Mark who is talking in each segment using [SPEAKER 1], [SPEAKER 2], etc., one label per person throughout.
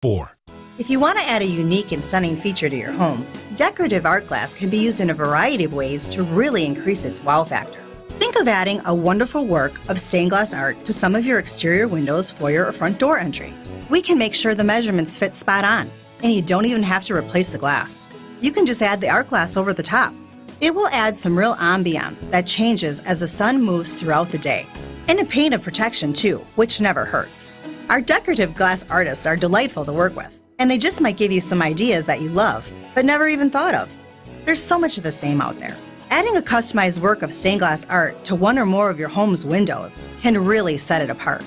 [SPEAKER 1] 4.
[SPEAKER 2] If you want to add a unique and stunning feature to your home, decorative art glass can be used in a variety of ways to really increase its wow factor. Think of adding a wonderful work of stained glass art to some of your exterior windows, foyer, or front door entry. We can make sure the measurements fit spot on, and you don't even have to replace the glass. You can just add the art glass over the top. It will add some real ambiance that changes as the sun moves throughout the day. And a paint of protection too, which never hurts. Our decorative glass artists are delightful to work with, and they just might give you some ideas that you love, but never even thought of. There's so much of the same out there. Adding a customized work of stained glass art to one or more of your home's windows can really set it apart.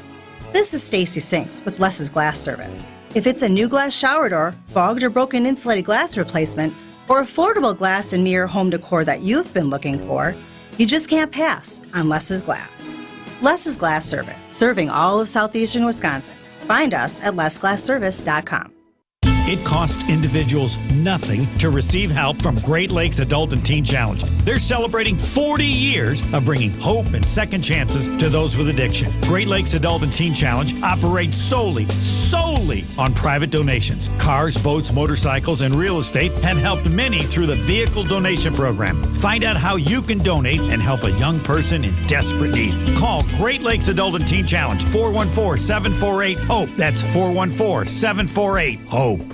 [SPEAKER 2] This is Stacy Sinks with Les's Glass Service. If it's a new glass shower door, fogged or broken insulated glass replacement, or affordable glass and mirror home decor that you've been looking for, you just can't pass on Les's Glass. Les's Glass Service, serving all of southeastern Wisconsin. Find us at lesglassservice.com.
[SPEAKER 1] It costs individuals nothing to receive help from Great Lakes Adult and Teen Challenge. They're celebrating 40 years of bringing hope and second chances to those with addiction. Great Lakes Adult and Teen Challenge operates solely on private donations. Cars, boats, motorcycles, and real estate have helped many through the vehicle donation program. Find out how you can donate and help a young person in desperate need. Call Great Lakes Adult and Teen Challenge, 414-748-HOPE. That's 414-748-HOPE.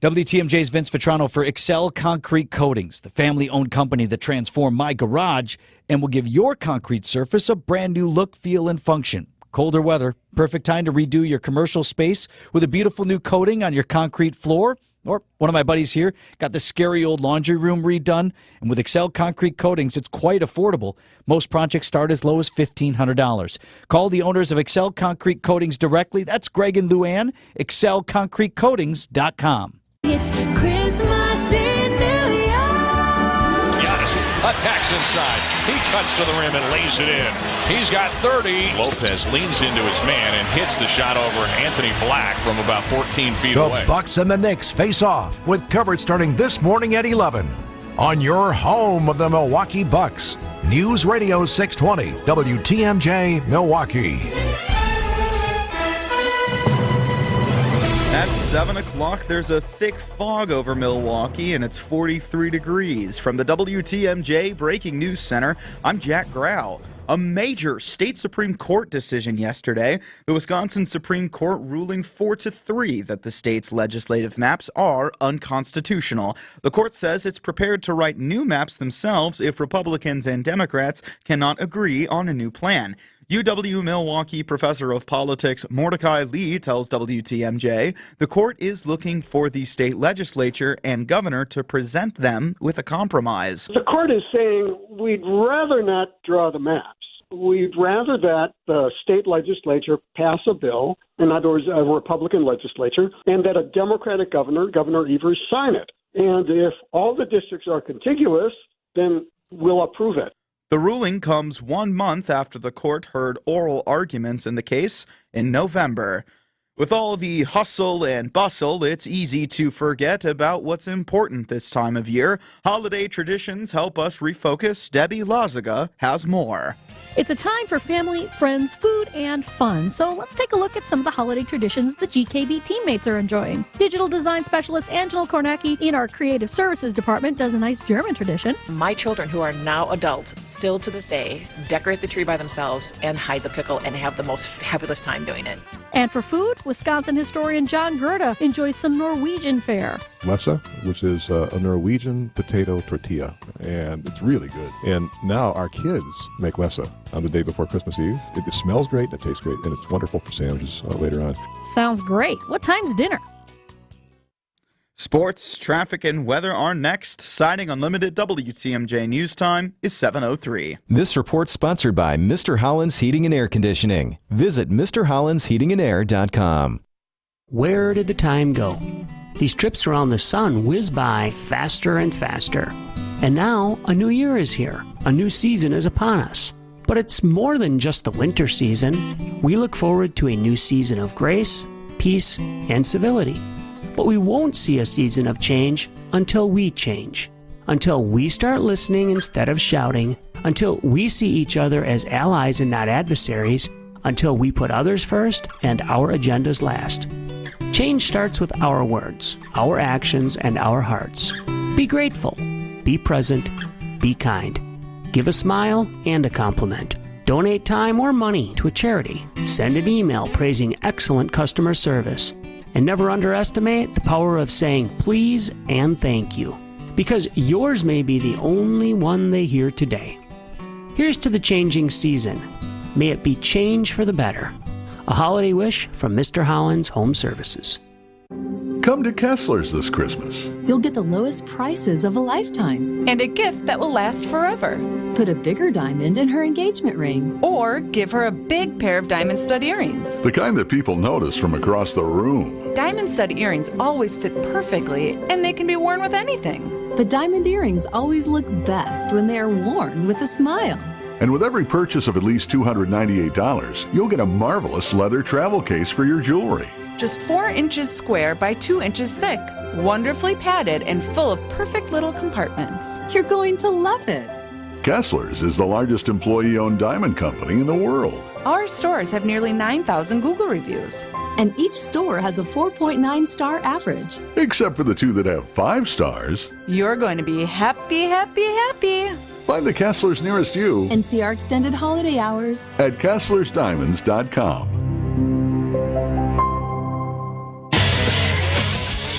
[SPEAKER 3] WTMJ's Vince Vitrano for Excel Concrete Coatings, the family-owned company that transformed my garage and will give your concrete surface a brand new look, feel, and function. Colder weather, perfect time to redo your commercial space with a beautiful new coating on your concrete floor. Or one of my buddies here got the scary old laundry room redone. And with Excel Concrete Coatings, it's quite affordable. Most projects start as low as $1,500. Call the owners of Excel Concrete Coatings directly. That's Greg and Luann, excelconcretecoatings.com.
[SPEAKER 4] It's Christmas in New York.
[SPEAKER 5] Giannis attacks inside. He cuts to the rim and lays it in. He's got 30. Lopez leans into his man and hits the shot over Anthony Black from about 14 feet away.
[SPEAKER 6] The Bucks and the Knicks face off with coverage starting this morning at 11 on your home of the Milwaukee Bucks. News Radio 620 WTMJ Milwaukee.
[SPEAKER 7] At 7 o'clock, there's a thick fog over Milwaukee, and it's 43 degrees. From the WTMJ Breaking News Center, I'm Jack Grau. A major state Supreme Court decision yesterday. The Wisconsin Supreme Court ruling 4-3 that the state's legislative maps are unconstitutional. The court says it's prepared to write new maps themselves if Republicans and Democrats cannot agree on a new plan. UW-Milwaukee professor of politics Mordecai Lee tells WTMJ the court is looking for the state legislature and governor to present them with a compromise.
[SPEAKER 8] The court is saying we'd rather not draw the maps. We'd rather that the state legislature pass a bill, in other words, a Republican legislature, and that a Democratic governor, Governor Evers, sign it. And if all the districts are contiguous, then we'll approve it.
[SPEAKER 7] The ruling comes 1 month after the court heard oral arguments in the case in November. With all the hustle and bustle, it's easy to forget about what's important this time of year. Holiday traditions help us refocus. Debbie Lazaga has more.
[SPEAKER 9] It's a time for family, friends, food, and fun. So let's take a look at some of the holiday traditions the GKB teammates are enjoying. Digital design specialist Angela Kornacki in our creative services department does a nice German tradition.
[SPEAKER 10] My children, who are now adults, still to this day, decorate the tree by themselves and hide the pickle and have the most fabulous time doing it.
[SPEAKER 9] And for food, Wisconsin historian John Gerda enjoys some Norwegian fare.
[SPEAKER 11] Lessa, which is a Norwegian potato tortilla, and it's really good. And now our kids make lessa on the day before Christmas Eve. It smells great, and it tastes great, and it's wonderful for sandwiches later on.
[SPEAKER 9] Sounds great. What time's dinner?
[SPEAKER 7] Sports, traffic, and weather are next. Siding Unlimited WTMJ News Time is 7:03.
[SPEAKER 12] This report's sponsored by Mr. Holland's Heating and Air Conditioning. Visit MrHollandsHeatingandAir.com.
[SPEAKER 13] Where did the time go? These trips around the sun whiz by faster and faster. And now a new year is here. A new season is upon us. But it's more than just the winter season. We look forward to a new season of grace, peace, and civility. But we won't see a season of change until we change. Until we start listening instead of shouting. Until we see each other as allies and not adversaries. Until we put others first and our agendas last. Change starts with our words, our actions, and our hearts. Be grateful. Be present. Be kind. Give a smile and a compliment. Donate time or money to a charity. Send an email praising excellent customer service. And never underestimate the power of saying please and thank you, because yours may be the only one they hear today. Here's to the changing season. May it be change for the better. A holiday wish from Mr. Holland's Home Services.
[SPEAKER 14] Come to Kessler's this Christmas.
[SPEAKER 15] You'll get the lowest prices of a lifetime.
[SPEAKER 16] And a gift that will last forever.
[SPEAKER 15] Put a bigger diamond in her engagement ring.
[SPEAKER 16] Or give her a big pair of diamond stud earrings.
[SPEAKER 14] The kind that people notice from across the room.
[SPEAKER 16] Diamond stud earrings always fit perfectly, and they can be worn with anything.
[SPEAKER 15] But diamond earrings always look best when they are worn with a smile.
[SPEAKER 14] And with every purchase of at least $298, you'll get a marvelous leather travel case for your jewelry.
[SPEAKER 16] Just 4 inches square by 2 inches thick, wonderfully padded and full of perfect little compartments.
[SPEAKER 15] You're going to love it.
[SPEAKER 14] Kessler's is the largest employee-owned diamond company in the world.
[SPEAKER 16] Our stores have nearly 9,000 Google reviews.
[SPEAKER 15] And each store has a 4.9 star average.
[SPEAKER 14] Except for the 2 that have 5 stars.
[SPEAKER 16] You're going to be happy, happy, happy.
[SPEAKER 14] Find the Kessler's nearest you
[SPEAKER 15] and see our extended holiday hours
[SPEAKER 14] at KesslersDiamonds.com.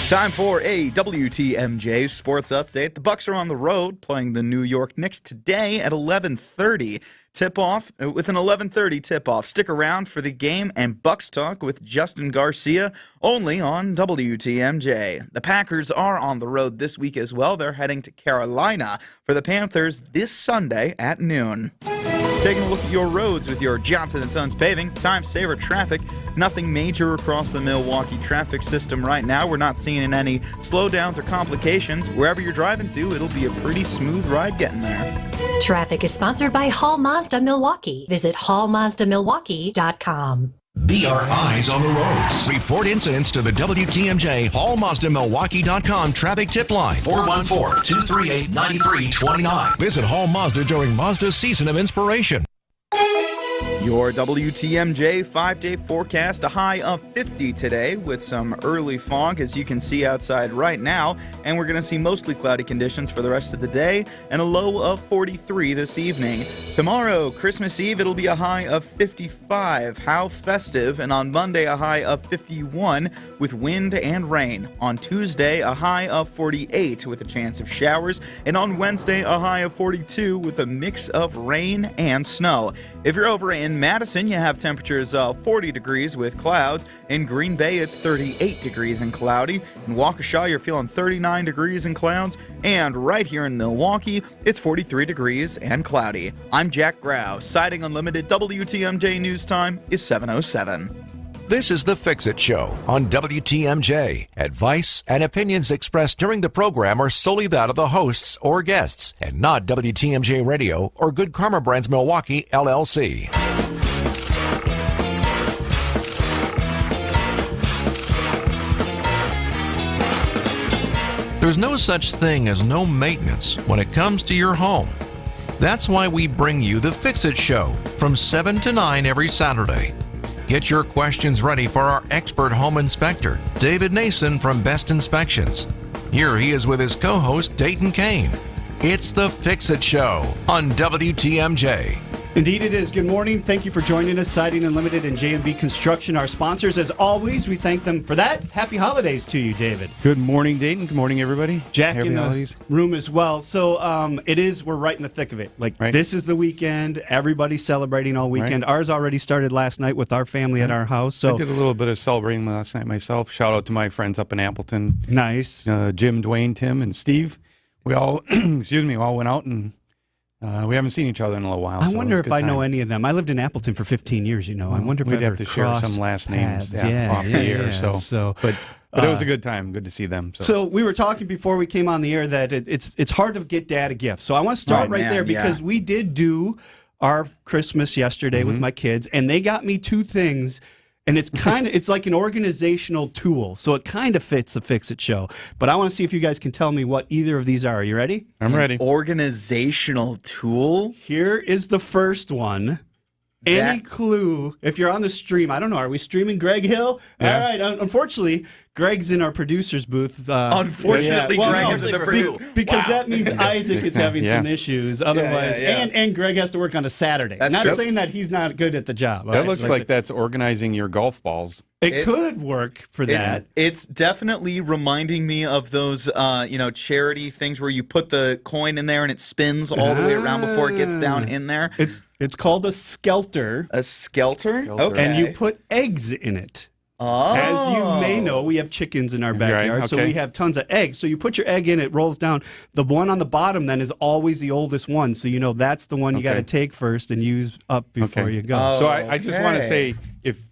[SPEAKER 7] Time for a WTMJ sports update. The Bucks are on the road playing the New York Knicks today at 11:30. Tip-off with an 11:30 tip-off. Stick around for the game and Bucks talk with Justin Garcia only on WTMJ. The Packers are on the road this week as well. They're heading to Carolina for the Panthers this Sunday at noon. Taking a look at your roads with your Johnson & Sons Paving. Time saver traffic. Nothing major across the Milwaukee traffic system right now. We're not seeing any slowdowns or complications. Wherever you're driving to, it'll be a pretty smooth ride getting there.
[SPEAKER 17] Traffic is sponsored by Hall Mazda Milwaukee. Visit hallmazdamilwaukee.com.
[SPEAKER 6] Be our eyes on the roads. Report incidents to the WTMJ HallMazdaMilwaukee.com traffic tip line 414-238-9329. Visit Hall Mazda during Mazda's season of inspiration.
[SPEAKER 7] Your WTMJ 5-day forecast, a high of 50 today with some early fog as you can see outside right now, and we're going to see mostly cloudy conditions for the rest of the day and a low of 43 this evening. Tomorrow, Christmas Eve, it'll be a high of 55. How festive. And on Monday, a high of 51 with wind and rain. On Tuesday, a high of 48 with a chance of showers, and on Wednesday, a high of 42 with a mix of rain and snow. If you're over in Madison, you have temperatures of 40 degrees with clouds. In Green Bay, it's 38 degrees and cloudy. In Waukesha, you're feeling 39 degrees and clouds. And right here in Milwaukee, it's 43 degrees and cloudy. I'm Jack Grau. Siding Unlimited WTMJ News Time is 7:07.
[SPEAKER 6] This is the Fix-It Show on WTMJ. Advice and opinions expressed during the program are solely that of the hosts or guests, and not WTMJ Radio or Good Karma Brands Milwaukee, LLC. There's no such thing as no maintenance when it comes to your home. That's why we bring you the Fix-It Show from 7 to 9 every Saturday. Get your questions ready for our expert home inspector, David Nason from Best Inspections. Here he is with his co-host, Dayton Kane. It's the Fix-It Show on WTMJ.
[SPEAKER 18] Indeed it is. Good morning. Thank you for joining us. Siding Unlimited and J&B Construction, our sponsors. As always, we thank them for that. Happy holidays to you, David.
[SPEAKER 19] Good morning, Dayton. Good morning, everybody.
[SPEAKER 18] Jack
[SPEAKER 19] Happy
[SPEAKER 18] in the
[SPEAKER 19] holidays.
[SPEAKER 18] room as well. So we're right in the thick of it. This is the weekend. Everybody's celebrating all weekend. Right. Ours already started last night with our family at our house. So
[SPEAKER 19] I did a little bit of celebrating last night myself. Shout out to my friends up in Appleton.
[SPEAKER 18] Nice.
[SPEAKER 19] Jim, Dwayne, Tim, and Steve. We all, all went out and we haven't seen each other in a little while.
[SPEAKER 18] I wonder if I know any of them. I lived in Appleton for 15 years, I wonder if
[SPEAKER 19] we'd
[SPEAKER 18] I'd
[SPEAKER 19] have to share some last names off the air. But it was a good time. Good to see them.
[SPEAKER 18] So we were talking before we came on the air that it's hard to get Dad a gift. So I want to start right there because we did do our Christmas yesterday with my kids, and they got me two things. And it's like an organizational tool, so it kind of fits the Fix-It Show. But I want to see if you guys can tell me what either of these are. Are you ready?
[SPEAKER 19] I'm ready.
[SPEAKER 7] Organizational tool?
[SPEAKER 18] Here is the first one. any clue, if you're on the stream, I don't know, are we streaming Greg Hill?
[SPEAKER 19] Yeah.
[SPEAKER 18] All right. Unfortunately, Greg's in our producer's booth.
[SPEAKER 7] Unfortunately, Greg is in the booth.
[SPEAKER 18] Because that means Isaac is having some issues. Otherwise, and Greg has to work on a Saturday.
[SPEAKER 7] That's
[SPEAKER 18] not
[SPEAKER 7] true.
[SPEAKER 18] saying that he's not good at the job.
[SPEAKER 19] That looks like that's organizing your golf balls.
[SPEAKER 18] It could work for that.
[SPEAKER 7] It's definitely reminding me of those, charity things where you put the coin in there and it spins all the way around before it gets down in there.
[SPEAKER 18] It's called a skelter.
[SPEAKER 7] A skelter? Okay.
[SPEAKER 18] And you put eggs in it.
[SPEAKER 7] Oh.
[SPEAKER 18] As you may know, we have chickens in our backyard, so we have tons of eggs. So you put your egg in, it rolls down. The one on the bottom then is always the oldest one, so you know that's the one you got to take first and use up before you go.
[SPEAKER 19] So I just want to say, if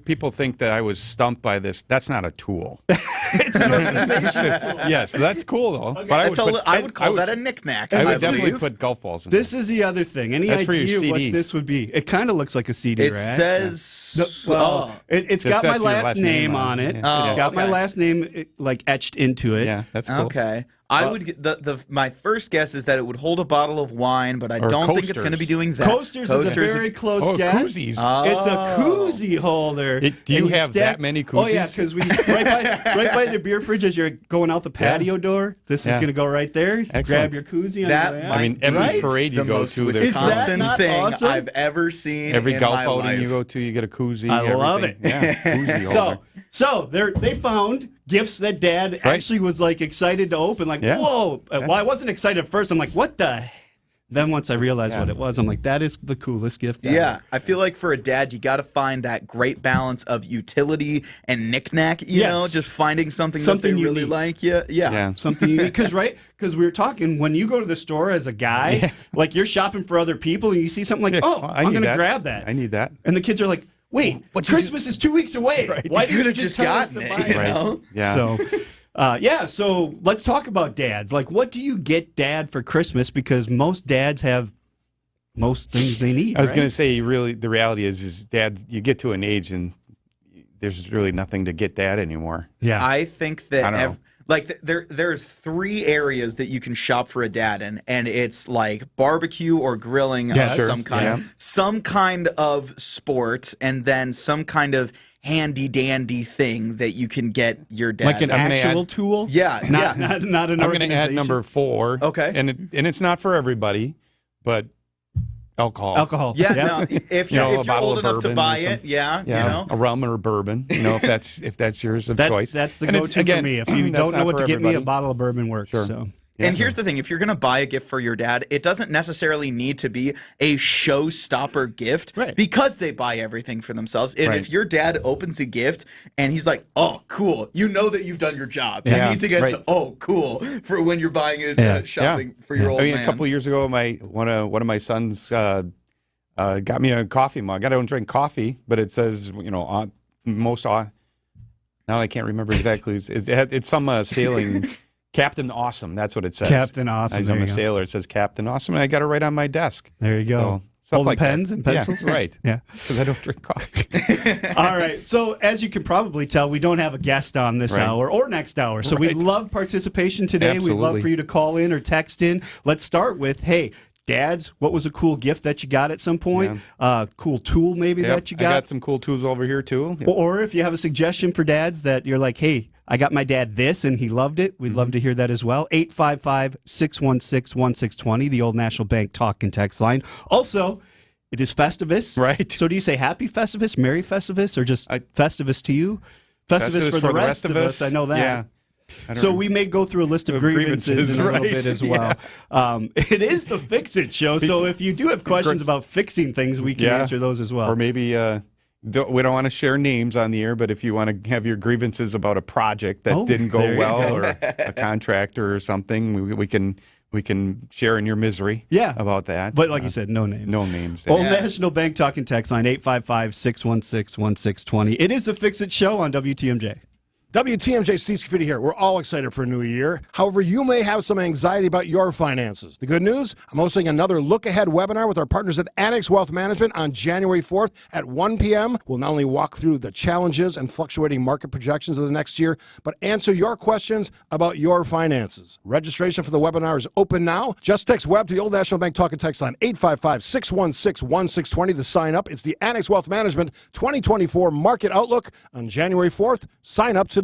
[SPEAKER 19] people think that I was stumped by this, that's not a tool.
[SPEAKER 18] It's an organization.
[SPEAKER 19] Yes, that's cool though.
[SPEAKER 7] Okay.
[SPEAKER 19] But
[SPEAKER 7] I would call that a knick-knack.
[SPEAKER 19] I would definitely put golf balls in.
[SPEAKER 18] This is the other thing. Any
[SPEAKER 19] That's for your
[SPEAKER 18] idea what
[SPEAKER 19] CDs.
[SPEAKER 18] this would be? It kind of looks like a CD,
[SPEAKER 7] It
[SPEAKER 18] right?
[SPEAKER 7] says...
[SPEAKER 18] It's got my last name on it.
[SPEAKER 19] Yeah.
[SPEAKER 18] It's got my last name like etched into it.
[SPEAKER 19] Yeah, that's cool.
[SPEAKER 7] Okay. I would my first guess is that it would hold a bottle of wine, but I don't think it's going to be doing that.
[SPEAKER 18] Coasters is a very close guess.
[SPEAKER 19] Koozies.
[SPEAKER 18] It's a koozie holder.
[SPEAKER 19] Do you
[SPEAKER 18] And
[SPEAKER 19] have that many koozies?
[SPEAKER 18] Oh yeah, because right by the beer fridge as you're going out the patio door. This is going to go right there.
[SPEAKER 19] Excellent.
[SPEAKER 18] Grab your koozie.
[SPEAKER 19] Every parade you go to, there's
[SPEAKER 7] Wisconsin thing
[SPEAKER 18] awesome?
[SPEAKER 7] I've ever seen.
[SPEAKER 19] every
[SPEAKER 7] in
[SPEAKER 19] golf
[SPEAKER 7] my
[SPEAKER 19] outing
[SPEAKER 7] life.
[SPEAKER 19] you go to, you get a koozie.
[SPEAKER 18] I love
[SPEAKER 19] everything.
[SPEAKER 18] it.
[SPEAKER 19] Yeah, koozie holder.
[SPEAKER 18] So they found gifts that Dad actually was like excited to open. Like, whoa! Well, I wasn't excited at first. I'm like, what the? Then once I realized what it was, I'm like, that is the coolest gift ever.
[SPEAKER 7] Yeah, I feel like for a dad, you got to find that great balance of utility and knick-knack, you know, just finding something that they really like. Yeah.
[SPEAKER 18] Something unique. Because we were talking, when you go to the store as a guy, like you're shopping for other people and you see something like, I'm going to grab that.
[SPEAKER 19] I need that.
[SPEAKER 18] And the kids are like, wait, Christmas is 2 weeks away.
[SPEAKER 19] Right.
[SPEAKER 18] Why
[SPEAKER 7] You
[SPEAKER 18] didn't you
[SPEAKER 7] could've
[SPEAKER 18] just
[SPEAKER 7] just
[SPEAKER 18] tell us
[SPEAKER 7] gotten
[SPEAKER 18] to
[SPEAKER 7] it,
[SPEAKER 18] buy
[SPEAKER 7] you
[SPEAKER 18] it?
[SPEAKER 7] know?
[SPEAKER 19] Yeah.
[SPEAKER 18] So let's talk about dads. Like, what do you get Dad for Christmas? Because most dads have most things they need.
[SPEAKER 19] I was going to say, really, the reality is dads, you get to an age and there's really nothing to get dad anymore.
[SPEAKER 18] Yeah.
[SPEAKER 7] I think that there's 3 areas that you can shop for a dad in, and it's like barbecue or grilling of some kind, some kind of sport, and then some kind of handy dandy thing that you can get your dad.
[SPEAKER 18] Like an actual tool?
[SPEAKER 7] Yeah,
[SPEAKER 18] Not an
[SPEAKER 19] I'm going to add
[SPEAKER 18] organization.
[SPEAKER 19] number 4.
[SPEAKER 7] Okay.
[SPEAKER 19] And it's not for everybody, but alcohol.
[SPEAKER 7] Yeah, no, if you're old enough to buy it, you
[SPEAKER 19] a
[SPEAKER 7] know.
[SPEAKER 19] rum or bourbon, if that's yours of choice.
[SPEAKER 18] That's the
[SPEAKER 19] And it's,
[SPEAKER 18] go-to
[SPEAKER 19] again,
[SPEAKER 18] for me. If you
[SPEAKER 19] that's
[SPEAKER 18] don't know
[SPEAKER 19] not
[SPEAKER 18] what to
[SPEAKER 19] for
[SPEAKER 18] get me, a
[SPEAKER 19] everybody.
[SPEAKER 18] bottle of bourbon works.
[SPEAKER 19] Sure.
[SPEAKER 18] So.
[SPEAKER 7] And here's the thing, if you're going to buy a gift for your dad, it doesn't necessarily need to be a showstopper gift because they buy everything for themselves. And if your dad opens a gift and he's like, oh, cool, you know that you've done your job. You need to get to, oh, cool, for when you're buying it, shopping for your old man.
[SPEAKER 19] A couple of years ago, one of my sons got me a coffee mug. I don't drink coffee, but it says, now I can't remember exactly. It's some sailing... Captain Awesome, that's what it says.
[SPEAKER 18] Captain Awesome.
[SPEAKER 19] I'm a sailor. It says Captain Awesome, and I got it right on my desk.
[SPEAKER 18] There you go.
[SPEAKER 19] So,
[SPEAKER 18] Holding
[SPEAKER 19] like
[SPEAKER 18] pens and pencils?
[SPEAKER 19] Yeah, right.
[SPEAKER 18] Yeah.
[SPEAKER 19] Because I don't drink coffee.
[SPEAKER 18] All right. So as you can probably tell, we don't have a guest on this hour or next hour. So we love participation today.
[SPEAKER 19] Absolutely.
[SPEAKER 18] We'd love for you to call in or text in. Let's start with, hey, dads, what was a cool gift that you got at some point? Cool tool maybe that you got?
[SPEAKER 19] I got some cool tools over here, too. Yep.
[SPEAKER 18] Or if you have a suggestion for dads that you're like, hey, I got my dad this and he loved it, we'd love to hear that as well. 855-616-1620, the Old National Bank talk and text line. Also, it is Festivus.
[SPEAKER 19] Right.
[SPEAKER 18] So do you say Happy Festivus, Merry Festivus, or just Festivus to you? Festivus for the rest of us. I know that.
[SPEAKER 19] Yeah.
[SPEAKER 18] So we may go through a list of grievances in a little bit as well. It is the Fix It Show, so if you do have questions about fixing things, we can answer those as well.
[SPEAKER 19] Or maybe we don't want to share names on the air, but if you want to have your grievances about a project that didn't go well or a contractor or something, we can share in your misery about that.
[SPEAKER 18] But like you said, no names.
[SPEAKER 19] No names.
[SPEAKER 18] Old National Bank talking text line 855-616-1620. It is the Fix It Show on WTMJ.
[SPEAKER 20] WTMJ Steve Scafidi here. We're all excited for a new year. However, you may have some anxiety about your finances. The good news, I'm hosting another look-ahead webinar with our partners at Annex Wealth Management on January 4th at 1 p.m. We'll not only walk through the challenges and fluctuating market projections of the next year, but answer your questions about your finances. Registration for the webinar is open now. Just text WEB to the Old National Bank talk and text line 855-616-1620 to sign up. It's the Annex Wealth Management 2024 Market Outlook on January 4th. Sign up today.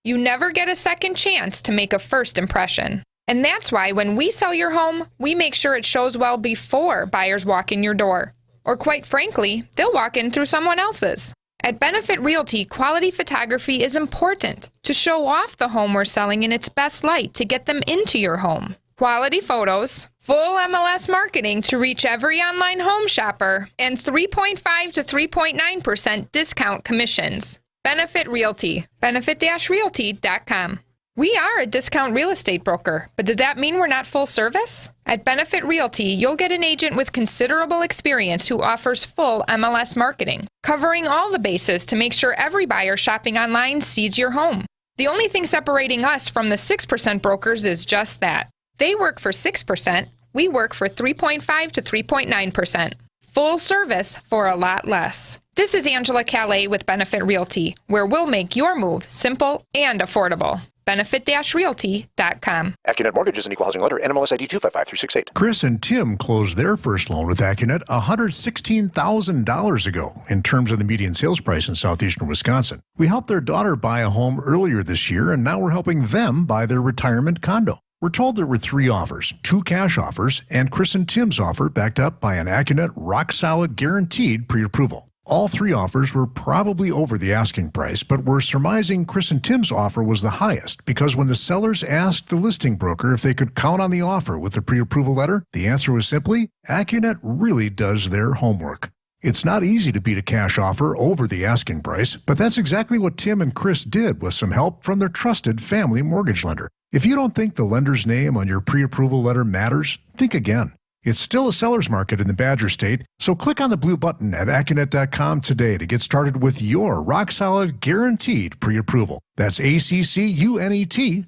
[SPEAKER 21] You never get a second chance to make a first impression. And that's why when we sell your home, we make sure it shows well before buyers walk in your door. Or quite frankly, they'll walk in through someone else's. At Benefit Realty, quality photography is important to show off the home we're selling in its best light to get them into your home. Quality photos, full MLS marketing to reach every online home shopper, and 3.5 to 3.9% discount commissions. Benefit Realty, benefit-realty.com. We are a discount real estate broker, but does that mean we're not full service? At Benefit Realty, you'll get an agent with considerable experience who offers full MLS marketing, covering all the bases to make sure every buyer shopping online sees your home. The only thing separating us from the 6% brokers is just that. They work for 6%, we work for 3.5 to 3.9%. Full service for a lot less. This is Angela Calais with Benefit Realty, where we'll make your move simple and affordable. Benefit-realty.com.
[SPEAKER 22] Accunet Mortgage is an equal housing lender. NMLS ID 255368.
[SPEAKER 23] Chris and Tim closed their first loan with Accunet $116,000 ago in terms of the median sales price in southeastern Wisconsin. We helped their daughter buy a home earlier this year, and now we're helping them buy their retirement condo. We're told there were 3 offers, 2 cash offers, and Chris and Tim's offer backed up by an Accunet rock-solid guaranteed pre-approval. All 3 offers were probably over the asking price, but we're surmising Chris and Tim's offer was the highest because when the sellers asked the listing broker if they could count on the offer with the pre-approval letter, the answer was simply, Accunet really does their homework. It's not easy to beat a cash offer over the asking price, but that's exactly what Tim and Chris did with some help from their trusted family mortgage lender. If you don't think the lender's name on your pre-approval letter matters, think again. It's still a seller's market in the Badger State, so click on the blue button at Accunet.com today to get started with your rock-solid guaranteed pre-approval. That's ACCUNET.com.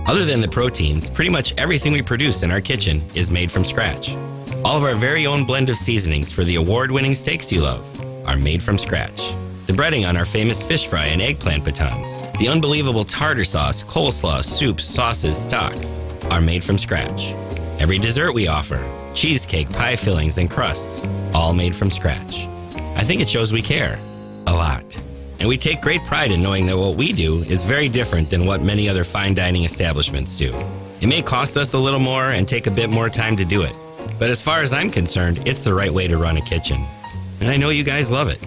[SPEAKER 24] Other than the proteins, pretty much everything we produce in our kitchen is made from scratch. All of our very own blend of seasonings for the award-winning steaks you love are made from scratch. The breading on our famous fish fry and eggplant batons, the unbelievable tartar sauce, coleslaw, soups, sauces, stocks are made from scratch. Every dessert we offer, cheesecake, pie fillings, and crusts, all made from scratch. I think it shows we care a lot. And we take great pride in knowing that what we do is very different than what many other fine dining establishments do. It may cost us a little more and take a bit more time to do it, but as far as I'm concerned, it's the right way to run a kitchen. And I know you guys love it.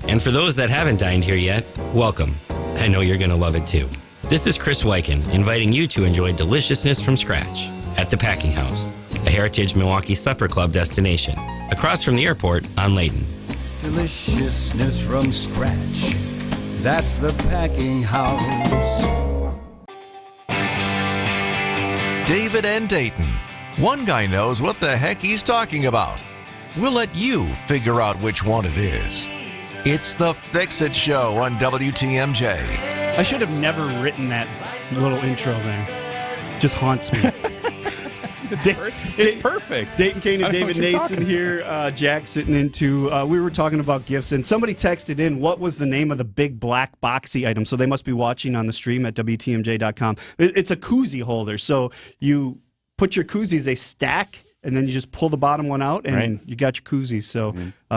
[SPEAKER 24] And for those that haven't dined here yet, welcome. I know you're going to love it too. This is Chris Weichen, inviting you to enjoy deliciousness from scratch at the Packing House, a Heritage Milwaukee Supper Club destination, across from the airport on Layton.
[SPEAKER 25] Deliciousness from scratch. That's the Packing House.
[SPEAKER 6] David and Dayton. One guy knows what the heck he's talking about. We'll let you figure out which one it is. It's the Fix-It Show on WTMJ.
[SPEAKER 18] I should have never written that little intro there. It just haunts me.
[SPEAKER 19] It's perfect.
[SPEAKER 18] Dayton Kane and David Nason here. Jack sitting into. We were talking about gifts, and somebody texted in, what was the name of the big black boxy item? So they must be watching on the stream at WTMJ.com. It's a koozie holder. So you put your koozies, they stack, and then you just pull the bottom one out, and you got your koozies. So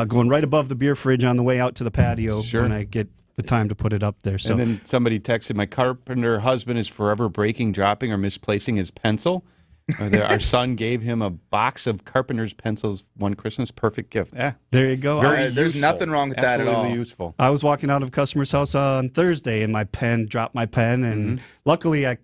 [SPEAKER 18] going right above the beer fridge on the way out to the patio when I get the time to put it up there. So.
[SPEAKER 19] And then somebody texted, my carpenter husband is forever breaking, dropping, or misplacing his pencil. Our son gave him a box of carpenter's pencils one Christmas. Perfect gift. Yeah,
[SPEAKER 18] there you go.
[SPEAKER 7] There's nothing wrong with that at all.
[SPEAKER 19] Absolutely useful.
[SPEAKER 18] I was walking out of a customer's house on Thursday, and my pen dropped my pen, and luckily I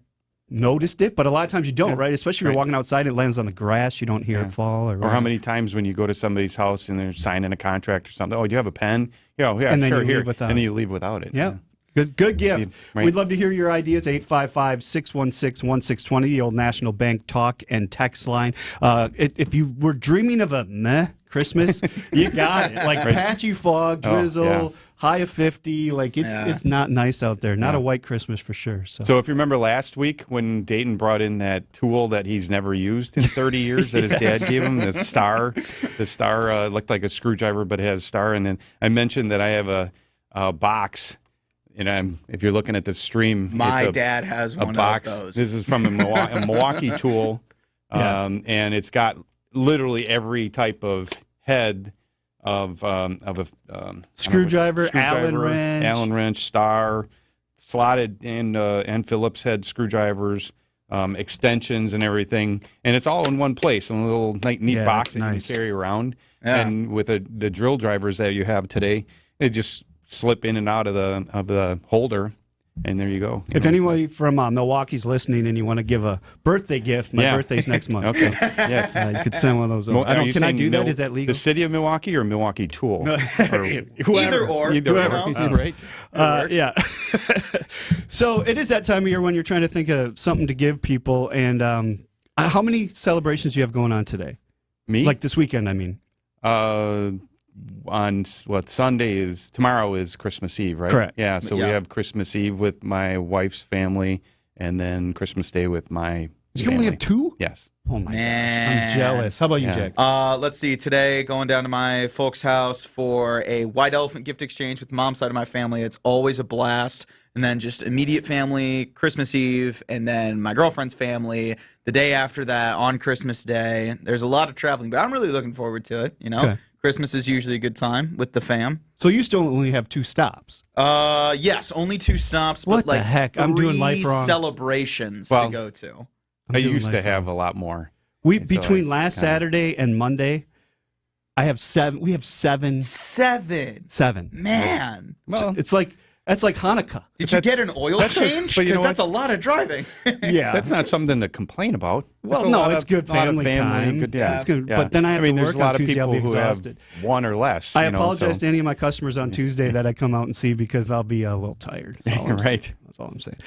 [SPEAKER 18] noticed it, but a lot of times you don't, right? Especially if you're walking outside, it lands on the grass, you don't hear it fall.
[SPEAKER 19] Or how many times when you go to somebody's house and they're signing a contract or something, oh, do you have a pen? Yeah,
[SPEAKER 18] and then
[SPEAKER 19] sure,
[SPEAKER 18] you
[SPEAKER 19] here.
[SPEAKER 18] Leave without
[SPEAKER 19] and then you leave without it.
[SPEAKER 18] Yeah. Good gift.
[SPEAKER 19] Right.
[SPEAKER 18] We'd love to hear your ideas. 855-616-1620, the Old National Bank talk and text line. If you were dreaming of a meh Christmas, you got it. Like patchy fog, drizzle, high of 50. Like it's not nice out there. Not a white Christmas for sure.
[SPEAKER 19] So if you remember last week when Dayton brought in that tool that he's never used in 30 years that his dad gave him, the star looked like a screwdriver but it had a star. And then I mentioned that I have a box. And if you're looking at the stream,
[SPEAKER 7] my dad has one
[SPEAKER 19] box.
[SPEAKER 7] of those.
[SPEAKER 19] This is from a Milwaukee tool, and it's got literally every type of head of a
[SPEAKER 18] screwdriver, Allen wrench,
[SPEAKER 19] star, slotted and Phillips head screwdrivers, extensions, and everything. And it's all in one place, in a little neat box that you can carry around. Yeah. And with the drill drivers that you have today, it just slip in and out of the holder, and there you go.
[SPEAKER 18] If anybody from Milwaukee's listening and you want to give a birthday gift, my birthday's next month.
[SPEAKER 19] Okay.
[SPEAKER 18] So, yes, you could send one of those over. Can I do that? Is that legal?
[SPEAKER 19] The city of Milwaukee or Milwaukee Tool?
[SPEAKER 7] Either or.
[SPEAKER 19] Right.
[SPEAKER 18] Yeah. So it is that time of year when you're trying to think of something to give people. And how many celebrations do you have going on today?
[SPEAKER 19] Me?
[SPEAKER 18] Like this weekend, I mean.
[SPEAKER 19] On tomorrow is Christmas Eve, right?
[SPEAKER 18] Correct.
[SPEAKER 19] Yeah, so we have Christmas Eve with my wife's family, and then Christmas Day with my family.
[SPEAKER 18] Only have two?
[SPEAKER 19] Yes.
[SPEAKER 18] Oh my gosh, I'm jealous. How about you, Jack?
[SPEAKER 7] Let's see. Today, going down to my folks' house for a White Elephant gift exchange with the mom's side of my family. It's always a blast. And then just immediate family, Christmas Eve, and then my girlfriend's family the day after that on Christmas Day. There's a lot of traveling, but I'm really looking forward to it, Okay. Christmas is usually a good time with the fam.
[SPEAKER 18] So you still only have 2 stops?
[SPEAKER 7] Yes, only 2 stops.
[SPEAKER 18] What
[SPEAKER 7] but
[SPEAKER 18] the heck? I'm doing life wrong.
[SPEAKER 7] Celebrations to go to.
[SPEAKER 19] I used to have a lot more.
[SPEAKER 18] Between last Saturday and Monday, I have 7. We have 7. 7.
[SPEAKER 7] Man.
[SPEAKER 18] Well, that's like Hanukkah.
[SPEAKER 7] Did you get an oil change? Because that's a lot of driving.
[SPEAKER 18] Yeah.
[SPEAKER 19] That's not something to complain about.
[SPEAKER 18] Well, no, it's good family time.
[SPEAKER 19] Good,
[SPEAKER 18] It's good. Yeah. But then I have to work on Tuesday. I'll be exhausted.
[SPEAKER 19] Who have one or less.
[SPEAKER 18] I apologize to any of my customers on Tuesday that I come out and see because I'll be a little tired.
[SPEAKER 19] Right.
[SPEAKER 18] That's all I'm saying.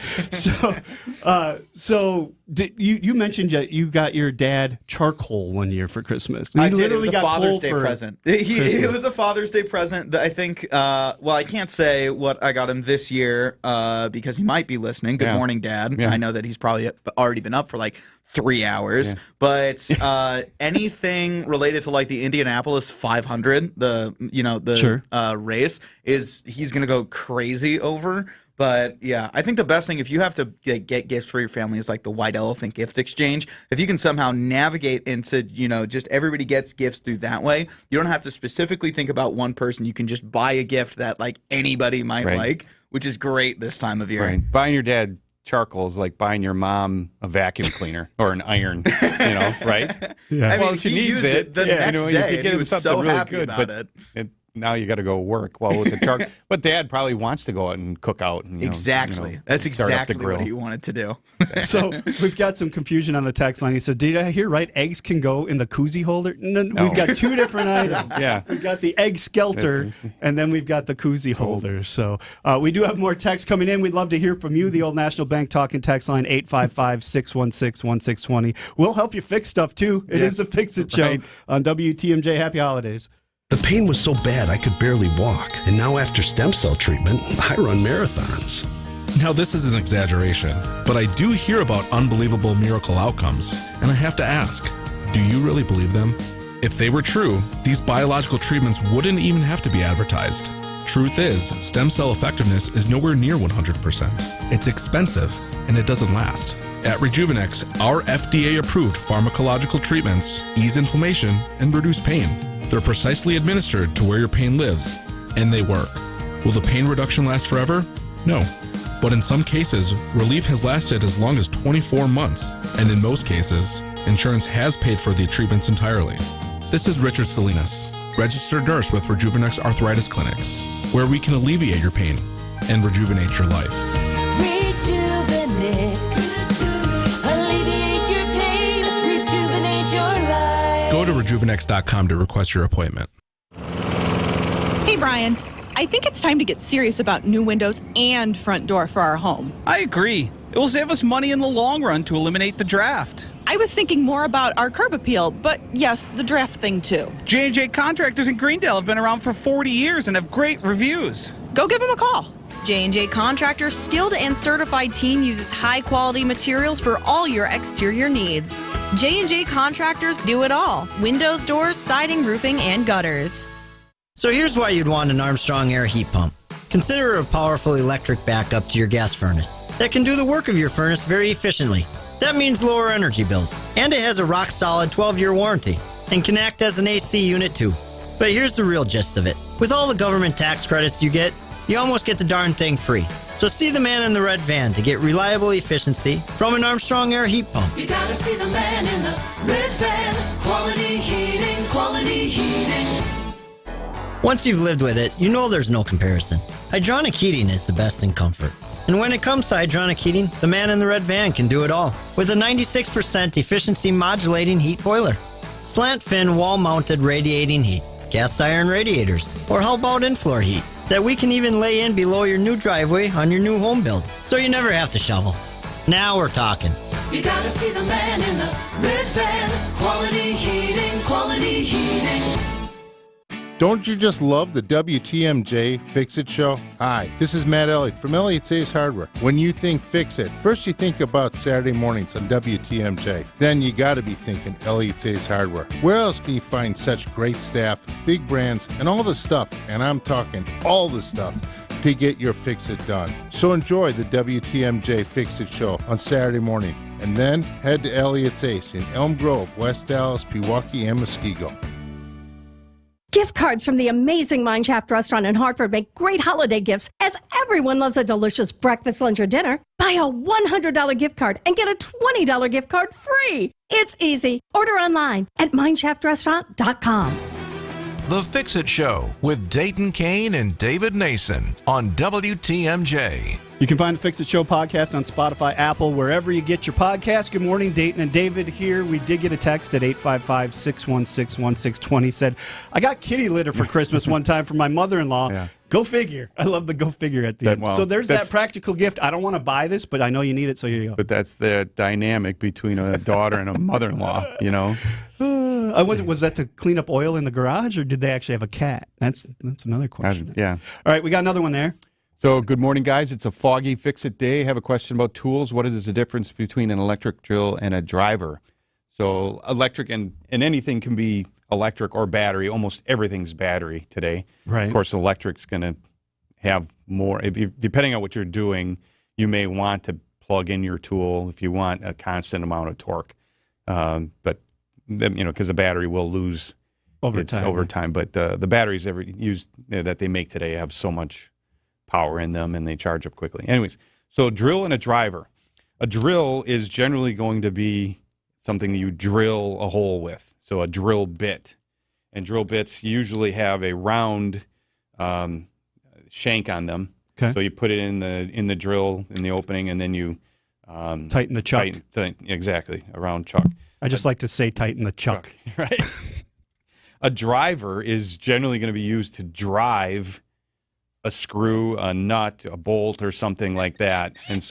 [SPEAKER 18] So you mentioned that you got your dad charcoal one year for Christmas.
[SPEAKER 7] I did. It was a Father's Day present. It was a Father's Day present. I think, I can't say what I got him this year because he might be listening. Good morning, Dad. Yeah. I know that he's probably already been up for like 3 hours, but anything related to like the Indianapolis 500, the race he's gonna go crazy over. But yeah, I think the best thing if you have to get gifts for your family is like the White Elephant gift exchange. If you can somehow navigate into just everybody gets gifts through that way, you don't have to specifically think about one person. You can just buy a gift that like anybody might like, which is great this time of year.
[SPEAKER 19] Right. Buying your dad charcoal is like buying your mom a vacuum cleaner or an iron, right?
[SPEAKER 18] Yeah.
[SPEAKER 7] I mean, he used it the next day, and he was so
[SPEAKER 19] really
[SPEAKER 7] happy
[SPEAKER 19] good,
[SPEAKER 7] about it.
[SPEAKER 19] Now you got to go work. Well, with the charcoal, but Dad probably wants to go out and cook out. And,
[SPEAKER 7] exactly. That's exactly what he wanted to do.
[SPEAKER 18] So we've got some confusion on the text line. He said, "Did I hear right? Eggs can go in the koozie holder." No. We've got 2 different items.
[SPEAKER 19] Yeah,
[SPEAKER 18] we've got the egg skelter, and then we've got the koozie holder. So we do have more texts coming in. We'd love to hear from you. The Old National Bank talking text line 855-616-1620. We'll help you fix stuff too. It is the Fix It Show on WTMJ. Happy holidays.
[SPEAKER 1] The pain was so bad I could barely walk, and now after stem cell treatment, I run marathons.
[SPEAKER 2] Now this is an exaggeration, but I do hear about unbelievable miracle outcomes, and I have to ask, do you really believe them? If they were true, these biological treatments wouldn't even have to be advertised. Truth is, stem cell effectiveness is nowhere near 100%. It's expensive, and it doesn't last. At Rejuvenex, our FDA-approved pharmacological treatments ease inflammation and reduce pain. They're precisely administered to where your pain lives, and they work. Will the pain reduction last forever? No. But in some cases, relief has lasted as long as 24 months, and in most cases, insurance has paid for the treatments entirely. This is Richard Salinas, registered nurse with Rejuvenex Arthritis Clinics, where we can alleviate your pain and rejuvenate your life.
[SPEAKER 3] Alleviate your pain, rejuvenate your life.
[SPEAKER 2] Go to rejuvenex.com to request your appointment.
[SPEAKER 4] Hey, Brian. I think it's time to get serious about new windows and front door for our home.
[SPEAKER 5] I agree. It will save us money in the long run to eliminate the draft.
[SPEAKER 4] I was thinking more about our curb appeal, but yes, the draft thing too.
[SPEAKER 5] J&J Contractors in Greendale have been around for 40 years and have great reviews.
[SPEAKER 4] Go give them a call.
[SPEAKER 8] J&J Contractors' skilled and certified team uses high-quality materials for all your exterior needs. J&J Contractors do it all. Windows, doors, siding, roofing, and gutters.
[SPEAKER 10] So here's why you'd want an Armstrong air heat pump. Consider a powerful electric backup to your gas furnace that can do the work of your furnace very efficiently. That means lower energy bills. And it has a rock-solid 12-year warranty and can act as an AC unit too. But here's the real gist of it. With all the government tax credits you get, you almost get the darn thing free. So see the man in the red van to get reliable efficiency from an Armstrong air heat pump.
[SPEAKER 3] You gotta see the man in the red van. Quality heating, quality heating.
[SPEAKER 10] Once you've lived with it, you know there's no comparison. Hydronic heating is the best in comfort. And when it comes to hydronic heating, the man in the red van can do it all with a 96% efficiency modulating heat boiler, slant fin wall-mounted radiating heat, cast iron radiators, or how about in-floor heat that we can even lay in below your new driveway on your new home build, so you never have to shovel. Now we're talking.
[SPEAKER 3] You gotta see the man in the red van. Quality heating, quality heating.
[SPEAKER 11] Don't you just love the WTMJ Fix-It Show? Hi, this is Matt Elliott from Elliott's Ace Hardware. When you think Fix-It, first you think about Saturday mornings on WTMJ. Then you gotta be thinking Elliott's Ace Hardware. Where else can you find such great staff, big brands, and all the stuff, and I'm talking all the stuff, to get your Fix-It done? So enjoy the WTMJ Fix-It Show on Saturday morning. And then head to Elliott's Ace in Elm Grove, West Dallas, Pewaukee, and Muskego.
[SPEAKER 9] Gift cards from the amazing Mine Shaft restaurant in Hartford make great holiday gifts, as everyone loves a delicious breakfast, lunch, or dinner. Buy a $100 gift card and get a $20 gift card free. It's easy. Order online at mineshaftrestaurant.com.
[SPEAKER 6] The Fix-It Show with Dayton Kane and David Nason on WTMJ.
[SPEAKER 18] You can find the Fix It Show podcast on Spotify, Apple, wherever you get your podcast. Good morning, Dayton and David here. We did get a text at 855-616-1620. Said, I got kitty litter for Christmas one time for my mother-in-law. Yeah. Go figure. I love the go figure at the end. Well, so there's that practical gift. I don't want to buy this, but I know you need it, so here you go.
[SPEAKER 19] But that's the dynamic between a daughter and a mother-in-law, you know?
[SPEAKER 18] Was that to clean up oil in the garage, or did they actually have a cat? That's another question.
[SPEAKER 19] Yeah.
[SPEAKER 18] All right, we got another one there.
[SPEAKER 19] So good morning, guys. It's a foggy Fix-It day. I have a question about tools. What is the difference between an electric drill and a driver? So electric and anything can be electric or battery. Almost everything's battery today.
[SPEAKER 18] Right.
[SPEAKER 19] Of course, electric's going to have more. Depending on what you're doing, you may want to plug in your tool if you want a constant amount of torque. But because the battery will lose over time. But the batteries that they make today have so much power in them, and they charge up quickly. Anyways, so drill and a driver. A drill is generally going to be something you drill a hole with, so a drill bit. And drill bits usually have a round shank on them.
[SPEAKER 18] Okay.
[SPEAKER 19] So you put it in the drill in the opening, and then you
[SPEAKER 18] tighten the chuck.
[SPEAKER 19] Exactly, a round chuck.
[SPEAKER 18] I just like to say tighten the chuck.
[SPEAKER 19] Right. A driver is generally going to be used to drive a screw, a nut, a bolt, or something like that. And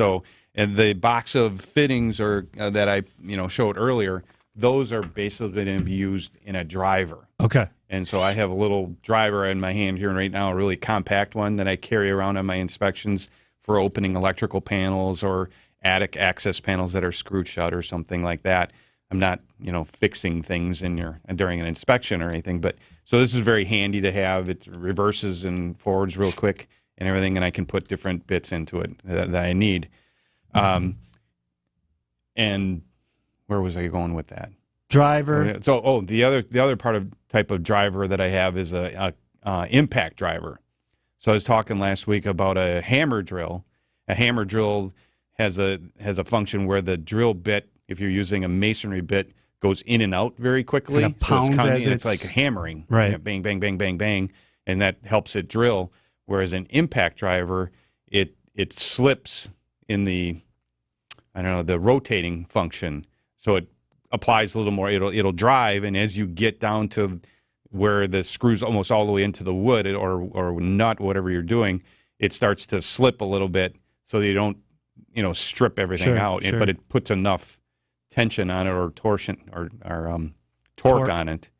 [SPEAKER 19] the box of fittings that I showed earlier, those are basically going to be used in a driver.
[SPEAKER 18] Okay.
[SPEAKER 19] And so I have a little driver in my hand here right now, a really compact one that I carry around on my inspections for opening electrical panels or attic access panels that are screwed shut or something like that. I'm not, fixing things during an inspection or anything, but so this is very handy to have. It reverses and forwards real quick and everything, and I can put different bits into it that I need. And where was I going with that?
[SPEAKER 18] Driver.
[SPEAKER 19] So, the other type of driver that I have is a impact driver. So I was talking last week about a hammer drill. A hammer drill has a function where the drill bit, if you're using a masonry bit, goes in and out very quickly.
[SPEAKER 18] Kind of pounds
[SPEAKER 19] it's like hammering.
[SPEAKER 18] Right.
[SPEAKER 19] Bang, bang, bang, bang, bang. And that helps it drill. Whereas an impact driver, it slips in the rotating function. So it applies a little more. It'll drive, and as you get down to where the screw's almost all the way into the wood or nut, whatever you're doing, it starts to slip a little bit so that you don't, strip everything out. But it puts enough tension on it or torsion or torque on it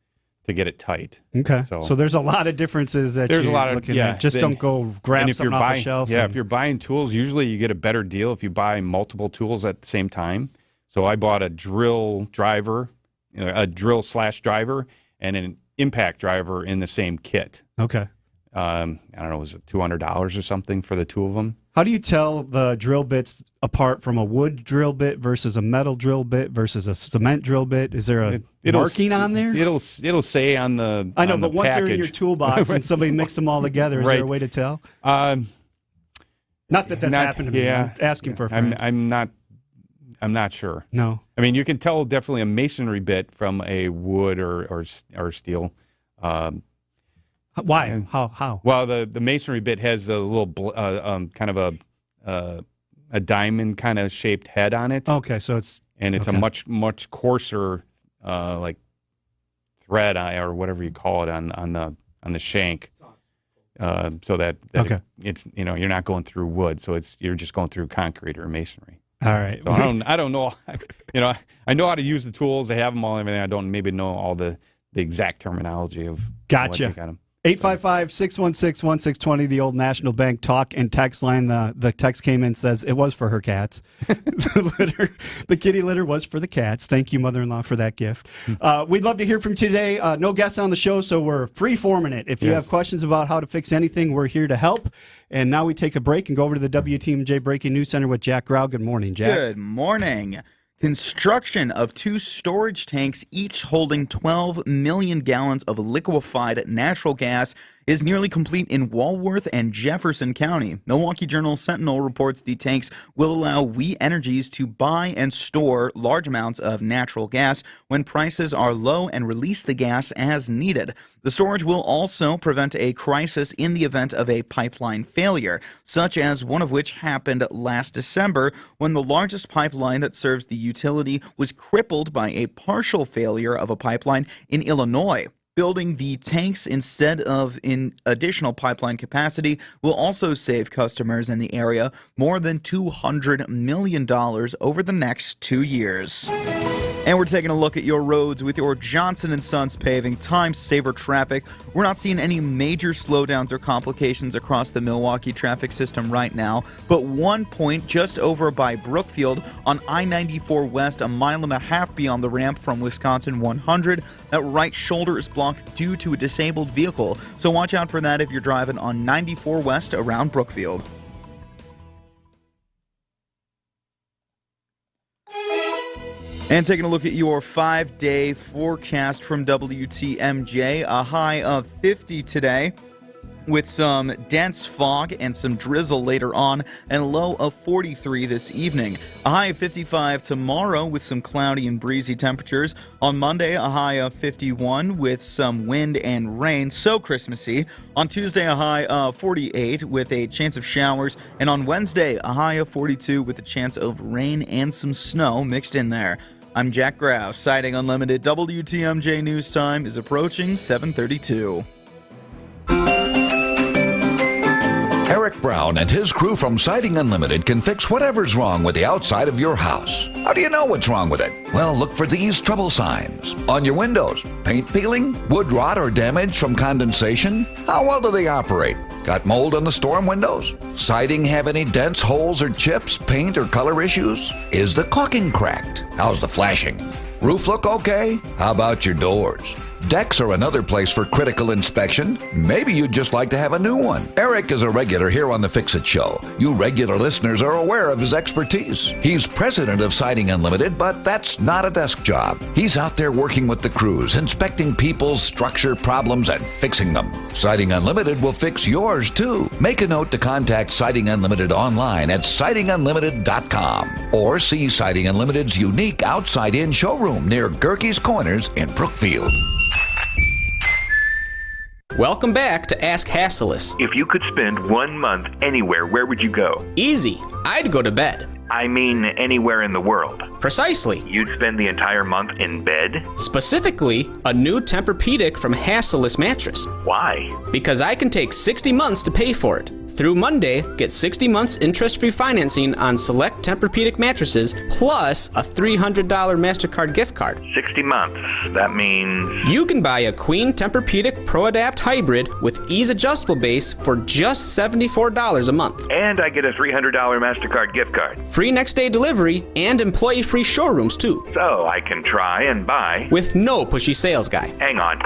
[SPEAKER 19] to get it tight.
[SPEAKER 18] Okay. So there's a lot of differences that
[SPEAKER 19] there's
[SPEAKER 18] you're
[SPEAKER 19] a lot of
[SPEAKER 18] looking at. Just don't go grab something off the shelf.
[SPEAKER 19] Yeah, if you're buying tools, usually you get a better deal if you buy multiple tools at the same time. So I bought a drill driver, a drill/driver, and an impact driver in the same kit.
[SPEAKER 18] Okay.
[SPEAKER 19] I don't know, was it $200 or something for the two of them?
[SPEAKER 18] How do you tell the drill bits apart from a wood drill bit versus a metal drill bit versus a cement drill bit? Is there a marking on there?
[SPEAKER 19] It'll say on the
[SPEAKER 18] I know,
[SPEAKER 19] on
[SPEAKER 18] but
[SPEAKER 19] the
[SPEAKER 18] once
[SPEAKER 19] package.
[SPEAKER 18] they're in your toolbox and somebody mixed them all together, is there a way to tell?
[SPEAKER 19] Not
[SPEAKER 18] that that's happened to me.
[SPEAKER 19] Yeah,
[SPEAKER 18] I'm asking for a friend.
[SPEAKER 19] I'm not sure.
[SPEAKER 18] No.
[SPEAKER 19] I mean, you can tell definitely a masonry bit from a wood or steel.
[SPEAKER 18] Why? How?
[SPEAKER 19] Well, the masonry bit has a little kind of a diamond kind of shaped head on it.
[SPEAKER 18] Okay, so it's
[SPEAKER 19] a much coarser like thread or whatever you call it on the shank. So that it's you're not going through wood, so you're just going through concrete or masonry.
[SPEAKER 18] All right.
[SPEAKER 19] So I don't know. I know how to use the tools. I have them all and everything. I don't maybe know all the exact terminology of
[SPEAKER 18] Gotcha.
[SPEAKER 19] what they got them.
[SPEAKER 18] 855-616-1620, the old National Bank talk and text line. The text came in, says it was for her cats. The kitty litter was for the cats. Thank you, mother-in-law, for that gift. We'd love to hear from you today. No guests on the show, so we're free-forming it. If you have questions about how to fix anything, we're here to help. And now we take a break and go over to the WTMJ Breaking News Center with Jack Grau. Good morning, Jack.
[SPEAKER 7] Good morning. Construction of 2 storage tanks, each holding 12 million gallons of liquefied natural gas, is nearly complete in Walworth and Jefferson County. Milwaukee Journal Sentinel reports the tanks will allow We Energies to buy and store large amounts of natural gas when prices are low and release the gas as needed. The storage will also prevent a crisis in the event of a pipeline failure, such as one of which happened last December when the largest pipeline that serves the utility was crippled by a partial failure of a pipeline in Illinois. Building the tanks instead of in additional pipeline capacity will also save customers in the area more than $200 million over the next 2 years. And we're taking a look at your roads with your Johnson & Sons Paving Time Saver traffic. We're not seeing any major slowdowns or complications across the Milwaukee traffic system right now, but one point just over by Brookfield on I-94 West, a mile and a half beyond the ramp from Wisconsin 100. That right shoulder is blocked due to a disabled vehicle, so watch out for that if you're driving on 94 West around Brookfield. And taking a look at your 5-day forecast from WTMJ, a high of 50 today with some dense fog and some drizzle later on, and a low of 43 this evening. A high of 55 tomorrow with some cloudy and breezy temperatures. On Monday, a high of 51 with some wind and rain, so Christmassy. On Tuesday, a high of 48 with a chance of showers. And on Wednesday, a high of 42 with a chance of rain and some snow mixed in there. I'm Jack Grau, Siding Unlimited. WTMJ News Time is approaching 7:32.
[SPEAKER 12] Eric Brown and his crew from Siding Unlimited can fix whatever's wrong with the outside of your house. How do you know what's wrong with it? Well, look for these trouble signs. On your windows, paint peeling, wood rot or damage from condensation? How well do they operate? Got mold on the storm windows? Siding have any dents, holes, or chips, paint or color issues? Is the caulking cracked? How's the flashing? Roof look okay? How about your doors? Decks are another place for critical inspection. Maybe you'd just like to have a new one. Eric is a regular here on the Fix-It Show. You regular listeners are aware of his expertise. He's president of Siding Unlimited, but that's not a desk job. He's out there working with the crews, inspecting people's structure problems and fixing them. Siding Unlimited will fix yours too. Make a note to contact Siding Unlimited online at sidingunlimited.com or see Siding Unlimited's unique outside-in showroom near Gerke's Corners in Brookfield.
[SPEAKER 13] Welcome back to Ask Hasselus.
[SPEAKER 14] If you could spend 1 month anywhere, where would you go?
[SPEAKER 13] Easy. I'd go to bed.
[SPEAKER 14] I mean anywhere in the world.
[SPEAKER 13] Precisely.
[SPEAKER 14] You'd spend the entire month in bed?
[SPEAKER 13] Specifically, a new Tempur-Pedic from Hasseless Mattress.
[SPEAKER 14] Why?
[SPEAKER 13] Because I can take 60 months to pay for it. Through Monday, get 60 months interest-free financing on select Tempur-Pedic mattresses, plus a $300 MasterCard gift card.
[SPEAKER 14] 60 months. That means...
[SPEAKER 13] You can buy a Queen Tempur-Pedic Pro Adapt Hybrid with ease adjustable base for just $74 a month.
[SPEAKER 14] And I get a $300 MasterCard gift card.
[SPEAKER 13] Free next-day delivery and employee-free showrooms, too.
[SPEAKER 14] So I can try and buy...
[SPEAKER 13] With no pushy sales guy.
[SPEAKER 14] Hang on.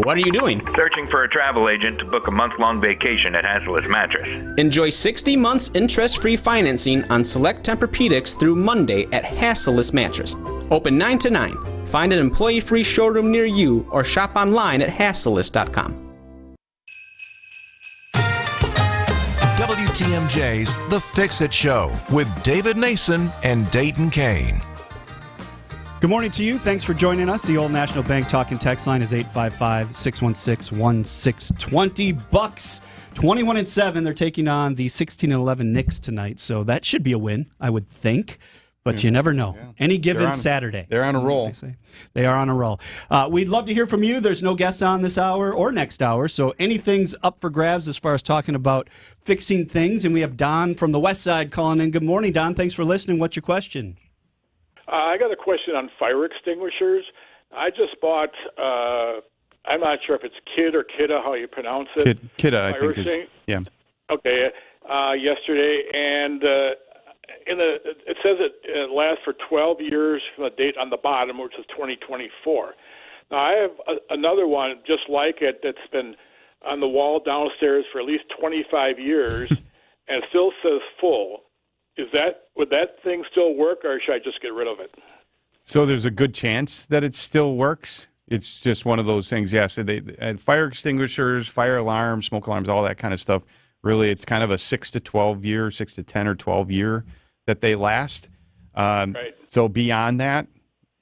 [SPEAKER 13] What are you doing?
[SPEAKER 14] Searching for a travel agent to book a month-long vacation at Hasseless Mattress.
[SPEAKER 13] Enjoy 60 months interest-free financing on select Tempur-Pedics through Monday at Hasseless Mattress. Open 9 to 9. Find an employee-free showroom near you or shop online at Hasseless.com.
[SPEAKER 6] WTMJ's The Fix-It Show with David Nason and Dayton Kane.
[SPEAKER 18] Good morning to you. Thanks for joining us. The Old National Bank talking text line is 855-616-1620. Bucks 21-7. They're taking on the 16-11 Knicks tonight, so that should be a win, I would think. But you never know. Yeah. Any given Saturday.
[SPEAKER 19] They're on a roll.
[SPEAKER 18] They are on a roll. We'd love to hear from you. There's no guests on this hour or next hour, so anything's up for grabs as far as talking about fixing things. And we have Don from the West Side calling in. Good morning, Don. Thanks for listening. What's your question?
[SPEAKER 15] I got a question on fire extinguishers. I just bought, I'm not sure if it's Kid or Kidda, how you pronounce it.
[SPEAKER 19] Kidda, I think is, yeah.
[SPEAKER 15] Okay, yesterday, and it says it lasts for 12 years from the date on the bottom, which is 2024. Now, I have another one just like it that's been on the wall downstairs for at least 25 years, and it still says full. Would that thing still work, or should I just get rid of it?
[SPEAKER 19] So there's a good chance that it still works. It's just one of those things. Yes, fire extinguishers, fire alarms, smoke alarms, all that kind of stuff. Really, it's kind of a 6 to 10 or 12 year that they last.
[SPEAKER 15] Right.
[SPEAKER 19] So beyond that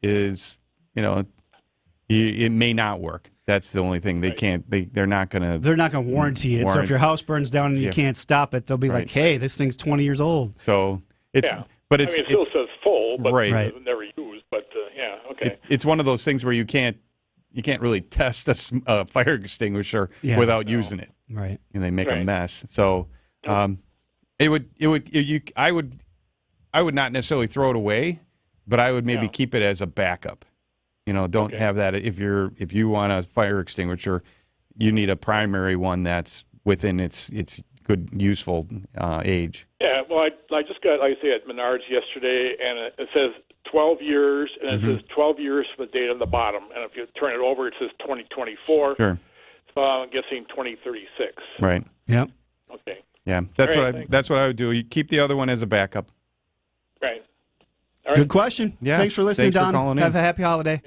[SPEAKER 19] is, it may not work. That's the only thing. They can't. They're not gonna
[SPEAKER 18] warranty it. So if your house burns down and you can't stop it, they'll be like, "Hey, this thing's 20 years old."
[SPEAKER 19] So it's, but it's.
[SPEAKER 15] I mean, it still says full, but
[SPEAKER 19] right.
[SPEAKER 15] Never used. But okay.
[SPEAKER 19] It's one of those things where you can't really test a fire extinguisher without using it.
[SPEAKER 18] Right.
[SPEAKER 19] And they make a mess. So, I would not necessarily throw it away, but I would maybe keep it as a backup. Don't have that. If you want a fire extinguisher, you need a primary one that's within its good, useful age.
[SPEAKER 15] Yeah, well, I just got, like I say, at Menards yesterday, and it says 12 years, and it says 12 years from the date on the bottom. And if you turn it over, it says 2024.
[SPEAKER 19] Sure.
[SPEAKER 15] So I'm guessing 2036.
[SPEAKER 19] Right.
[SPEAKER 18] Yep.
[SPEAKER 15] Okay.
[SPEAKER 19] Yeah, that's what I would do. You keep the other one as a backup.
[SPEAKER 15] Right.
[SPEAKER 18] Good question.
[SPEAKER 19] Yeah.
[SPEAKER 18] Thanks for listening,
[SPEAKER 19] Thanks for
[SPEAKER 18] Don.
[SPEAKER 19] calling in.
[SPEAKER 18] Have a happy holiday.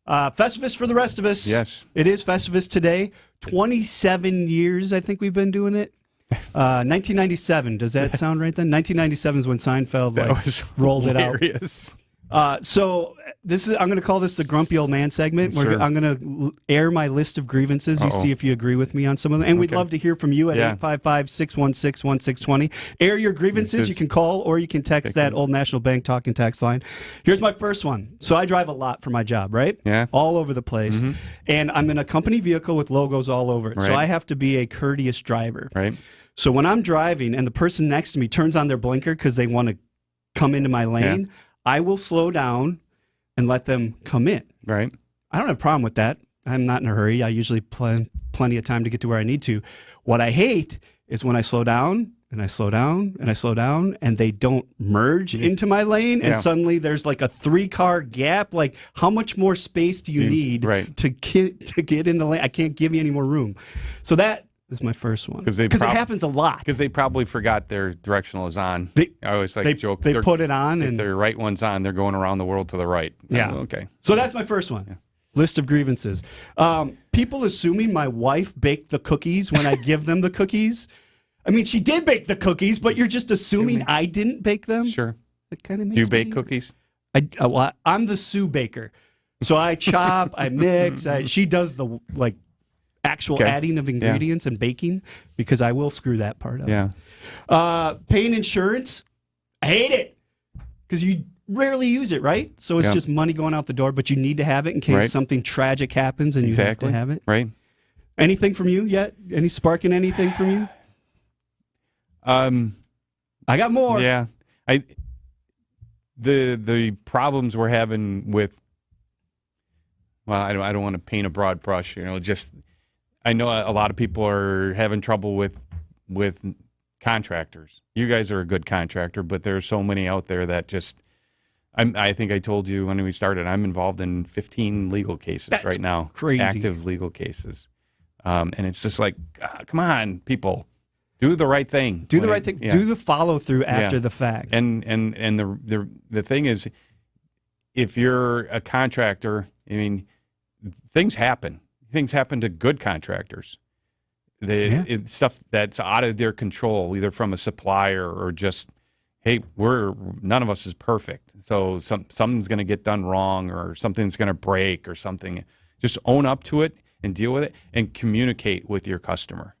[SPEAKER 18] Festivus for the rest of us.
[SPEAKER 19] Yes.
[SPEAKER 18] It is Festivus today. 27 years, I think we've been doing it. 1997. Does that sound right then? 1997 is when Seinfeld rolled
[SPEAKER 19] hilarious.
[SPEAKER 18] it out. So I'm going to call this the Grumpy Old Man segment.
[SPEAKER 19] Sure.
[SPEAKER 18] I'm going to air my list of grievances. You see if you agree with me on some of them. And we'd love to hear from you at 855-616-1620. Air your grievances. You can call or you can text that Old National Bank talking text line. Here's my first one. So I drive a lot for my job, right?
[SPEAKER 19] Yeah.
[SPEAKER 18] All over the place. And I'm in a company vehicle with logos all over it.
[SPEAKER 19] Right.
[SPEAKER 18] So I have to be a courteous driver.
[SPEAKER 19] Right.
[SPEAKER 18] So when I'm driving and the person next to me turns on their blinker because they want to come into my lane, I will slow down and let them come in.
[SPEAKER 19] Right.
[SPEAKER 18] I don't have a problem with that. I'm not in a hurry. I usually plan plenty of time to get to where I need to. What I hate is when I slow down and I slow down and I slow down and they don't merge into my lane and suddenly there's like a 3-car gap. Like, how much more space do you need to get in the lane? I can't give you any more room. So that is my first one. Because it happens a lot.
[SPEAKER 19] Because they probably forgot their directional is on. I always like to joke.
[SPEAKER 18] They put it on.
[SPEAKER 19] If
[SPEAKER 18] and
[SPEAKER 19] their right one's on, they're going around the world to the right.
[SPEAKER 18] Yeah.
[SPEAKER 19] Okay.
[SPEAKER 18] So that's my first one. Yeah. List of grievances. People assuming my wife baked the cookies when I give them the cookies. I mean, she did bake the cookies, but you're just assuming I didn't bake them?
[SPEAKER 19] Sure.
[SPEAKER 18] It kind of makes
[SPEAKER 19] Do you bake cookies?
[SPEAKER 18] I'm the Sue baker. So I chop, I mix. She does the actual adding of ingredients and baking because I will screw that part up.
[SPEAKER 19] Yeah.
[SPEAKER 18] Paying insurance, I hate it. because you rarely use it, right? So it's just money going out the door, but you need to have it in case something tragic happens and you have to have it.
[SPEAKER 19] Right.
[SPEAKER 18] Anything from you yet? Any sparking anything from you? I got more.
[SPEAKER 19] Yeah. The problems we're having with, well, I don't want to paint a broad brush, just I know a lot of people are having trouble with contractors. You guys are a good contractor, but there are so many out there that just, I think I told you when we started, I'm involved in 15 legal cases right now.
[SPEAKER 18] Crazy.
[SPEAKER 19] Active legal cases. And it's just like, come on, people. Do the right thing.
[SPEAKER 18] Do the right thing. Yeah. Do the follow through after the fact.
[SPEAKER 19] And the thing is, if you're a contractor, I mean, things happen. Things happen to good contractors. It's stuff that's out of their control, either from a supplier or just, hey, none of us is perfect. So something's going to get done wrong, or something's going to break, or something. Just own up to it and deal with it, and communicate with your customer.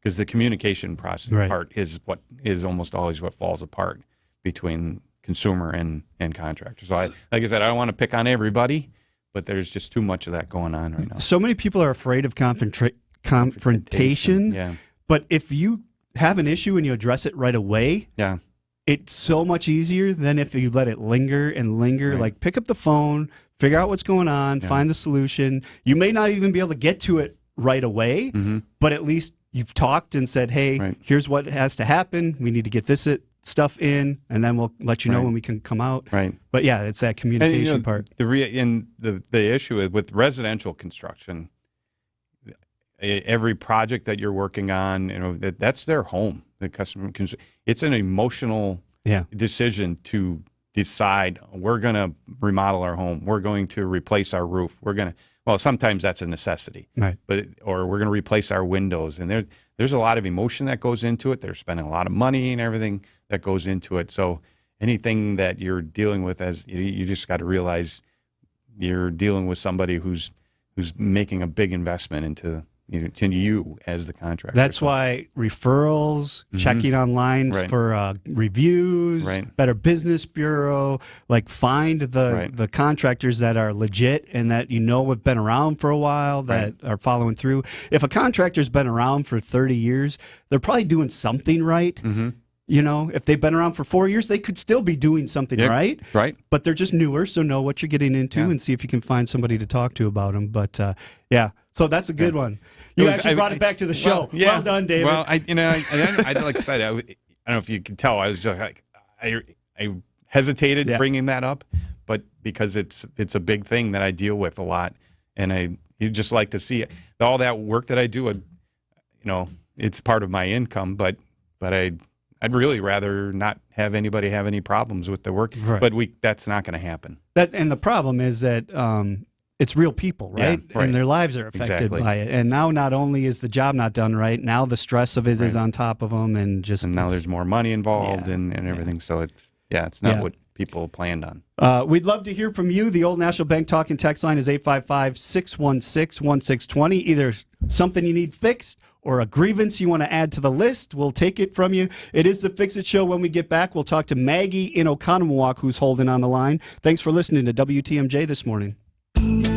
[SPEAKER 19] Because the communication process part is what is almost always what falls apart between consumer and contractor. So, like I said, I don't want to pick on everybody, but there's just too much of that going on right now.
[SPEAKER 18] So many people are afraid of confrontation.
[SPEAKER 19] Yeah.
[SPEAKER 18] But if you have an issue and you address it right away, it's so much easier than if you let it linger and linger.
[SPEAKER 19] Right.
[SPEAKER 18] Like, pick up the phone, figure out what's going on, find the solution. You may not even be able to get to it right away, but at least you've talked and said, hey, here's what has to happen. We need to get this stuff in, and then we'll let you know when we can come out.
[SPEAKER 19] Right.
[SPEAKER 18] But yeah, it's that communication part.
[SPEAKER 19] The issue is with residential construction, every project that you're working on, that's their home. The customer, it's an emotional decision to decide we're going to remodel our home. We're going to replace our roof. Well, sometimes that's a necessity,
[SPEAKER 18] right?
[SPEAKER 19] Or we're going to replace our windows, and there's a lot of emotion that goes into it. They're spending a lot of money and everything that goes into it. So anything that you're dealing with, as you just got to realize, you're dealing with somebody who's making a big investment into you as the contractor.
[SPEAKER 18] That's why referrals, checking online for reviews, Better Business Bureau, find the contractors that are legit and that have been around for a while, that are following through. If a contractor's been around for 30 years, they're probably doing something right. If they've been around for 4 years, they could still be doing something right.
[SPEAKER 19] Right.
[SPEAKER 18] But they're just newer, so know what you're getting into and see if you can find somebody to talk to about them. But so that's a good one. You actually brought it back to the show. Well done, David.
[SPEAKER 19] Well, I like I said, I don't know if you can tell, I was just like, I hesitated bringing that up, but because it's a big thing that I deal with a lot, and you just like to see it. All that work that I do, it's part of my income, but I'd really rather not have anybody have any problems with the work, but that's not going to happen.
[SPEAKER 18] And the problem is that it's real people, right? And their lives are affected by it. And now not only is the job not done right, now the stress of it is on top of them, and
[SPEAKER 19] now there's more money involved and everything. So it's not what people planned on.
[SPEAKER 18] We'd love to hear from you. The Old National Bank talking text line is 855-616-1620. Either something you need fixed or a grievance you want to add to the list. We'll take it from you. It is the Fix It Show. When we get back, we'll talk to Maggie in Oconomowoc, who's holding on the line. Thanks for listening to WTMJ this morning.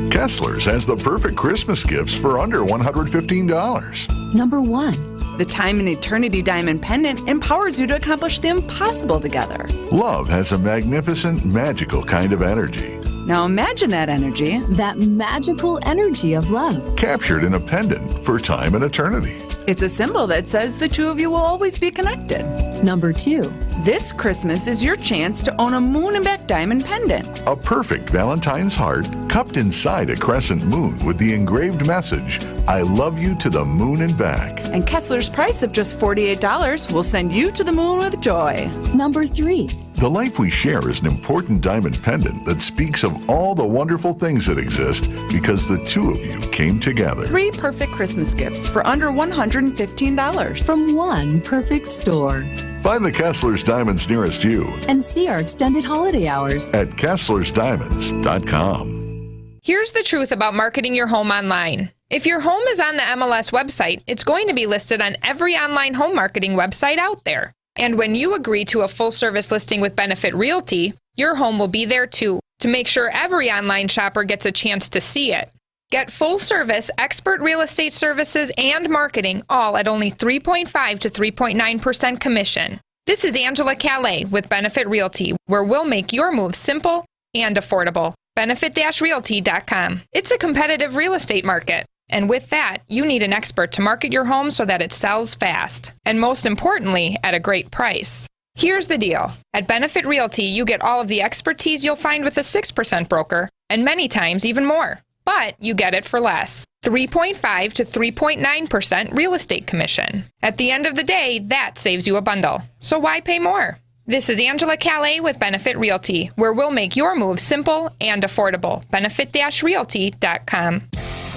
[SPEAKER 16] Kessler's has the perfect Christmas gifts for under $115.
[SPEAKER 17] Number 1. The Time and Eternity Diamond Pendant empowers you to accomplish the impossible together.
[SPEAKER 16] Love has a magnificent, magical kind of energy.
[SPEAKER 17] Now imagine that energy. That magical energy of love.
[SPEAKER 16] Captured in a pendant for time and eternity.
[SPEAKER 17] It's a symbol that says the two of you will always be connected. Number 2. This Christmas is your chance to own a moon and back diamond pendant.
[SPEAKER 16] A perfect Valentine's heart cupped inside a crescent moon with the engraved message, I love you to the moon and back.
[SPEAKER 17] And Kessler's price of just $48 will send you to the moon with joy. Number 3.
[SPEAKER 16] The life we share is an important diamond pendant that speaks of all the wonderful things that exist because the two of you came together.
[SPEAKER 17] 3 perfect Christmas gifts for under $115. From one perfect store.
[SPEAKER 16] Find the Kessler's Diamonds nearest you.
[SPEAKER 17] And see our extended holiday hours
[SPEAKER 16] at KesslersDiamonds.com.
[SPEAKER 20] Here's the truth about marketing your home online. If your home is on the MLS website, it's going to be listed on every online home marketing website out there. And when you agree to a full-service listing with Benefit Realty, your home will be there too, to make sure every online shopper gets a chance to see it. Get full-service, expert real estate services and marketing, all at only 3.5 to 3.9% commission. This is Angela Calais with Benefit Realty, where we'll make your move simple and affordable. Benefit-realty.com. It's a competitive real estate market. And with that, you need an expert to market your home so that it sells fast. And most importantly, at a great price. Here's the deal. At Benefit Realty, you get all of the expertise you'll find with a 6% broker, and many times even more. But you get it for less. 3.5 to 3.9% real estate commission. At the end of the day, that saves you a bundle. So why pay more? This is Angela Calais with Benefit Realty, where we'll make your move simple and affordable. Benefit-realty.com.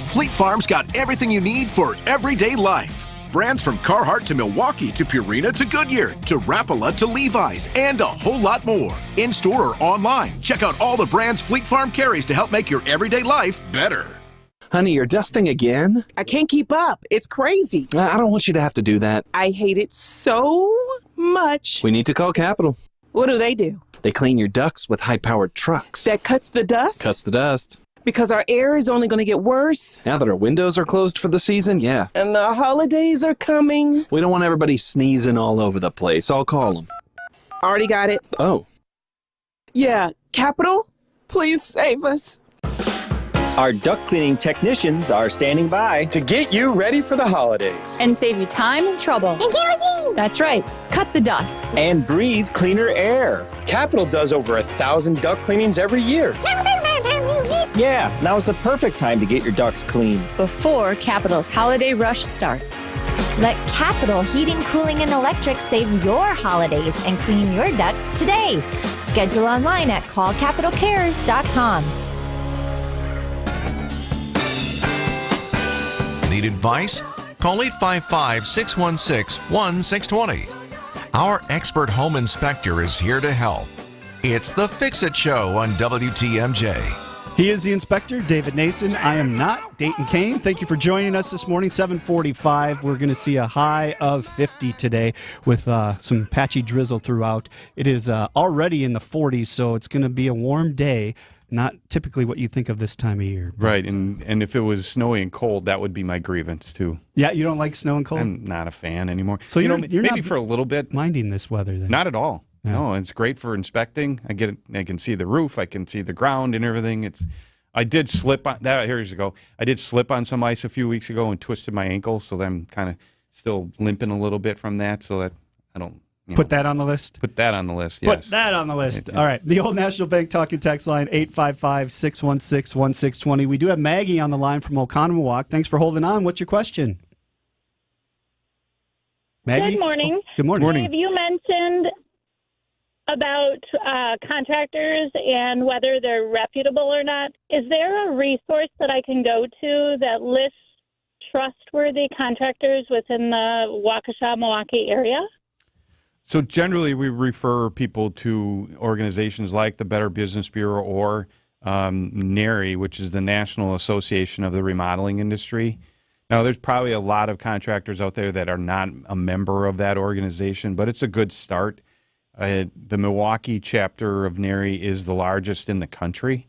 [SPEAKER 21] Fleet Farm's got everything you need for everyday life. Brands from Carhartt to Milwaukee to Purina to Goodyear to Rapala to Levi's and a whole lot more. In-store or online, check out all the brands Fleet Farm carries to help make your everyday life better.
[SPEAKER 22] Honey, you're dusting again?
[SPEAKER 23] I can't keep up. It's crazy.
[SPEAKER 22] I don't want you to have to do that.
[SPEAKER 23] I hate it so much.
[SPEAKER 22] We need to call Capital.
[SPEAKER 23] What do?
[SPEAKER 22] They clean your ducts with high-powered trucks.
[SPEAKER 23] That cuts the dust?
[SPEAKER 22] Cuts the dust.
[SPEAKER 23] Because our air is only going to get worse.
[SPEAKER 22] Now that our windows are closed for the season, yeah.
[SPEAKER 23] And the holidays are coming.
[SPEAKER 22] We don't want everybody sneezing all over the place. I'll call them.
[SPEAKER 23] Already got it.
[SPEAKER 22] Oh.
[SPEAKER 23] Yeah, Capital, please save us.
[SPEAKER 24] Our duct cleaning technicians are standing by
[SPEAKER 25] to get you ready for the holidays
[SPEAKER 26] and save you time and trouble. And kerosene. That's right. Cut the dust
[SPEAKER 24] and breathe cleaner air.
[SPEAKER 25] Capital does over 1,000 duct cleanings every year.
[SPEAKER 24] Yeah, now's the perfect time to get your ducts clean
[SPEAKER 26] before Capital's holiday rush starts.
[SPEAKER 27] Let Capital Heating, Cooling, and Electric save your holidays and clean your ducts today. Schedule online at callcapitalcares.com.
[SPEAKER 6] Need advice? Call 855-616-1620. Our expert home inspector is here to help. It's the Fix-It Show on WTMJ.
[SPEAKER 18] He is the inspector, David Nason. I am not, Dayton Kane. Thank you for joining us this morning, 7:45. We're going to see a high of 50 today with some patchy drizzle throughout. It is already in the 40s, so it's going to be a warm day. Not typically what you think of this time of year.
[SPEAKER 19] Right, and if it was snowy and cold, that would be my grievance, too.
[SPEAKER 18] Yeah, you don't like snow and cold?
[SPEAKER 19] I'm not a fan anymore.
[SPEAKER 18] So you're
[SPEAKER 19] maybe
[SPEAKER 18] not
[SPEAKER 19] for a little bit.
[SPEAKER 18] Minding this weather, then?
[SPEAKER 19] Not at all. Yeah. No, it's great for inspecting. I can see the roof. I can see the ground and everything. I did slip on that. Here you go. I did slip on some ice a few weeks ago and twisted my ankle, so I'm kind of still limping a little bit from that. So that I don't
[SPEAKER 18] put that on the list.
[SPEAKER 19] Put that on the list. Yes.
[SPEAKER 18] Put that on the list. All right. The Old National Bank talking text line 855-616-1620. We do have Maggie on the line from Oconomowoc. Thanks for holding on. What's your question? Maggie?
[SPEAKER 28] Good morning.
[SPEAKER 18] Good morning.
[SPEAKER 28] Have you mentioned about contractors and whether they're reputable or not? Is there a resource that I can go to that lists trustworthy contractors within the Waukesha, Milwaukee area?
[SPEAKER 19] So generally, we refer people to organizations like the Better Business Bureau or NARI, which is the National Association of the Remodeling Industry. Now, there's probably a lot of contractors out there that are not a member of that organization, but it's a good start. The Milwaukee chapter of NARI is the largest in the country,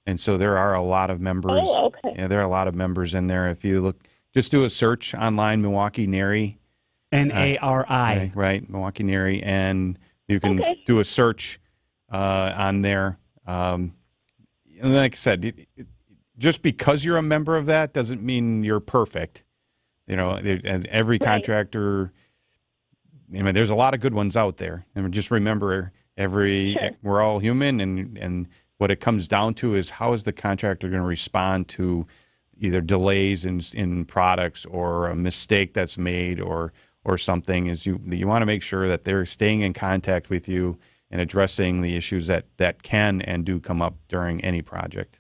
[SPEAKER 19] and so there are a lot of members.
[SPEAKER 28] Oh, okay.
[SPEAKER 19] Yeah, there are a lot of members in there. If you look, just do a search online, Milwaukee NARI.
[SPEAKER 18] NARI.
[SPEAKER 19] Right, Milwaukee NARI, and you can do a search on there. And like I said, just because you're a member of that doesn't mean you're perfect. You know, and every contractor. I mean, there's a lot of good ones out there, and just remember, we're all human, and what it comes down to is how is the contractor going to respond to either delays in products or a mistake that's made or something. Is you want to make sure that they're staying in contact with you and addressing the issues that can and do come up during any project.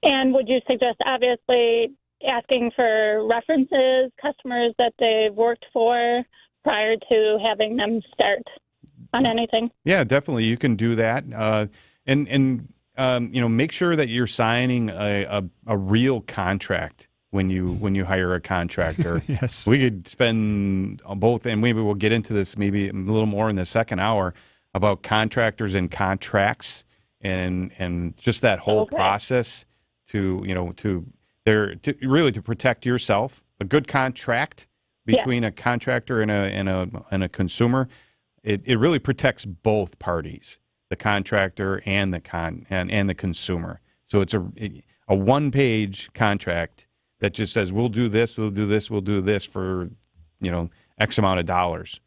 [SPEAKER 28] And would you suggest, obviously, asking for references, customers that they've worked for prior to having them start on anything?
[SPEAKER 19] Yeah, definitely. You can do that. And make sure that you're signing a real contract. when you hire a contractor.
[SPEAKER 18] Yes.
[SPEAKER 19] We could spend both, and maybe we'll get into this maybe a little more in the second hour about contractors and contracts and just that whole process to protect yourself. A good contract between a contractor and a consumer, it really protects both parties, the contractor and the consumer. So it's a one-page contract that just says we'll do this for X amount of dollars.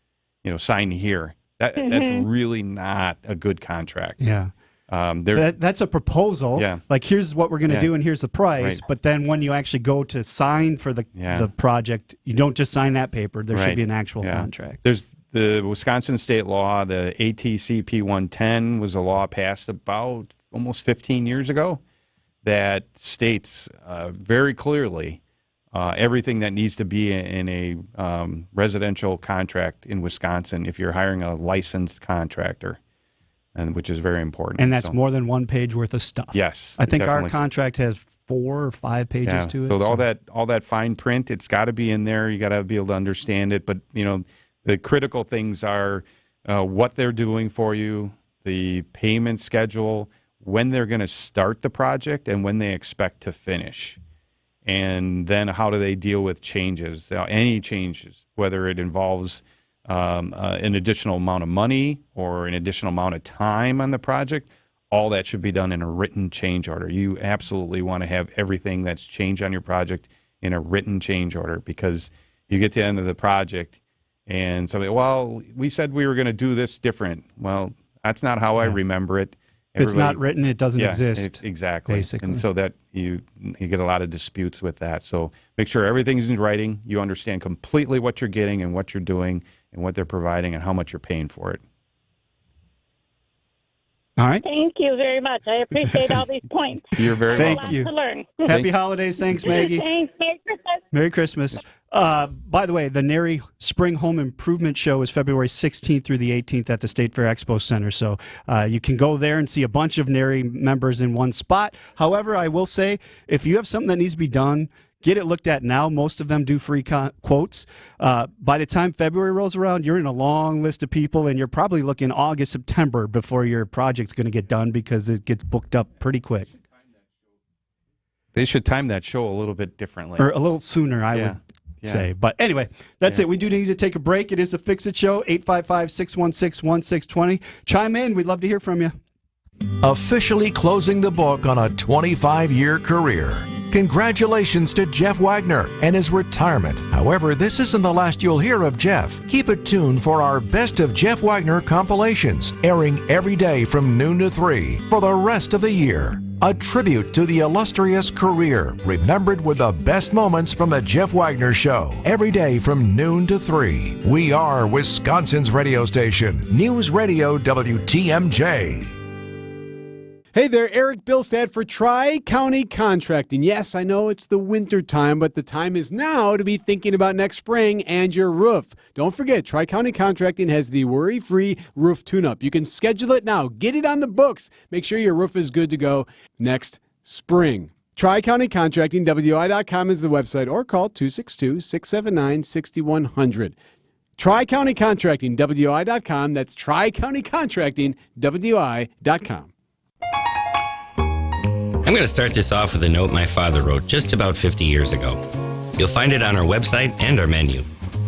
[SPEAKER 19] Sign here. That's really not a good contract.
[SPEAKER 18] Yeah. That's a proposal.
[SPEAKER 19] Yeah.
[SPEAKER 18] Like, here's what we're going to do, and here's the price.
[SPEAKER 19] Right.
[SPEAKER 18] But then when you actually go to sign for the project, you don't just sign that paper. There should be an actual contract.
[SPEAKER 19] There's the Wisconsin state law, the ATCP 110 was a law passed about almost 15 years ago that states very clearly everything that needs to be in a residential contract in Wisconsin if you're hiring a licensed contractor, and which is very important.
[SPEAKER 18] And that's more than one page worth of stuff.
[SPEAKER 19] Yes,
[SPEAKER 18] I think
[SPEAKER 19] definitely.
[SPEAKER 18] our contract has 4 or 5 pages to it.
[SPEAKER 19] So all that fine print, it's got to be in there. You got to be able to understand it. But the critical things are what they're doing for you, the payment schedule, when they're going to start the project, and when they expect to finish. And then how do they deal with changes, any changes, whether it involves an additional amount of money or an additional amount of time on the project. All that should be done in a written change order. You absolutely want to have everything that's changed on your project in a written change order, because you get to the end of the project and somebody, well, we said we were going to do this different. Well, that's not how I remember it.
[SPEAKER 18] If it's not written, it doesn't exist.
[SPEAKER 19] Exactly.
[SPEAKER 18] Basically.
[SPEAKER 19] And so that you get a lot of disputes with that. So make sure everything's in writing. You understand completely what you're getting and what you're doing and what they're providing and how much you're paying for it.
[SPEAKER 18] All right.
[SPEAKER 28] Thank you very much. I appreciate all these points.
[SPEAKER 19] You're very
[SPEAKER 28] welcome.
[SPEAKER 18] Thank you.
[SPEAKER 28] To learn.
[SPEAKER 18] Happy holidays. Thanks, Maggie.
[SPEAKER 28] Thanks. Merry Christmas.
[SPEAKER 18] Merry Christmas. By the way, the NARI Spring Home Improvement Show is February 16th through the 18th at the State Fair Expo Center. So you can go there and see a bunch of NARI members in one spot. However, I will say, if you have something that needs to be done, get it looked at now. Most of them do free quotes. By the time February rolls around, you're in a long list of people, and you're probably looking August, September before your project's going to get done, because it gets booked up pretty quick.
[SPEAKER 19] They should time that show a little bit differently.
[SPEAKER 18] Or a little sooner, I would say. But anyway, that's it. We do need to take a break. It is the Fix It Show, 855-616-1620. Chime in. We'd love to hear from you.
[SPEAKER 6] Officially closing the book on a 25-year career. Congratulations to Jeff Wagner and his retirement. However, this isn't the last you'll hear of Jeff. Keep it tuned for our Best of Jeff Wagner compilations, airing every day from noon to 3 for the rest of the year. A tribute to the illustrious career, remembered with the best moments from the Jeff Wagner Show, every day from noon to 3. We are Wisconsin's radio station, News Radio WTMJ.
[SPEAKER 1] Hey there, Eric Bilstad for Tri-County Contracting. Yes, I know it's the winter time, but the time is now to be thinking about next spring and your roof. Don't forget, Tri-County Contracting has the worry-free roof tune-up. You can schedule it now. Get it on the books. Make sure your roof is good to go next spring. Tri-County Contracting, WI.com is the website, or call 262-679-6100. Tri-County Contracting, WI.com. That's Tri-County Contracting, WI.com.
[SPEAKER 2] I'm going to start this off with a note my father wrote just about 50 years ago. You'll find it on our website and our menu.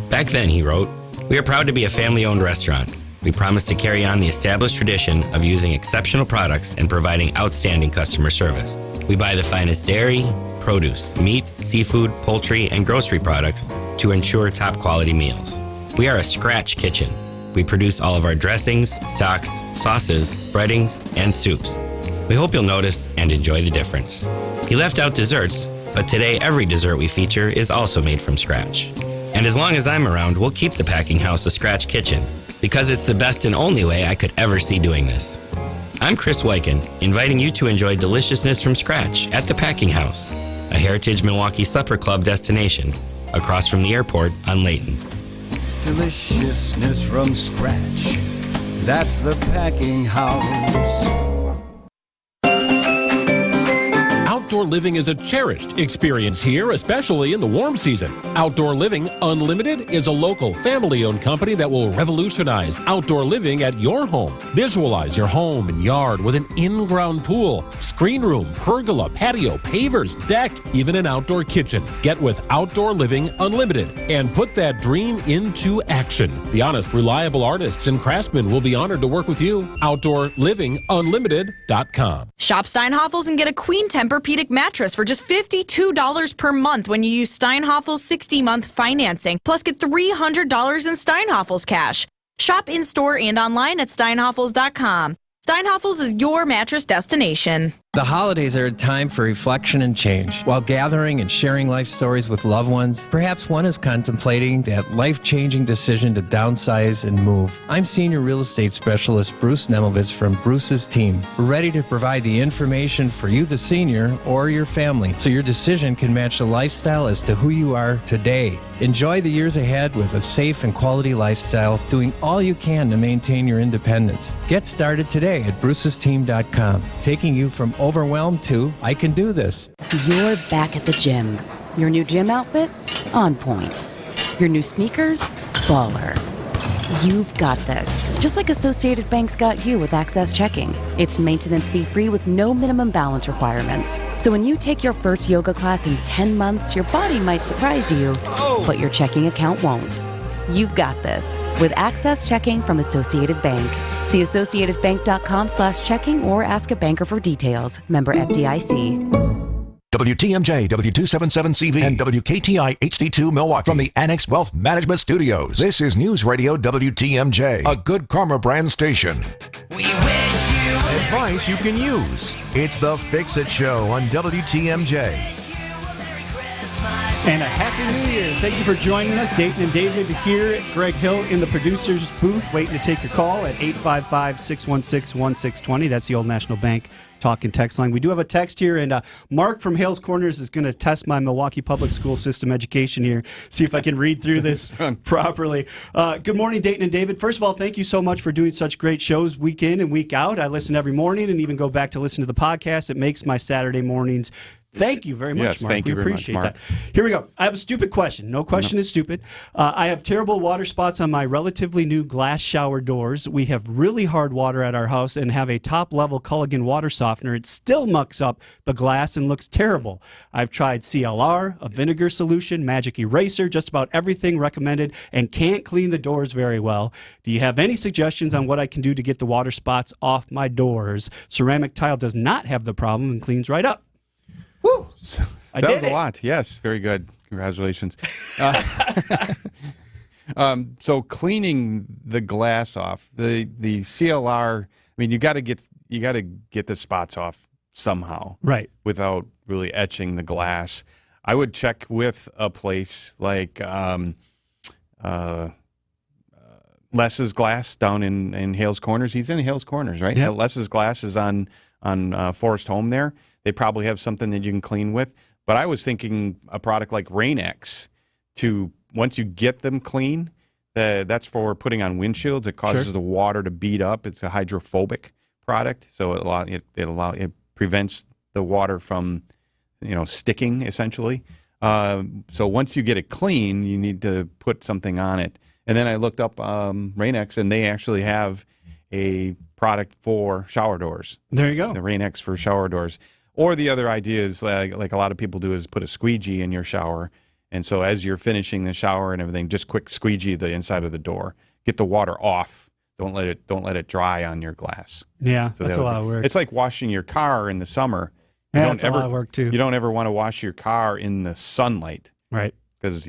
[SPEAKER 2] Back then, he wrote, "We are proud to be a family-owned restaurant. We promise to carry on the established tradition of using exceptional products and providing outstanding customer service. We buy the finest dairy, produce, meat, seafood, poultry, and grocery products to ensure top-quality meals. We are a scratch kitchen. We produce all of our dressings, stocks, sauces, breadings, and soups. We hope you'll notice and enjoy the difference." He left out desserts, but today every dessert we feature is also made from scratch. And as long as I'm around, we'll keep the Packing House a scratch kitchen, because it's the best and only way I could ever see doing this. I'm Chris Wyken, inviting you to enjoy deliciousness from scratch at the Packing House, a Heritage Milwaukee Supper Club destination across from the airport on Layton.
[SPEAKER 3] Deliciousness from scratch, that's the Packing House.
[SPEAKER 4] outdoor living is a cherished experience here, especially in the warm season. Outdoor Living Unlimited is a local family-owned company that will revolutionize outdoor living at your home. Visualize your home and yard with an in-ground pool, screen room, pergola, patio, pavers, deck, even an outdoor kitchen. Get with Outdoor Living Unlimited and put that dream into action. The honest, reliable artists and craftsmen will be honored to work with you. OutdoorLivingUnlimited.com.
[SPEAKER 5] Shop Steinhoffel's and get a Queen Tempur-Pedic mattress for just $52 per month when you use Steinhoffel's 60-month financing. Plus, get $300 in Steinhoffel's cash. Shop in-store and online at Steinhoffels.com. Steinhoffels is your mattress destination.
[SPEAKER 7] The holidays are a time for reflection and change. While gathering and sharing life stories with loved ones, perhaps one is contemplating that life-changing decision to downsize and move. I'm Senior Real Estate Specialist Bruce Nemovitz from Bruce's team. We're ready to provide the information for you, the senior, or your family, so your decision can match the lifestyle as to who you are today. Enjoy the years ahead with a safe and quality lifestyle, doing all you can to maintain your independence. Get started today at brucesteam.com, taking you from overwhelmed to I can do this.
[SPEAKER 8] You're back at the gym. Your new gym outfit? On point. Your new sneakers? Baller. You've got this. Just like Associated Bank's got you with Access Checking. It's maintenance fee free with no minimum balance requirements. So when you take your first yoga class in 10 months, your body might surprise you, but your checking account won't. You've got this with Access Checking from Associated Bank. See associatedbank.com/checking or ask a banker for details. Member FDIC.
[SPEAKER 9] WTMJ, W277CV, and WKTI HD2 Milwaukee from the Annex Wealth Management Studios. This is News Radio WTMJ, a Good Karma brand station. Advice you can use. It's the Fix It Show on WTMJ.
[SPEAKER 18] And a Happy New Year. Thank you for joining us. Dayton and David here. Greg Hill in the producer's booth waiting to take your call at 855-616-1620. That's the Old National Bank talk and text line. We do have a text here, and Mark from Hales Corners is going to test my Milwaukee public school system education here, see if I can read through this properly. Good morning, Dayton and David. First of all, thank you so much for doing such great shows week in and week out. I listen every morning and even go back to listen to the podcast. It makes my Saturday mornings. Thank you very much,
[SPEAKER 19] yes,
[SPEAKER 18] Mark.
[SPEAKER 19] Thank you
[SPEAKER 18] we
[SPEAKER 19] very
[SPEAKER 18] appreciate
[SPEAKER 19] much, Mark.
[SPEAKER 18] that. Here we go. I have a stupid question. No question is stupid. I have terrible water spots on my relatively new glass shower doors. We have really hard water at our house and have a top-level Culligan water softener. It still mucks up the glass and looks terrible. I've tried CLR, a vinegar solution, magic eraser, just about everything recommended, and can't clean the doors very well. Do you have any suggestions on what I can do to get the water spots off my doors? Ceramic tile does not have the problem and cleans right up. Woo!
[SPEAKER 19] That was a lot. Yes, very good. Congratulations. So cleaning the glass off, the CLR. I mean, you got to get the spots off somehow,
[SPEAKER 18] right?
[SPEAKER 19] Without really etching the glass. I would check with a place like Les's Glass down in Hales Corners. He's in Hales Corners, right?
[SPEAKER 18] Yep.
[SPEAKER 19] Les's Glass is on Forest Home there. They probably have something that you can clean with. But I was thinking a product like Rain-X to, once you get them clean, that's for putting on windshields. It causes the water to bead up. It's a hydrophobic product, so it prevents the water from sticking, essentially. So once you get it clean, you need to put something on it. And then I looked up Rain-X, and they actually have a product for shower doors.
[SPEAKER 18] There you go.
[SPEAKER 19] The Rain-X for shower doors. Or the other idea is, like a lot of people do, is put a squeegee in your shower. And so as you're finishing the shower and everything, just quick squeegee the inside of the door. Get the water off. Don't let it dry on your glass.
[SPEAKER 18] Yeah,
[SPEAKER 19] so
[SPEAKER 18] that's a lot of work.
[SPEAKER 19] It's like washing your car in the summer.
[SPEAKER 18] Yeah, that's a lot of work too.
[SPEAKER 19] You don't ever want to wash your car in the sunlight.
[SPEAKER 18] Right.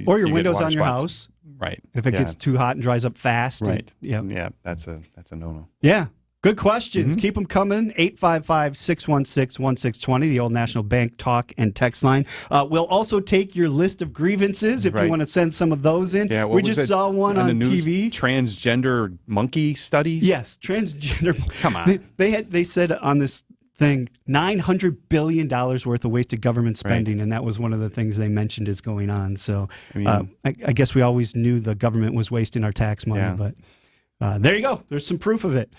[SPEAKER 19] Or
[SPEAKER 18] your windows on your house.
[SPEAKER 19] Right.
[SPEAKER 18] If it gets too hot and dries up fast.
[SPEAKER 19] Right.
[SPEAKER 18] Yeah,
[SPEAKER 19] that's a no-no.
[SPEAKER 18] Yeah. Good questions. Keep them coming. 855-616-1620, the Old National Bank talk and text line. We'll also take your list of grievances if you want to send some of those in.
[SPEAKER 19] Yeah,
[SPEAKER 18] we just saw one on
[SPEAKER 19] the news,
[SPEAKER 18] TV.
[SPEAKER 19] Transgender monkey studies?
[SPEAKER 18] Yes, transgender.
[SPEAKER 19] Come on.
[SPEAKER 18] They said on this thing $900 billion worth of wasted government spending, and that was one of the things they mentioned is going on. So I guess we always knew the government was wasting our tax money, but There you go. There's some proof of it.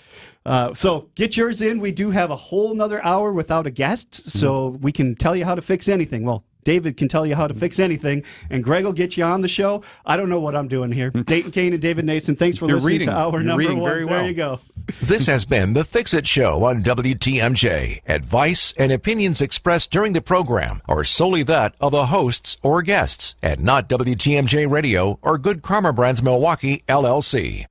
[SPEAKER 18] So get yours in. We do have a whole nother hour without a guest, so we can tell you how to fix anything. Well, David can tell you how to fix anything, and Greg will get you on the show. I don't know what I'm doing here. Dayton Kane and David Nason, thanks for listening to hour number 1.
[SPEAKER 19] Very well.
[SPEAKER 18] There you go.
[SPEAKER 9] This has been The Fix-It Show on WTMJ. Advice and opinions expressed during the program are solely that of the hosts or guests, and not WTMJ Radio or Good Karma Brands Milwaukee, LLC.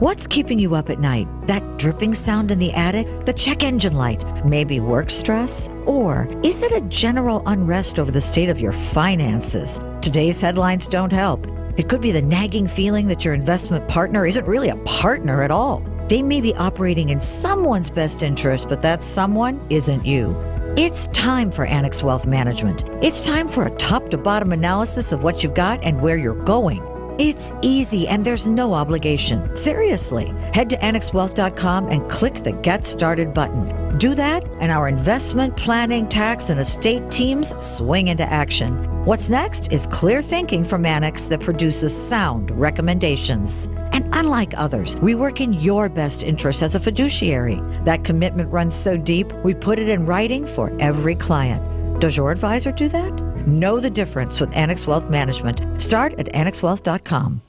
[SPEAKER 10] What's keeping you up at night? That dripping sound in the attic? The check engine light? Maybe work stress? Or is it a general unrest over the state of your finances? Today's headlines don't help. It could be the nagging feeling that your investment partner isn't really a partner at all. They may be operating in someone's best interest, but that someone isn't you. It's time for Annex Wealth Management. It's time for a top-to-bottom analysis of what you've got and where you're going. It's easy and there's no obligation. Seriously, head to annexwealth.com and click the Get Started button. Do that and our investment, planning, tax, and estate teams swing into action. What's next is clear thinking from Annex that produces sound recommendations. And unlike others, we work in your best interest as a fiduciary. That commitment runs so deep, we put it in writing for every client. Does your advisor do that? Know the difference with Annex Wealth Management. Start at annexwealth.com.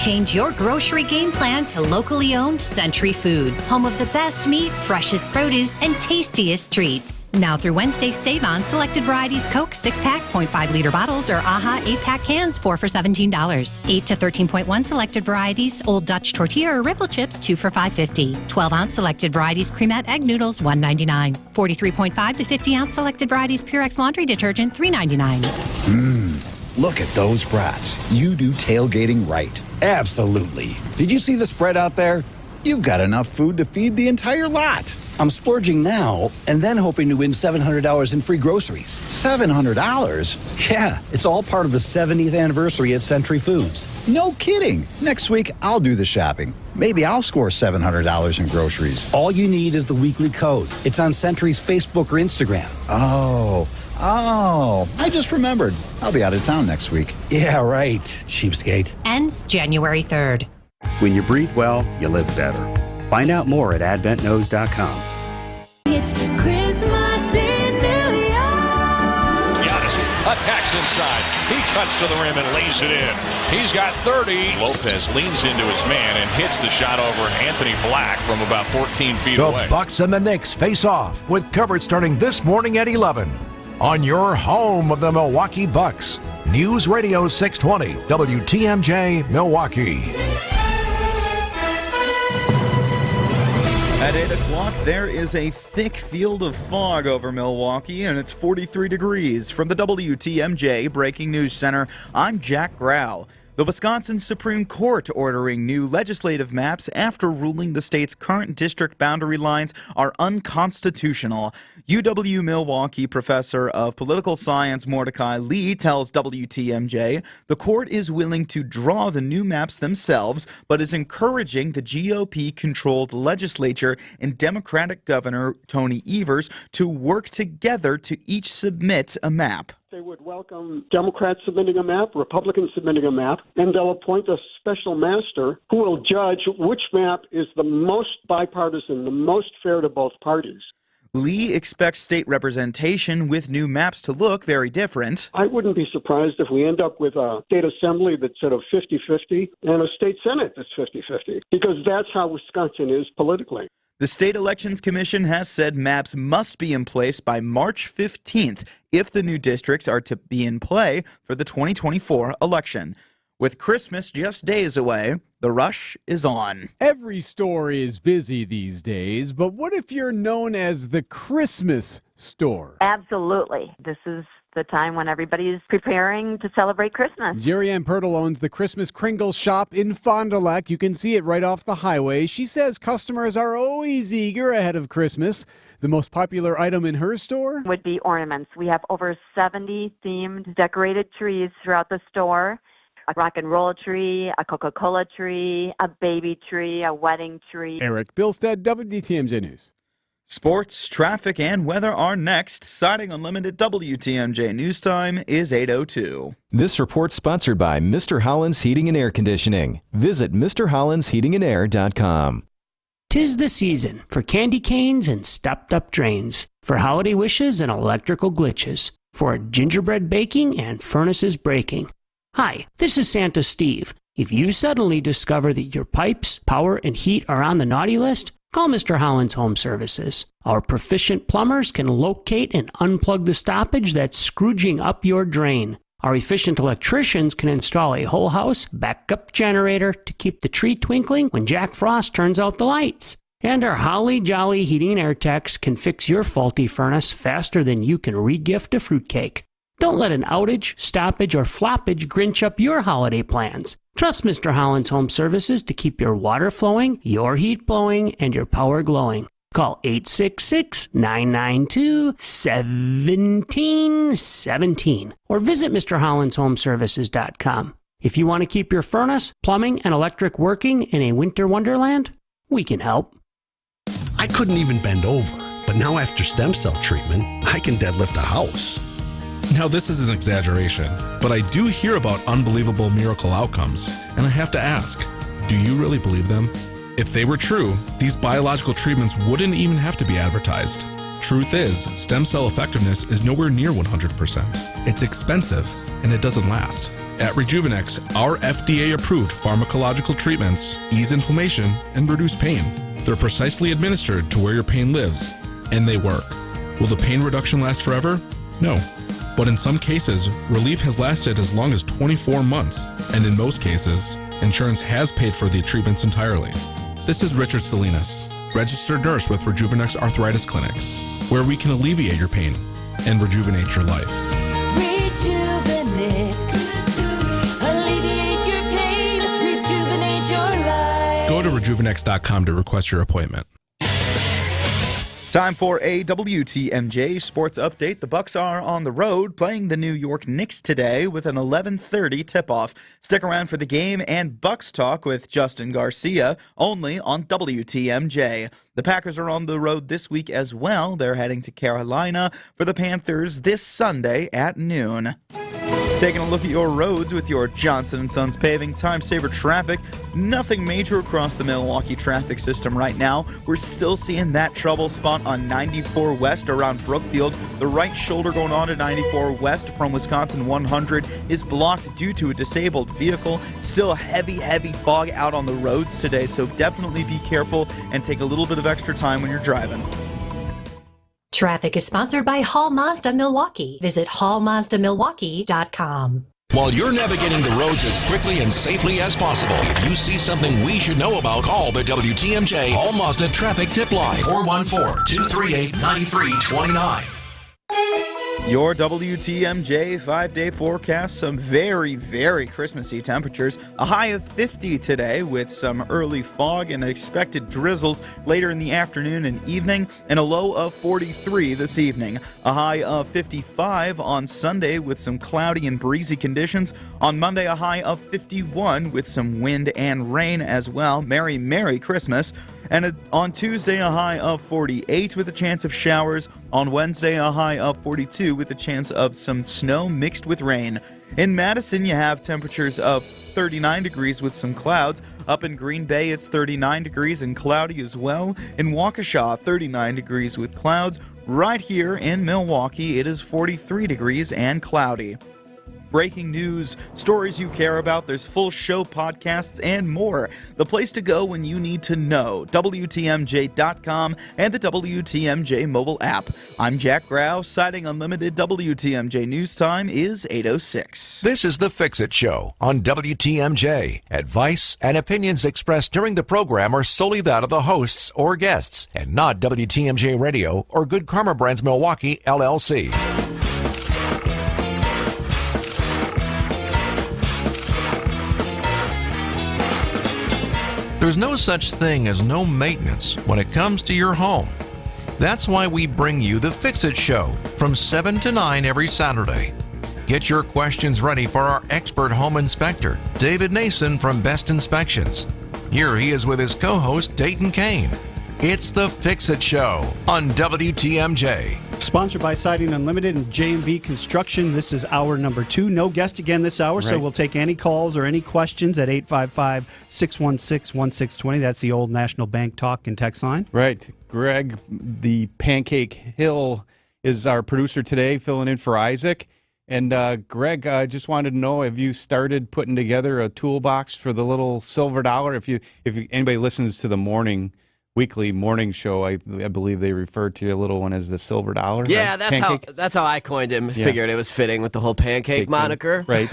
[SPEAKER 11] Change your grocery game plan to locally owned Century Foods, home of the best meat, freshest produce, and tastiest treats. Now through Wednesday, save on selected varieties Coke 6-pack, 0.5-liter bottles, or AHA 8-pack cans, 4 for $17. 8 to 13.1 selected varieties Old Dutch tortilla or ripple chips, 2 for $5.50. 12-ounce selected varieties Cremette egg noodles, $1.99. 43.5 to 50-ounce selected varieties Purex laundry detergent, $3.99.
[SPEAKER 12] Look at those brats. You do tailgating right. Absolutely. Did you see the spread out there? You've got enough food to feed the entire lot. I'm splurging now and then hoping to win $700 in free groceries. $700? Yeah, it's all part of the 70th anniversary at Century Foods. No kidding. Next week, I'll do the shopping. Maybe I'll score $700 in groceries. All you need is the weekly code. It's on Century's Facebook or Instagram. Oh, I just remembered. I'll be out of town next week. Yeah, right, cheapskate.
[SPEAKER 11] Ends January 3rd.
[SPEAKER 13] When you breathe well, you live better. Find out more at adventknows.com.
[SPEAKER 11] It's Christmas in New York.
[SPEAKER 14] Giannis attacks inside. He cuts to the rim and lays it in. He's got 30. Lopez leans into his man and hits the shot over Anthony Black from about 14 feet away.
[SPEAKER 9] The Bucks and the Knicks face off with coverage starting this morning at 11 on your home of the Milwaukee Bucks. News Radio 620 WTMJ Milwaukee.
[SPEAKER 15] At 8 o'clock, there is a thick field of fog over Milwaukee, and it's 43 degrees. From the WTMJ Breaking News Center, I'm Jack Grau. The Wisconsin Supreme Court ordering new legislative maps after ruling the state's current district boundary lines are unconstitutional. UW-Milwaukee professor of political science Mordecai Lee tells WTMJ the court is willing to draw the new maps themselves, but is encouraging the GOP-controlled legislature and Democratic Governor Tony Evers to work together to each submit a map.
[SPEAKER 16] They would welcome Democrats submitting a map, Republicans submitting a map, and they'll appoint a special master who will judge which map is the most bipartisan, the most fair to both parties.
[SPEAKER 15] Lee expects state representation with new maps to look very different.
[SPEAKER 16] I wouldn't be surprised if we end up with a state assembly that's sort of 50-50 and a state senate that's 50-50, because that's how Wisconsin is politically.
[SPEAKER 15] The State Elections Commission has said maps must be in place by March 15th if the new districts are to be in play for the 2024 election. With Christmas just days away, the rush is on.
[SPEAKER 1] Every store is busy these days, but what if you're known as the Christmas store?
[SPEAKER 17] Absolutely. This is the time when everybody's preparing to celebrate Christmas.
[SPEAKER 1] Jerry Ann Pirtle owns the Christmas Kringle shop in Fond du Lac. You can see it right off the highway. She says customers are always eager ahead of Christmas. The most popular item in her store
[SPEAKER 17] would be ornaments. We have over 70 themed decorated trees throughout the store. A rock and roll tree, a Coca-Cola tree, a baby tree, a wedding tree.
[SPEAKER 1] Eric Bilstead, WTMJ News.
[SPEAKER 15] Sports, traffic, and weather are next. Siding Unlimited WTMJ News Time is 8:02.
[SPEAKER 20] This report sponsored by Mr. Holland's Heating and Air Conditioning. Visit MrHollandsHeatingandAir.com.
[SPEAKER 21] 'Tis the season for candy canes and stopped-up drains, for holiday wishes and electrical glitches, for gingerbread baking and furnaces breaking. Hi, this is Santa Steve. If you suddenly discover that your pipes, power, and heat are on the naughty list, call Mr. Holland's Home Services. Our proficient plumbers can locate and unplug the stoppage that's scrooging up your drain. Our efficient electricians can install a whole house backup generator to keep the tree twinkling when Jack Frost turns out the lights. And our holly jolly heating and air techs can fix your faulty furnace faster than you can re-gift a fruitcake. Don't let an outage, stoppage, or floppage grinch up your holiday plans. Trust Mr. Holland's Home Services to keep your water flowing, your heat blowing, and your power glowing. Call 866-992-1717 or visit MrHollandsHomeservices.com. If you want to keep your furnace, plumbing, and electric working in a winter wonderland, we can help.
[SPEAKER 22] I couldn't even bend over, but now after stem cell treatment, I can deadlift a house.
[SPEAKER 23] Now, this is an exaggeration, but I do hear about unbelievable miracle outcomes, and I have to ask, do you really believe them? If they were true, these biological treatments wouldn't even have to be advertised. Truth is, stem cell effectiveness is nowhere near 100%. It's expensive, and it doesn't last. At Rejuvenex, our FDA-approved pharmacological treatments ease inflammation and reduce pain. They're precisely administered to where your pain lives, and they work. Will the pain reduction last forever? No. But in some cases, relief has lasted as long as 24 months, and in most cases, insurance has paid for the treatments entirely. This is Richard Salinas, registered nurse with Rejuvenex Arthritis Clinics, where we can alleviate your pain and rejuvenate your life.
[SPEAKER 24] Rejuvenex. Alleviate your pain, rejuvenate your life.
[SPEAKER 23] Go to rejuvenex.com to request your appointment.
[SPEAKER 15] Time for a WTMJ sports update. The Bucks are on the road playing the New York Knicks today with an 11:30 tip-off. Stick around for the game and Bucks talk with Justin Garcia only on WTMJ. The Packers are on the road this week as well. They're heading to Carolina for the Panthers this Sunday at noon. Taking a look at your roads with your Johnson & Sons Paving time-saver traffic. Nothing major across the Milwaukee traffic system right now. We're still seeing that trouble spot on 94 West around Brookfield. The right shoulder going on to 94 West from Wisconsin 100 is blocked due to a disabled vehicle. Still heavy fog out on the roads today, so definitely be careful and take a little bit of extra time when you're driving.
[SPEAKER 11] Traffic is sponsored by Hall Mazda Milwaukee. Visit hallmazdamilwaukee.com.
[SPEAKER 9] While you're navigating the roads as quickly and safely as possible, if you see something we should know about, call the WTMJ Hall Mazda Traffic Tip Line, 414-238-9329.
[SPEAKER 15] Your WTMJ 5-day forecast, some very Christmassy temperatures. A high of 50 today with some early fog and expected drizzles later in the afternoon and evening, and a low of 43 this evening. A high of 55 on Sunday with some cloudy and breezy conditions. On Monday, a high of 51 with some wind and rain as well. Merry Christmas. And on Tuesday, a high of 48 with a chance of showers. On Wednesday, a high of 42 with a chance of some snow mixed with rain. In Madison, you have temperatures of 39 degrees with some clouds. Up in Green Bay, it's 39 degrees and cloudy as well. In Waukesha, 39 degrees with clouds. Right here in Milwaukee, it is 43 degrees and cloudy. Breaking news, stories you care about, there's full show podcasts and more. The place to go when you need to know. WTMJ.com and the WTMJ mobile app. I'm Jack Grau, citing Unlimited. WTMJ News Time is 8:06.
[SPEAKER 9] This is The Fix-It Show on WTMJ. Advice and opinions expressed during the program are solely that of the hosts or guests and not WTMJ Radio or Good Karma Brands Milwaukee, LLC. There's no such thing as no maintenance when it comes to your home. That's why we bring you the Fix-It Show from 7 to 9 every Saturday. Get your questions ready for our expert home inspector, David Nason from Best Inspections. Here he is with his co-host, Dayton Kane. It's the Fix-It Show on WTMJ.
[SPEAKER 18] Sponsored by Siding Unlimited and J&B Construction. This is hour number 2. No guest again this hour, so we'll take any calls or any questions at 855-616-1620. That's the old National Bank talk and text line.
[SPEAKER 19] Right. Greg, the Pancake Hill, is our producer today, filling in for Isaac. And Greg, I just wanted to know, have you started putting together a toolbox for the little silver dollar? If anybody listens to the weekly morning show, I believe they refer to your little one as the silver dollar.
[SPEAKER 2] Yeah,
[SPEAKER 19] right?
[SPEAKER 2] that's how I coined him. Yeah. Figured it was fitting with the whole pancake moniker.
[SPEAKER 19] Right.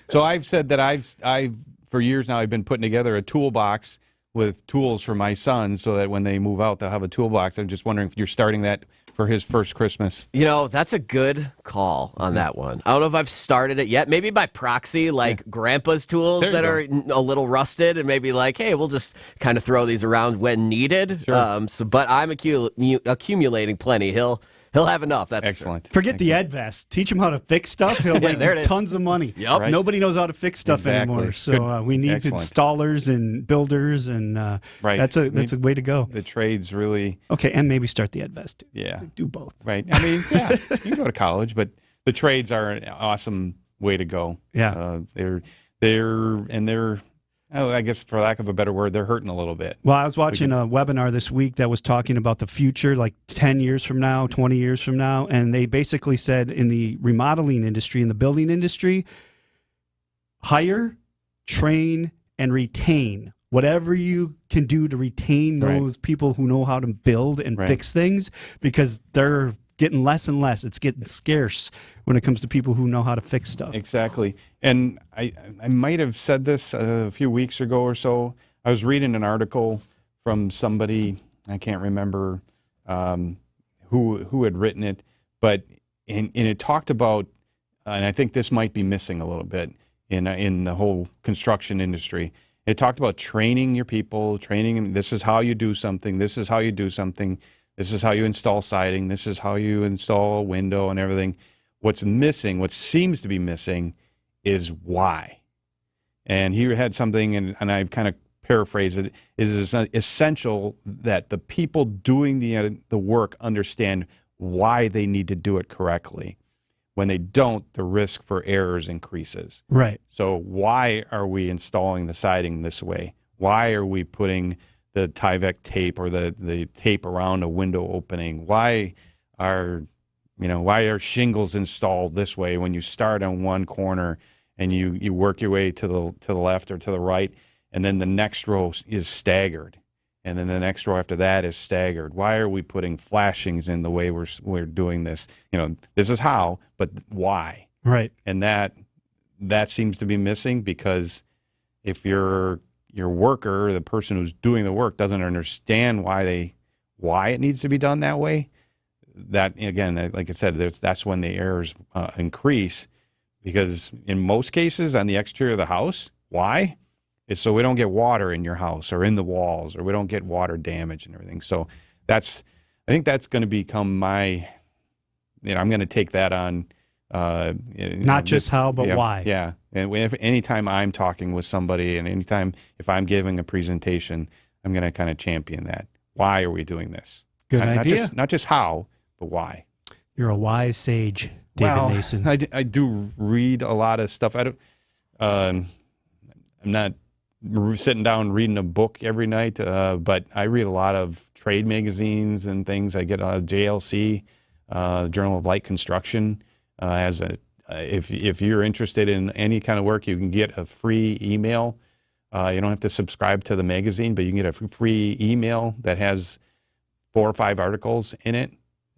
[SPEAKER 19] So I've said that I've for years now I've been putting together a toolbox with tools for my son so that when they move out they'll have a toolbox. I'm just wondering if you're starting that for his first Christmas.
[SPEAKER 2] You know, that's a good call on that one. I don't know if I've started it yet. Maybe by proxy, like Grandpa's tools that are a little rusted, and maybe like, hey, we'll just kind of throw these around when needed.
[SPEAKER 19] Sure.
[SPEAKER 2] But I'm accumulating plenty. He'll have enough. That's
[SPEAKER 19] excellent.
[SPEAKER 18] Forget the Ed Vest. Teach him how to fix stuff. He'll make tons of money.
[SPEAKER 2] Yep.
[SPEAKER 19] Right.
[SPEAKER 18] Nobody knows how to fix stuff anymore. So we need installers and builders, and that's a way to go.
[SPEAKER 19] The trades really.
[SPEAKER 18] Okay, and maybe start the Ed Vest too.
[SPEAKER 19] Yeah.
[SPEAKER 18] Do both.
[SPEAKER 19] Right. I mean, yeah, you can go to college, but the trades are an awesome way to go.
[SPEAKER 18] Yeah.
[SPEAKER 19] They're I guess for lack of a better word, they're hurting a little bit.
[SPEAKER 18] Well, I was watching a webinar this week that was talking about the future, like 10 years from now, 20 years from now, and they basically said in the remodeling industry, in the building industry, hire, train, and retain. Whatever you can do to retain those people who know how to build and fix things, because they're getting less and less. It's getting scarce when it comes to people who know how to fix stuff.
[SPEAKER 19] Exactly. And I might have said this a few weeks ago or so. I was reading an article from somebody, I can't remember who had written it, but it talked about, and I think this might be missing a little bit in the whole construction industry. It talked about training your people, training them. This is how you do something. This is how you do something. This is how you install siding. This is how you install a window and everything. What's missing, what seems to be missing, is why. And he had something, and I've kind of paraphrased it, is essential that the people doing the work understand why they need to do it correctly. When they don't, the risk for errors increases.
[SPEAKER 18] Right.
[SPEAKER 19] So why are we installing the siding this way? Why are we putting the Tyvek tape or the tape around a window opening? Why are shingles installed this way when you start on one corner and you work your way to the left or to the right, and then the next row is staggered, and then the next row after that is staggered? Why are we putting flashings in the way we're doing this? This is how, but why?
[SPEAKER 18] Right.
[SPEAKER 19] And that seems to be missing, because if your worker, the person who's doing the work, doesn't understand why it needs to be done that way, that, again, like I said, that's when the errors increase. Because in most cases on the exterior of the house, why? Is so we don't get water in your house or in the walls, or we don't get water damage and everything. So I think that's going to become my, I'm going to take that on.
[SPEAKER 18] Not just how, but why.
[SPEAKER 19] Yeah. And anytime I'm talking with somebody, and anytime if I'm giving a presentation, I'm going to kind of champion that. Why are we doing this?
[SPEAKER 18] Good idea.
[SPEAKER 19] Not just how, but why.
[SPEAKER 18] You're a wise sage, David Mason.
[SPEAKER 19] I do read a lot of stuff. I'm not sitting down reading a book every night, but I read a lot of trade magazines and things. I get JLC, Journal of Light Construction. If you're interested in any kind of work, you can get a free email. You don't have to subscribe to the magazine, but you can get a free email that has 4 or 5 articles in it.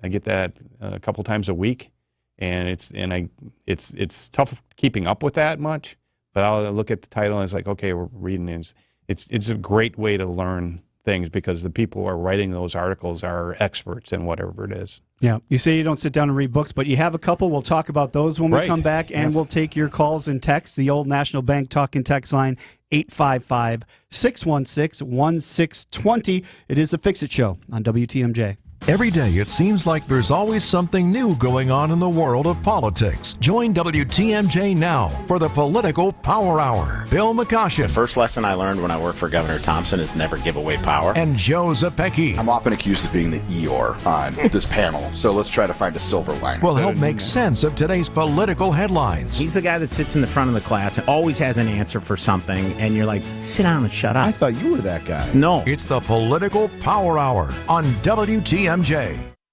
[SPEAKER 19] I get that a couple times a week, and it's tough keeping up with that much. But I'll look at the title and it's like, okay, we're reading it. It's a great way to learn things, because the people who are writing those articles are experts in whatever it is.
[SPEAKER 18] Yeah. You say you don't sit down and read books, but you have a couple. We'll talk about those when we come back, and we'll take your calls and texts. The old National Bank talk and text line, 855-616-1620. It is the Fix-It Show on WTMJ.
[SPEAKER 9] Every day, it seems like there's always something new going on in the world of politics. Join WTMJ now for the Political Power Hour. Bill McCoshen.
[SPEAKER 3] The first lesson I learned when I worked for Governor Thompson is never give away power.
[SPEAKER 9] And Joe Zepecki.
[SPEAKER 4] I'm often accused of being the Eeyore on this panel, so let's try to find a silver lining.
[SPEAKER 9] Will help make sense of today's political headlines.
[SPEAKER 3] He's the guy that sits in the front of the class and always has an answer for something, and you're like, sit down and shut up.
[SPEAKER 4] I thought you were that guy.
[SPEAKER 3] No.
[SPEAKER 9] It's the Political Power Hour on WTMJ.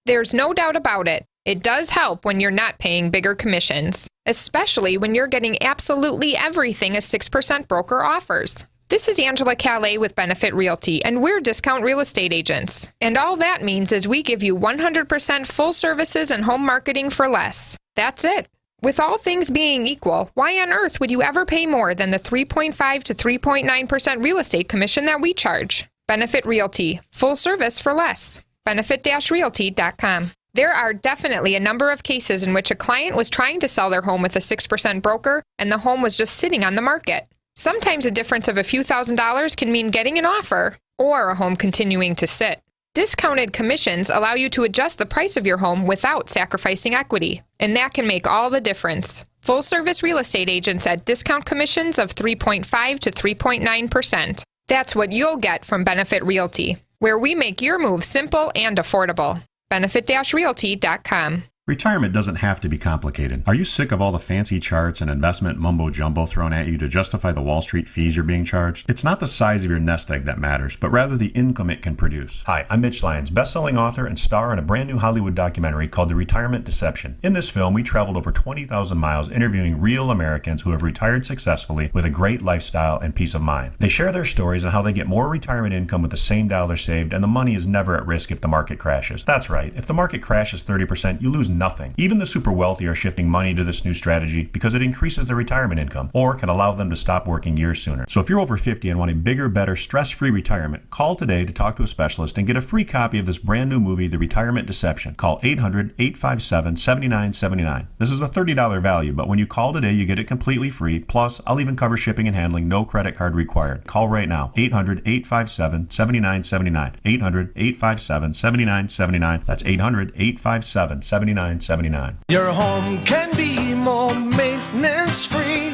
[SPEAKER 5] There's no doubt about it. It does help when you're not paying bigger commissions, especially when you're getting absolutely everything a 6% broker offers. This is Angela Calais with Benefit Realty, and we're discount real estate agents. And all that means is we give you 100% full services and home marketing for less. That's it. With all things being equal, why on earth would you ever pay more than the 3.5 to 3.9% real estate commission that we charge? Benefit Realty. Full service for less. Benefit-realty.com. There are definitely a number of cases in which a client was trying to sell their home with a 6% broker and the home was just sitting on the market. Sometimes a difference of a few $1,000s can mean getting an offer or a home continuing to sit. Discounted commissions allow you to adjust the price of your home without sacrificing equity, and that can make all the difference. Full-service real estate agents at discount commissions of 3.5 to 3.9%. That's what you'll get from Benefit Realty, where we make your move simple and affordable. Benefit-realty.com.
[SPEAKER 6] Retirement doesn't have to be complicated. Are you sick of all the fancy charts and investment mumbo-jumbo thrown at you to justify the Wall Street fees you're being charged? It's not the size of your nest egg that matters, but rather the income it can produce. Hi, I'm Mitch Lyons, best-selling author and star in a brand new Hollywood documentary called The Retirement Deception. In this film, we traveled over 20,000 miles interviewing real Americans who have retired successfully with a great lifestyle and peace of mind. They share their stories on how they get more retirement income with the same dollar saved, and the money is never at risk if the market crashes. That's right, if the market crashes 30%, you lose nothing. Even the super wealthy are shifting money to this new strategy because it increases their retirement income or can allow them to stop working years sooner. So if you're over 50 and want a bigger, better, stress-free retirement, call today to talk to a specialist and get a free copy of this brand new movie, The Retirement Deception. Call 800-857-7979. This is a $30 value, but when you call today, you get it completely free. Plus, I'll even cover shipping and handling, no credit card required. Call right now, 800-857-7979. 800-857-7979. That's 800-857-7979.
[SPEAKER 24] Your home can be more maintenance free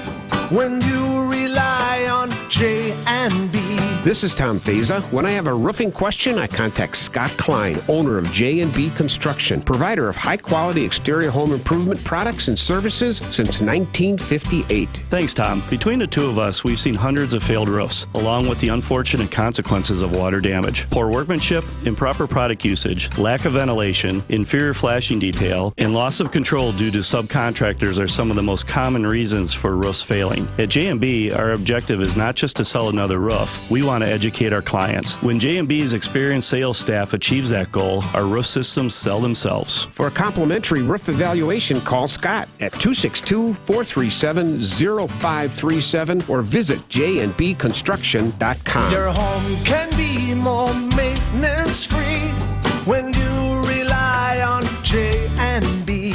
[SPEAKER 24] when you rely on J&B.
[SPEAKER 25] This is Tom Feza. When I have a roofing question, I contact Scott Klein, owner of J&B Construction, provider of high-quality exterior home improvement products and services since 1958.
[SPEAKER 26] Thanks, Tom. Between the two of us, we've seen hundreds of failed roofs, along with the unfortunate consequences of water damage. Poor workmanship, improper product usage, lack of ventilation, inferior flashing detail, and loss of control due to subcontractors are some of the most common reasons for roofs failing. At J&B, our objective is not just to sell another roof. We want to educate our clients. When J&B's experienced sales staff achieves that goal, our roof systems sell themselves.
[SPEAKER 25] For a complimentary roof evaluation, call Scott at 262-437-0537 or visit jnbconstruction.com.
[SPEAKER 24] Your home can be more maintenance free when you rely on J&B.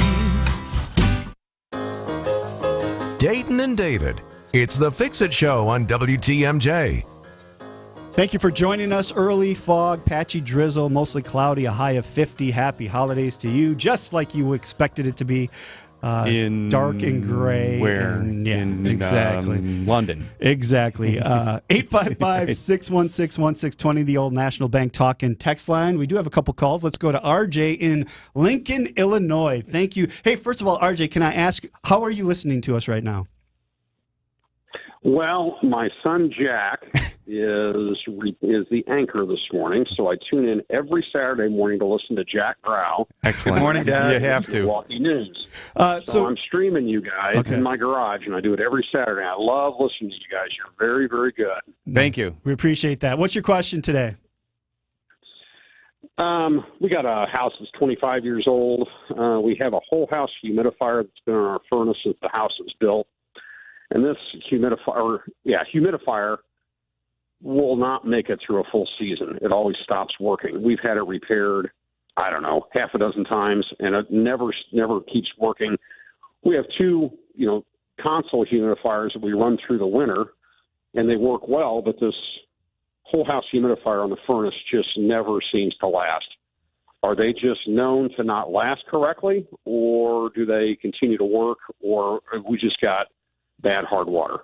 [SPEAKER 9] Dayton and David. It's the Fix-It Show on WTMJ.
[SPEAKER 18] Thank you for joining us. Early fog, patchy drizzle, mostly cloudy, a high of 50. Happy holidays to you, just like you expected it to be.
[SPEAKER 19] In
[SPEAKER 18] dark and gray.
[SPEAKER 19] Where?
[SPEAKER 18] Exactly.
[SPEAKER 19] London.
[SPEAKER 18] Exactly. 855-616-1620, the old National Bank talk and text line. We do have a couple calls. Let's go to RJ in Lincoln, Illinois. Thank you. Hey, first of all, RJ, can I ask, how are you listening to us right now?
[SPEAKER 27] Well, my son Jack is the anchor this morning, so I tune in every Saturday morning to listen to Jack Grau.
[SPEAKER 19] Excellent.
[SPEAKER 27] Good morning, Dad.
[SPEAKER 19] You have to.
[SPEAKER 27] Milwaukee News.
[SPEAKER 18] So
[SPEAKER 27] I'm streaming you guys in my garage, and I do it every Saturday. I love listening to you guys. You're very, very good.
[SPEAKER 19] Thank you.
[SPEAKER 18] We appreciate that. What's your question today?
[SPEAKER 27] We got a house that's 25 years old. We have a whole house humidifier that's been on our furnace since the house was built. And this humidifier will not make it through a full season. It always stops working. We've had it repaired, I don't know, half a dozen times, and it never keeps working. We have two, console humidifiers that we run through the winter, and they work well, but this whole house humidifier on the furnace just never seems to last. are they just known to not last correctly, or do they continue to work, or have we just got bad hard water?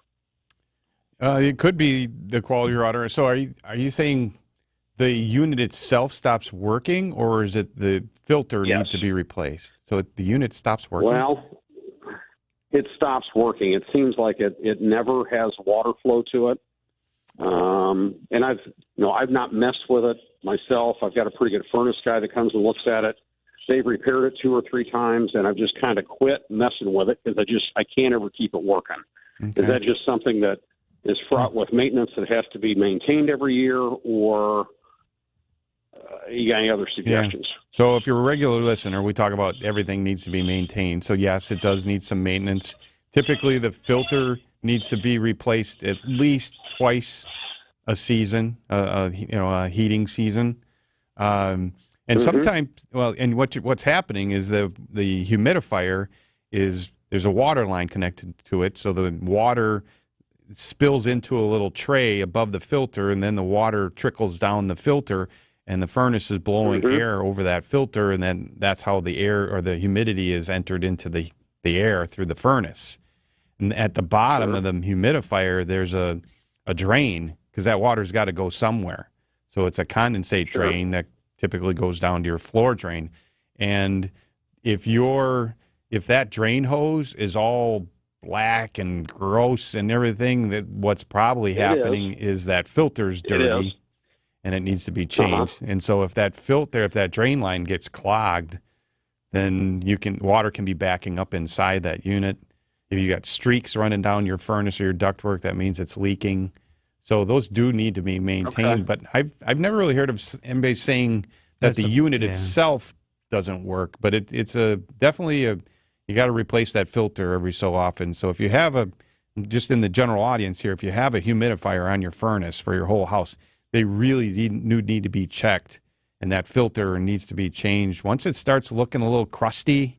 [SPEAKER 19] It could be the quality of water. So are you saying the unit itself stops working, or is it the filter needs to be replaced? So the unit stops working?
[SPEAKER 27] Well, it stops working. It seems like it never has water flow to it. And I've not messed with it myself. I've got a pretty good furnace guy that comes and looks at it. They've repaired it 2 or 3 times, and I've just kind of quit messing with it because I can't ever keep it working. Okay. Is that just something that is fraught with maintenance that has to be maintained every year, or you got any other suggestions?
[SPEAKER 19] Yeah. So if you're a regular listener, we talk about everything needs to be maintained. So yes, it does need some maintenance. Typically, the filter needs to be replaced at least twice a season, a heating season. And sometimes, and what's happening is the humidifier there's a water line connected to it, so the water spills into a little tray above the filter, and then the water trickles down the filter, and the furnace is blowing air over that filter, and then that's how the air or the humidity is entered into the air through the furnace. And at the bottom of the humidifier, there's a drain, because that water's got to go somewhere. So it's a condensate drain that typically goes down to your floor drain. And if that drain hose is all black and gross and everything, that what's probably happening is that filter's dirty and it needs to be changed. And so if that drain line gets clogged, then water can be backing up inside that unit. If you got streaks running down your furnace or your ductwork, that means it's leaking. So those do need to be maintained. But I've never really heard of anybody saying that the unit itself doesn't work. But it's definitely you got to replace that filter every so often. So if you have just in the general audience here, if you have a humidifier on your furnace for your whole house, they really need to be checked, and that filter needs to be changed. Once it starts looking a little crusty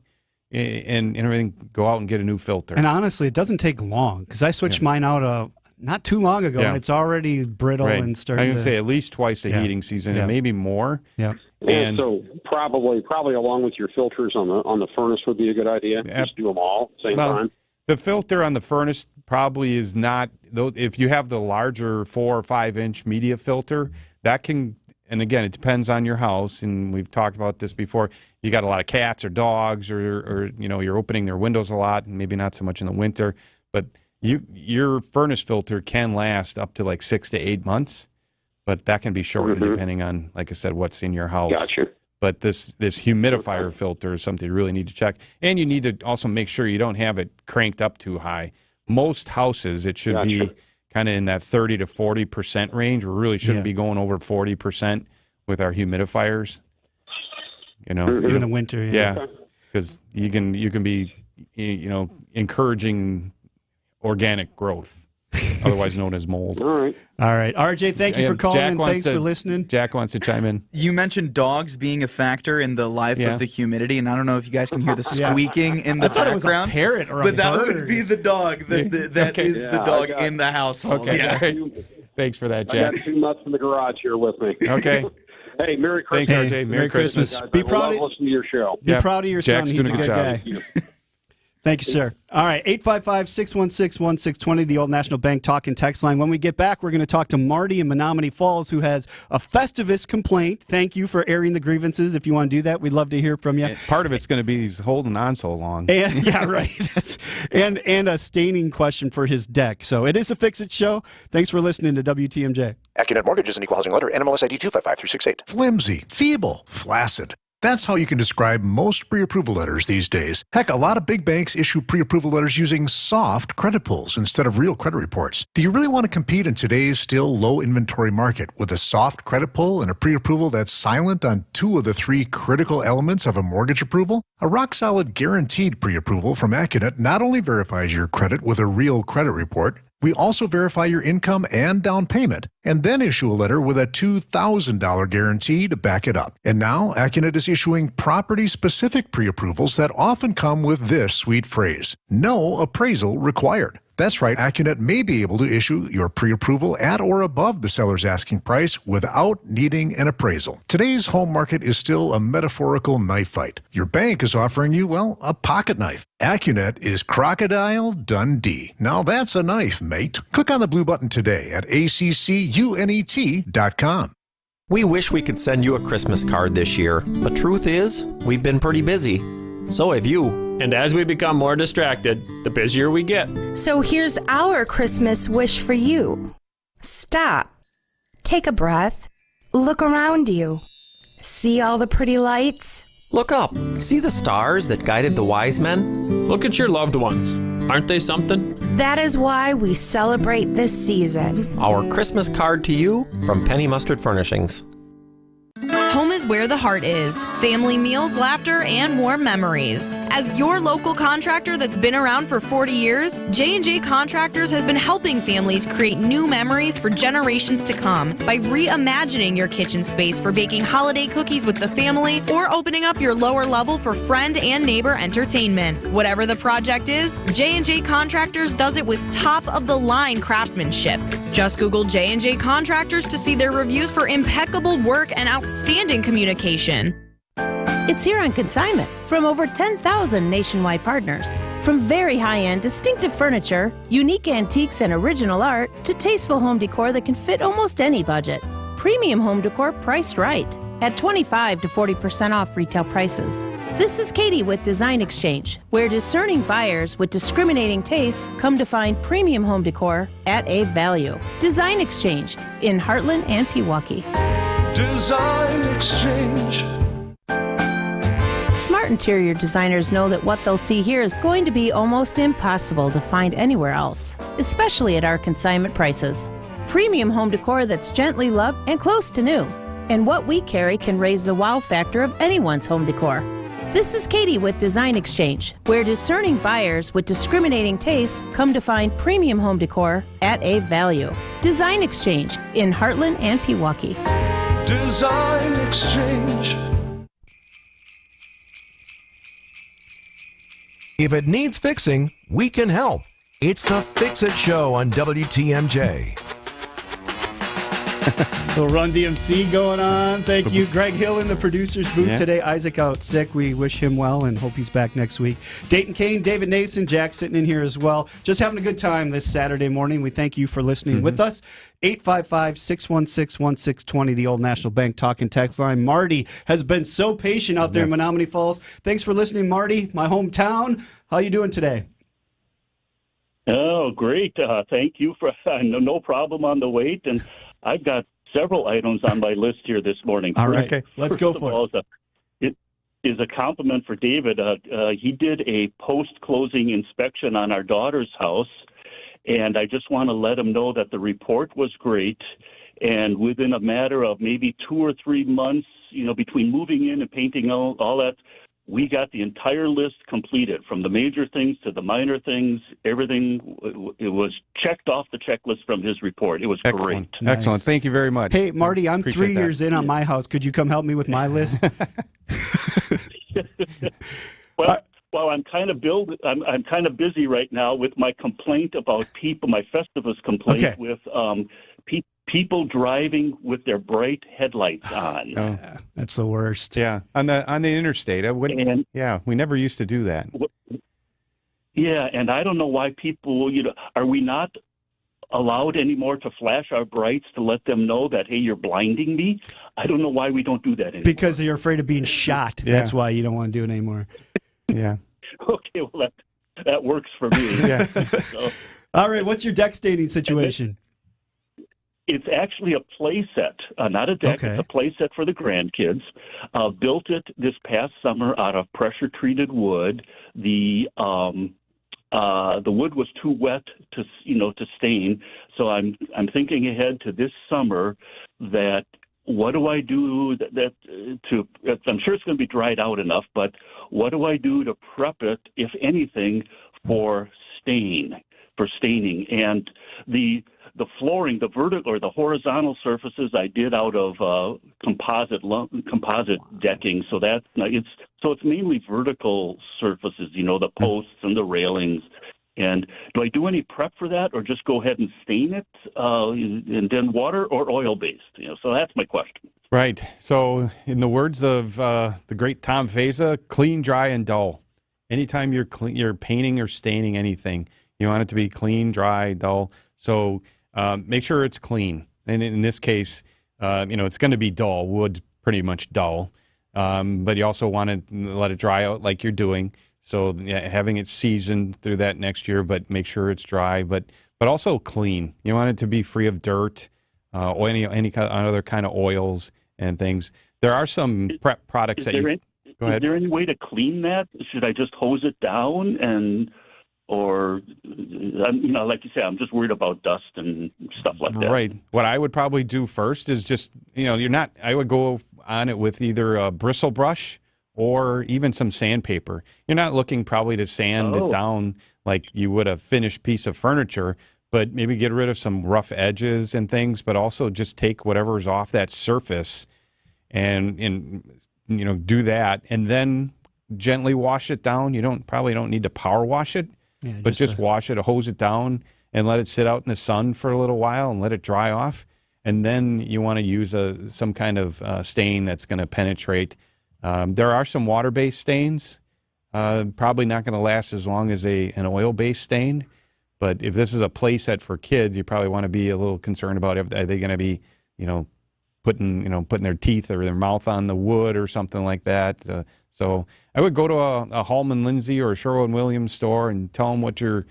[SPEAKER 19] and everything, go out and get a new filter.
[SPEAKER 18] And honestly, it doesn't take long, because I switched mine out not too long ago, and it's already brittle and starting
[SPEAKER 19] I'm going to say at least twice a heating season, and maybe more.
[SPEAKER 18] Yeah.
[SPEAKER 27] And so probably along with your filters on the furnace would be a good idea. Just do them all at the same time.
[SPEAKER 19] The filter on the furnace probably is not, though. If you have the larger 4 or 5 inch media filter, that can, and again, it depends on your house, and we've talked about this before. You got a lot of cats or dogs, or you're opening their windows a lot, and maybe not so much in the winter, but your furnace filter can last up to like 6 to 8 months, but that can be shortened depending on, like I said, what's in your house.
[SPEAKER 27] Gotcha.
[SPEAKER 19] But this humidifier filter is something you really need to check. And you need to also make sure you don't have it cranked up too high. Most houses, it should be kind of in that 30 to 40% range. We really shouldn't be going over 40% with our humidifiers. Even
[SPEAKER 18] in the winter.
[SPEAKER 19] Yeah, because you can be, encouraging organic growth, otherwise known as mold.
[SPEAKER 27] All right.
[SPEAKER 18] RJ, thank you for calling and thanks for listening.
[SPEAKER 19] Jack wants to chime in.
[SPEAKER 15] You mentioned dogs being a factor in the life of the humidity, and I don't know if you guys can hear the squeaking in the background.
[SPEAKER 18] It was a parrot or a
[SPEAKER 15] but that
[SPEAKER 18] bird.
[SPEAKER 15] would be the dog. That is the dog in the household.
[SPEAKER 19] Okay.
[SPEAKER 15] Yeah.
[SPEAKER 19] Thanks for that, Jack.
[SPEAKER 27] I got 2 nuts in the garage here with me.
[SPEAKER 19] Okay.
[SPEAKER 27] Hey, Merry Christmas.
[SPEAKER 19] Thanks, RJ. Merry Christmas.
[SPEAKER 27] Guys.
[SPEAKER 18] Be
[SPEAKER 27] I
[SPEAKER 18] proud
[SPEAKER 27] love listening to your show.
[SPEAKER 18] Be proud of your
[SPEAKER 19] Jack's
[SPEAKER 18] son. He's
[SPEAKER 19] doing
[SPEAKER 18] a good guy. Thank you, sir. All right, 855-616-1620, the Old National Bank talk and text line. When we get back, we're going to talk to Marty in Menominee Falls, who has a Festivus complaint. Thank you for airing the grievances. If you want to do that, we'd love to hear from you.
[SPEAKER 19] Part of it's going to be he's holding on so long.
[SPEAKER 18] And, yeah, right. and a staining question for his deck. So it is a Fix-It show. Thanks for listening to WTMJ.
[SPEAKER 7] AccuNet Mortgage is an equal housing lender. NMLS ID 255368.
[SPEAKER 8] Flimsy, feeble, flaccid. That's how you can describe most pre-approval letters these days. Heck, a lot of big banks issue pre-approval letters using soft credit pulls instead of real credit reports. Do you really want to compete in today's still low inventory market with a soft credit pull and a pre-approval that's silent on 2 of the 3 critical elements of a mortgage approval? A rock-solid guaranteed pre-approval from AccuNet not only verifies your credit with a real credit report, we also verify your income and down payment, and then issue a letter with a $2,000 guarantee to back it up. And now, AccuNet is issuing property-specific pre-approvals that often come with this sweet phrase: no appraisal required. That's right, AccuNet may be able to issue your pre-approval at or above the seller's asking price without needing an appraisal. Today's home market is still a metaphorical knife fight. Your bank is offering you, well, a pocket knife. AccuNet is Crocodile Dundee. Now that's a knife, mate. Click on the blue button today at accunet.com.
[SPEAKER 1] We wish we could send you a Christmas card this year, but truth is, we've been pretty busy. So have you.
[SPEAKER 21] And as we become more distracted, the busier we get.
[SPEAKER 10] So here's our Christmas wish for you. Stop. Take a breath. Look around you. See all the pretty lights?
[SPEAKER 1] Look up. See the stars that guided the wise men?
[SPEAKER 21] Look at your loved ones. Aren't they something?
[SPEAKER 10] That is why we celebrate this season.
[SPEAKER 1] Our Christmas card to you from Penny Mustard Furnishings.
[SPEAKER 12] Home is where the heart is. Family meals, laughter, and warm memories. As your local contractor that's been around for 40 years, J&J Contractors has been helping families create new memories for generations to come by reimagining your kitchen space for baking holiday cookies with the family or opening up your lower level for friend and neighbor entertainment. Whatever the project is, J&J Contractors does it with top-of-the-line craftsmanship. Just Google J&J Contractors to see their reviews for impeccable work and outstanding communication.
[SPEAKER 13] It's here on consignment from over 10,000 nationwide partners. From very high-end, distinctive furniture, unique antiques and original art, to tasteful home decor that can fit almost any budget. Premium home decor priced right at 25 to 40% off retail prices. This is Katie with Design Exchange, where discerning buyers with discriminating tastes come to find premium home decor at a value. Design Exchange in Heartland and Pewaukee.
[SPEAKER 24] Design Exchange.
[SPEAKER 13] Smart interior designers know that what they'll see here is going to be almost impossible to find anywhere else, especially at our consignment prices. Premium home decor that's gently loved and close to new. And what we carry can raise the wow factor of anyone's home decor. This is Katie with Design Exchange, where discerning buyers with discriminating tastes come to find premium home decor at a value. Design Exchange in Heartland and Pewaukee.
[SPEAKER 24] Design Exchange.
[SPEAKER 9] If it needs fixing, we can help. It's the Fix It Show on WTMJ.
[SPEAKER 18] So Run DMC going on. Thank you. Greg Hill in the producer's booth today. Isaac out sick. We wish him well and hope he's back next week. Dayton Kane, David Nason, Jack sitting in here as well. Just having a good time this Saturday morning. We thank you for listening with us. 855-616-1620, the Old National Bank talk and text line. Marty has been so patient out there in Menominee Falls. Thanks for listening, Marty, my hometown. How you doing today?
[SPEAKER 14] Oh, great. Thank you for no problem on the wait. And I've got several items on my list here this morning.
[SPEAKER 18] All right. Okay. Let's go for it.
[SPEAKER 14] It is a compliment for David. He did a post-closing inspection on our daughter's house, and I just want to let him know that the report was great. And within a matter of maybe 2 or 3 months, between moving in and painting all that, we got the entire list completed, from the major things to the minor things. Everything, it was checked off the checklist from his report. It was great.
[SPEAKER 19] Nice. Excellent. Thank you very much.
[SPEAKER 18] Hey, Marty, I'm
[SPEAKER 19] Appreciate
[SPEAKER 18] 3 years in on my house. Could you come help me with my list?
[SPEAKER 14] Well, I'm kind of I'm kind of busy right now with my complaint about people. My Festivus complaint with people driving with their bright headlights on.
[SPEAKER 18] Oh, that's the worst.
[SPEAKER 19] Yeah, on the interstate. We never used to do that.
[SPEAKER 14] Yeah, and I don't know why people. Are we not allowed anymore to flash our brights to let them know that, hey, you're blinding me? I don't know why we don't do that anymore.
[SPEAKER 18] Because you're afraid of being shot.
[SPEAKER 14] Yeah.
[SPEAKER 18] That's why you don't want to do it anymore.
[SPEAKER 19] Yeah.
[SPEAKER 14] Okay, well, that works for me.
[SPEAKER 19] Yeah.
[SPEAKER 14] So,
[SPEAKER 18] all right, what's your deck staining situation?
[SPEAKER 14] It's actually a play set, not a deck.
[SPEAKER 18] Okay.
[SPEAKER 14] It's a play set for the grandkids. Built it this past summer out of pressure-treated wood. The wood was too wet to stain. So I'm thinking ahead to this summer that what do I do that I'm sure it's going to be dried out enough, but what do I do to prep it, if anything, for staining? And the flooring, the vertical or the horizontal surfaces, I did out of composite decking. So it's mainly vertical surfaces, the posts and the railings. And do I do any prep for that, or just go ahead and stain it, and then water or oil-based? So that's my question.
[SPEAKER 19] Right. So in the words of the great Tom Feza, clean, dry, and dull. Anytime you're painting or staining anything, you want it to be clean, dry, dull. So make sure it's clean. And in this case, it's going to be dull. Wood's pretty much dull. But you also want to let it dry out like you're doing. So having it seasoned through that next year, but make sure it's dry, but also clean. You want it to be free of dirt, or any other kind of oils and things. There are some prep products go ahead.
[SPEAKER 14] Is there any way to clean that? Should I just hose it down or like you say, I'm just worried about dust and stuff like that.
[SPEAKER 19] Right. What I would probably do first is just, I would go on it with either a bristle brush or even some sandpaper. You're not looking probably to sand it down like you would a finished piece of furniture, but maybe get rid of some rough edges and things, but also just take whatever's off that surface and do that, and then gently wash it down. You probably don't need to power wash it, but just wash it, hose it down, and let it sit out in the sun for a little while and let it dry off. And then you want to use some kind of stain that's going to penetrate. There are some water-based stains, probably not going to last as long as an oil-based stain. But if this is a play set for kids, you probably want to be a little concerned about are they going to be, putting their teeth or their mouth on the wood or something like that. So I would go to a Hallman Lindsay or a Sherwin-Williams store and tell them what you're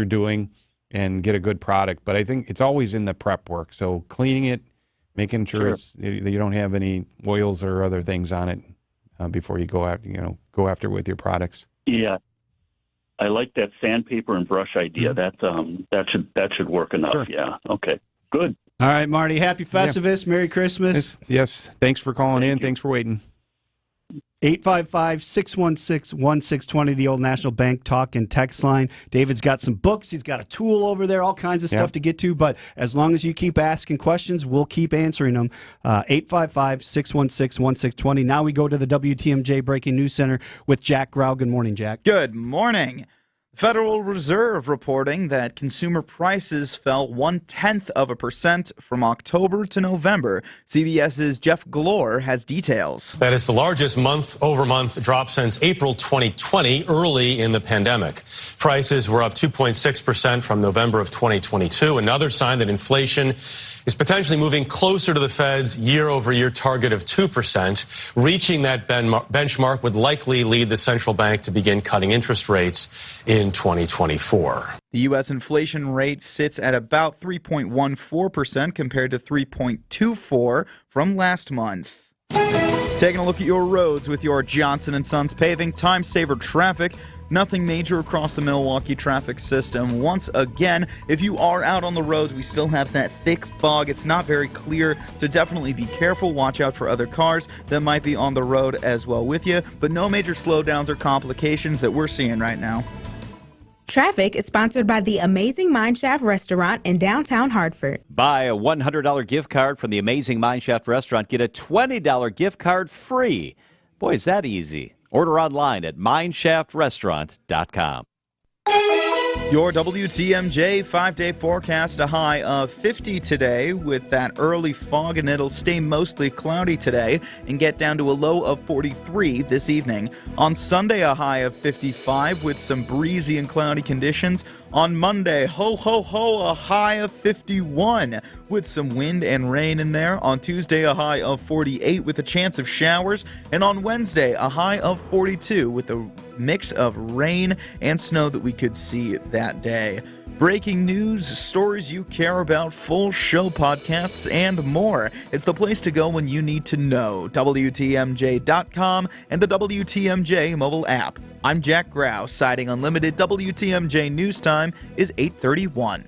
[SPEAKER 19] doing and get a good product. But I think it's always in the prep work. So cleaning it, making sure you don't have any oils or other things on it before you go after with your products.
[SPEAKER 14] Yeah. I like that sandpaper and brush idea.
[SPEAKER 19] Mm-hmm.
[SPEAKER 14] That should work enough.
[SPEAKER 19] Sure.
[SPEAKER 14] Yeah. Okay. Good.
[SPEAKER 18] All right, Marty. Happy Festivus. Yeah. Merry Christmas.
[SPEAKER 19] Yes. Thanks for calling in. Thanks for waiting.
[SPEAKER 18] 855-616-1620, the Old National Bank talk and text line. David's got some books. He's got a tool over there, all kinds of stuff to get to. But as long as you keep asking questions, we'll keep answering them. 855-616-1620. Now we go to the WTMJ Breaking News Center with Jack Grau. Good morning, Jack.
[SPEAKER 15] Good morning. Federal Reserve reporting that consumer prices fell 0.1% from October to November. CBS's Jeff Glor has details.
[SPEAKER 2] That is the largest month-over-month drop since April 2020, early in the pandemic. Prices were up 2.6% from November of 2022, another sign that inflation is potentially moving closer to the Fed's year-over-year target of 2%. Reaching that benchmark would likely lead the central bank to begin cutting interest rates in 2024.
[SPEAKER 15] The U.S. inflation rate sits at about 3.14% compared to 3.24% from last month. Taking a look at your roads with your Johnson & Sons Paving Time Saver Traffic. Nothing major across the Milwaukee traffic system. Once again, if you are out on the roads, we still have that thick fog. It's not very clear, so definitely be careful. Watch out for other cars that might be on the road as well with you, but no major slowdowns or complications that we're seeing right now.
[SPEAKER 11] Traffic is sponsored by the Amazing Mineshaft Restaurant in downtown Hartford.
[SPEAKER 16] Buy a $100 gift card from the Amazing Mineshaft Restaurant. Get a $20 gift card free. Boy, is that easy. Order online at mineshaftrestaurant.com.
[SPEAKER 15] Your WTMJ 5-day forecast, a high of 50 today with that early fog, and it'll stay mostly cloudy today and get down to a low of 43 this evening. On Sunday, a high of 55 with some breezy and cloudy conditions. On Monday, ho, ho, ho, a high of 51 with some wind and rain in there. On Tuesday, a high of 48 with a chance of showers. And on Wednesday, a high of 42 with a mix of rain and snow that we could see that day. Breaking news, stories you care about, full show podcasts, and more. It's the place to go when you need to know. WTMJ.com and the WTMJ mobile app. I'm Jack Grau, citing Unlimited. WTMJ News Time is 8:31.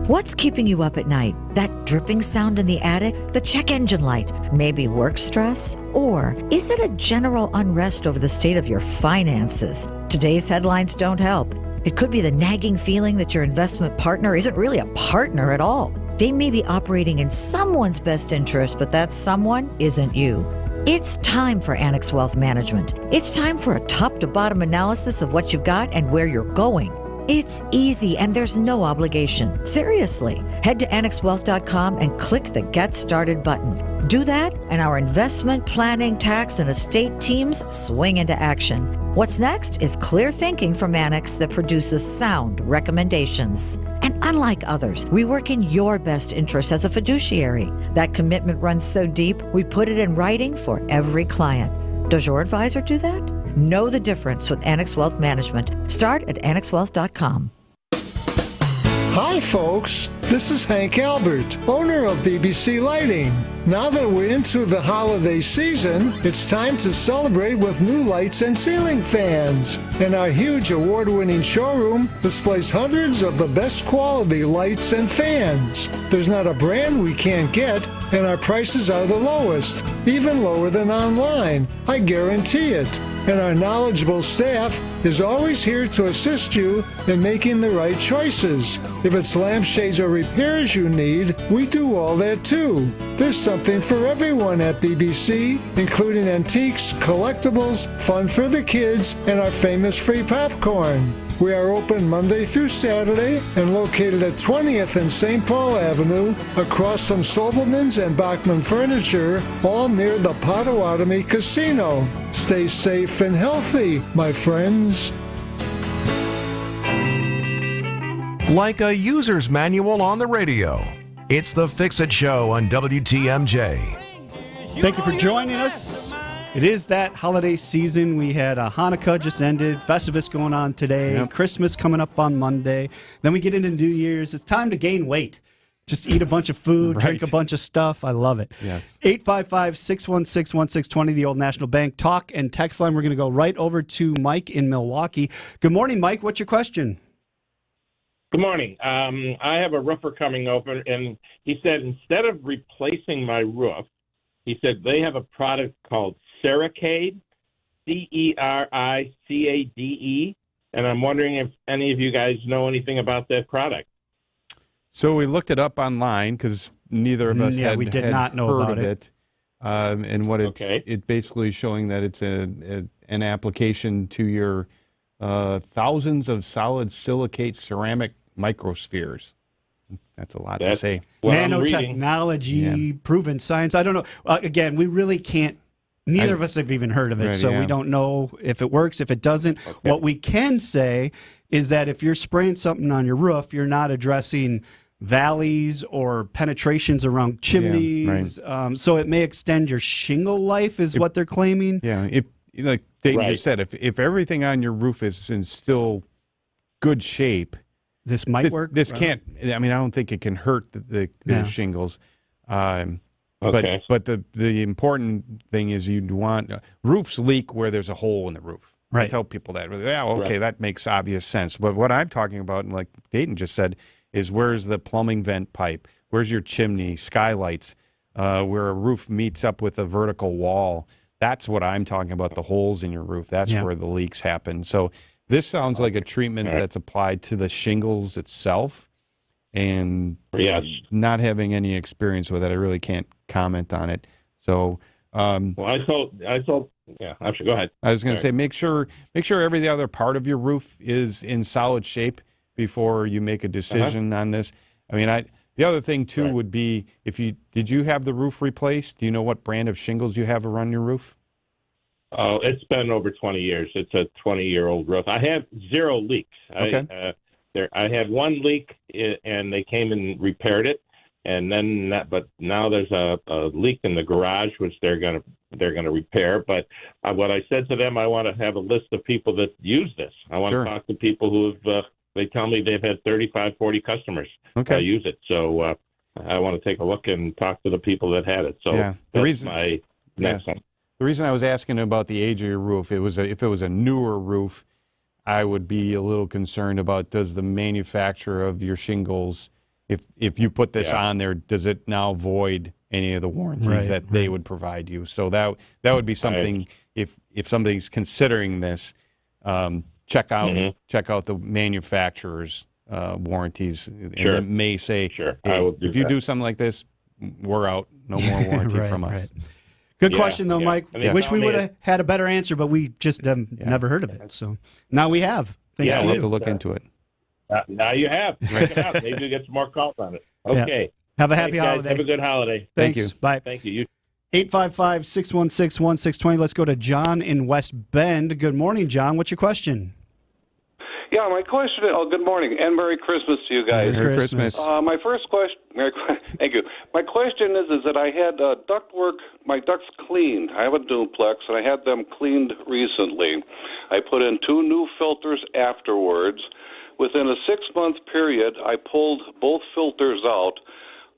[SPEAKER 17] What's keeping you up at night? That dripping sound in the attic? The check engine light? Maybe work stress? Or is it a general unrest over the state of your finances? Today's headlines don't help. It could be the nagging feeling that your investment partner isn't really a partner at all. They may be operating in someone's best interest, but that someone isn't you. It's time for Annex Wealth Management. It's time for a top-to-bottom analysis of what you've got and where you're going. It's easy and there's no obligation. Seriously. Head to annexwealth.com and click the Get Started button. Do that, and our investment, planning, tax, and estate teams swing into action. What's next is clear thinking from Annex that produces sound recommendations. And unlike others, we work in your best interest as a fiduciary. That commitment runs so deep, we put it in writing for every client. Does your advisor do that? Know the difference with Annex Wealth Management. Start at annexwealth.com.
[SPEAKER 24] Hi, folks. This is Hank Albert, owner of BBC Lighting. Now that we're into the holiday season, it's time to celebrate with new lights and ceiling fans. And our huge award-winning showroom displays hundreds of the best quality lights and fans. There's not a brand we can't get, and our prices are the lowest, even lower than online. I guarantee it. And our knowledgeable staff is always here to assist you in making the right choices. If it's lampshades or repairs you need, we do all that too. There's something for everyone at BBC, including antiques, collectibles, fun for the kids, and our famous free popcorn. We are open Monday through Saturday and located at 20th and St. Paul Avenue, across from Sobelman's and Bachman Furniture, all near the Potawatomi Casino. Stay safe and healthy, my friends.
[SPEAKER 9] Like a user's manual on the radio, it's the Fix-It Show on WTMJ.
[SPEAKER 18] Thank you for joining us. It is that holiday season. We had Hanukkah just ended, Festivus going on today, Christmas coming up on Monday. Then we get into New Year's. It's time to gain weight. Just eat a bunch of food, drink a bunch of stuff. I love it.
[SPEAKER 19] Yes.
[SPEAKER 18] 855-616-1620, the Old National Bank talk and text line. We're going to go right over to Mike in Milwaukee. Good morning, Mike. What's your question?
[SPEAKER 3] Good morning. I have a roofer coming over, and he said instead of replacing my roof, he said they have a product called Cericade, Cericade, and I'm wondering if any of you guys know anything about that product.
[SPEAKER 19] So we looked it up online because neither of us had
[SPEAKER 18] not know
[SPEAKER 19] heard
[SPEAKER 18] about
[SPEAKER 19] of it. And what it's basically showing that it's an application to your thousands of solid silicate ceramic microspheres. That's a lot to say.
[SPEAKER 18] Nanotechnology, proven science. I don't know. Again, we really can't. Neither of us have even heard of it, we don't know if it works, if it doesn't. Okay. What we can say is that if you're spraying something on your roof, you're not addressing valleys or penetrations around chimneys. So it may extend your shingle life, is what they're claiming.
[SPEAKER 19] Yeah, like Dayton just said, if everything on your roof is in still good shape,
[SPEAKER 18] this might work.
[SPEAKER 19] This can't. I mean, I don't think it can hurt the shingles.
[SPEAKER 3] Okay.
[SPEAKER 19] But the important thing is you'd want roofs leak where there's a hole in the roof.
[SPEAKER 18] Right.
[SPEAKER 19] I tell people that. Yeah, okay, that makes obvious sense. But what I'm talking about, like Dayton just said, is where's the plumbing vent pipe? Where's your chimney, skylights, where a roof meets up with a vertical wall? That's what I'm talking about, the holes in your roof. That's where the leaks happen. So this sounds like a treatment that's applied to the shingles itself. And not having any experience with it, I really can't comment on it. So,
[SPEAKER 3] well, I told, I should go ahead.
[SPEAKER 19] I was going to say, make sure every other part of your roof is in solid shape before you make a decision on this. I mean, the other thing too would be did you have the roof replaced? Do you know what brand of shingles you have around your roof?
[SPEAKER 3] Oh, it's been over 20 years. It's a 20-year-old roof. I have zero leaks.
[SPEAKER 19] Okay.
[SPEAKER 3] I had one leak, and they came and repaired it, and then but now there's a leak in the garage, which they're gonna repair. But what I said to them, I want to have a list of people that use this. I want to talk to people who have. They tell me they've had 35, 40 customers use it. So I want to take a look and talk to the people that had it. So that's my next one.
[SPEAKER 19] The reason I was asking about the age of your roof, if it was a newer roof, I would be a little concerned about, does the manufacturer of your shingles, if you put this on there, does it now void any of the warranties that they would provide you? So that would be something, if somebody's considering this, check out the manufacturer's warranties. And it may say, hey, if you do something like this, we're out. No more warranty from us.
[SPEAKER 18] Good question, though, Mike. Wish we would have had a better answer, but we just never heard of it. So now we have.
[SPEAKER 19] We'll have to look into it.
[SPEAKER 3] Now you have. Check it out. Maybe you get some more calls on it. Okay.
[SPEAKER 18] Yeah. Have a happy
[SPEAKER 3] Thanks, guys.
[SPEAKER 18] holiday.
[SPEAKER 3] Have a good holiday.
[SPEAKER 18] Thanks.
[SPEAKER 19] Thank you.
[SPEAKER 18] Bye.
[SPEAKER 3] Thank you.
[SPEAKER 18] 855-616-1620. Let's go to John in West Bend. Good morning, John. What's your question?
[SPEAKER 4] Yeah, my question. Good morning and Merry Christmas to you guys.
[SPEAKER 19] Merry Christmas.
[SPEAKER 4] My first question. Thank you. My question is that I had ductwork. My ducts cleaned. I have a duplex, and I had them cleaned recently. I put in 2 new filters afterwards. Within a 6-month period, I pulled both filters out.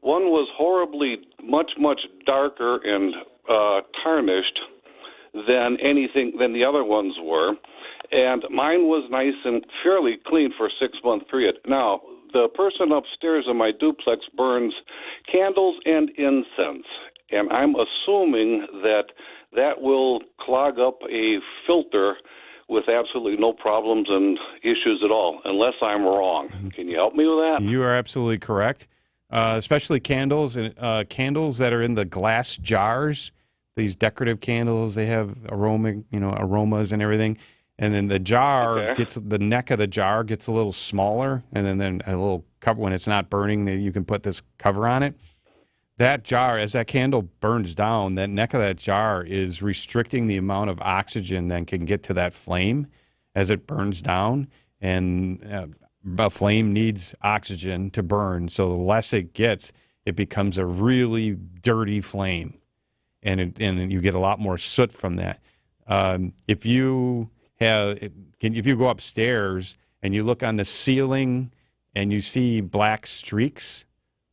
[SPEAKER 4] One was horribly much darker and tarnished than the other ones were. And mine was nice and fairly clean for a 6-month period. Now, the person upstairs in my duplex burns candles and incense, and I'm assuming that will clog up a filter with absolutely no problems and issues at all, unless I'm wrong. Can you help me with that?
[SPEAKER 19] You are absolutely correct, especially candles and candles that are in the glass jars. These decorative candles, they have aromas and everything. And then the jar the neck of the jar gets a little smaller, and then a little cover when it's not burning. You can put this cover on it. That jar, as that candle burns down, that neck of that jar is restricting the amount of oxygen that can get to that flame as it burns down. And a flame needs oxygen to burn, so the less it gets, it becomes a really dirty flame, and you get a lot more soot from that. If you go upstairs and you look on the ceiling and you see black streaks,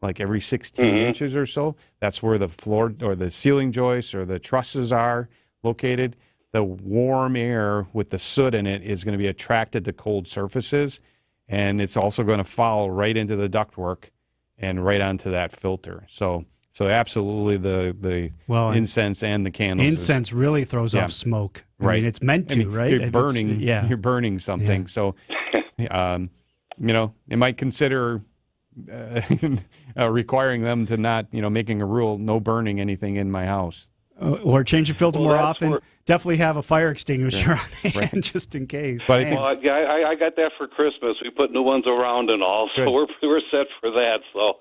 [SPEAKER 19] like every 16 inches or so, that's where the floor or the ceiling joists or the trusses are located. The warm air with the soot in it is going to be attracted to cold surfaces, and it's also going to follow right into the ductwork and right onto that filter. So absolutely the incense and the candles.
[SPEAKER 18] Incense really throws off smoke.
[SPEAKER 19] Right.
[SPEAKER 18] I mean, it's meant to, right?
[SPEAKER 19] You're burning. You're burning something. Yeah. So, you might consider requiring them to not, making a rule, no burning anything in my house.
[SPEAKER 18] Or change the filter more often. Definitely have a fire extinguisher on hand just in case.
[SPEAKER 4] But I got that for Christmas. We put new ones around and all, so we're set for that. So.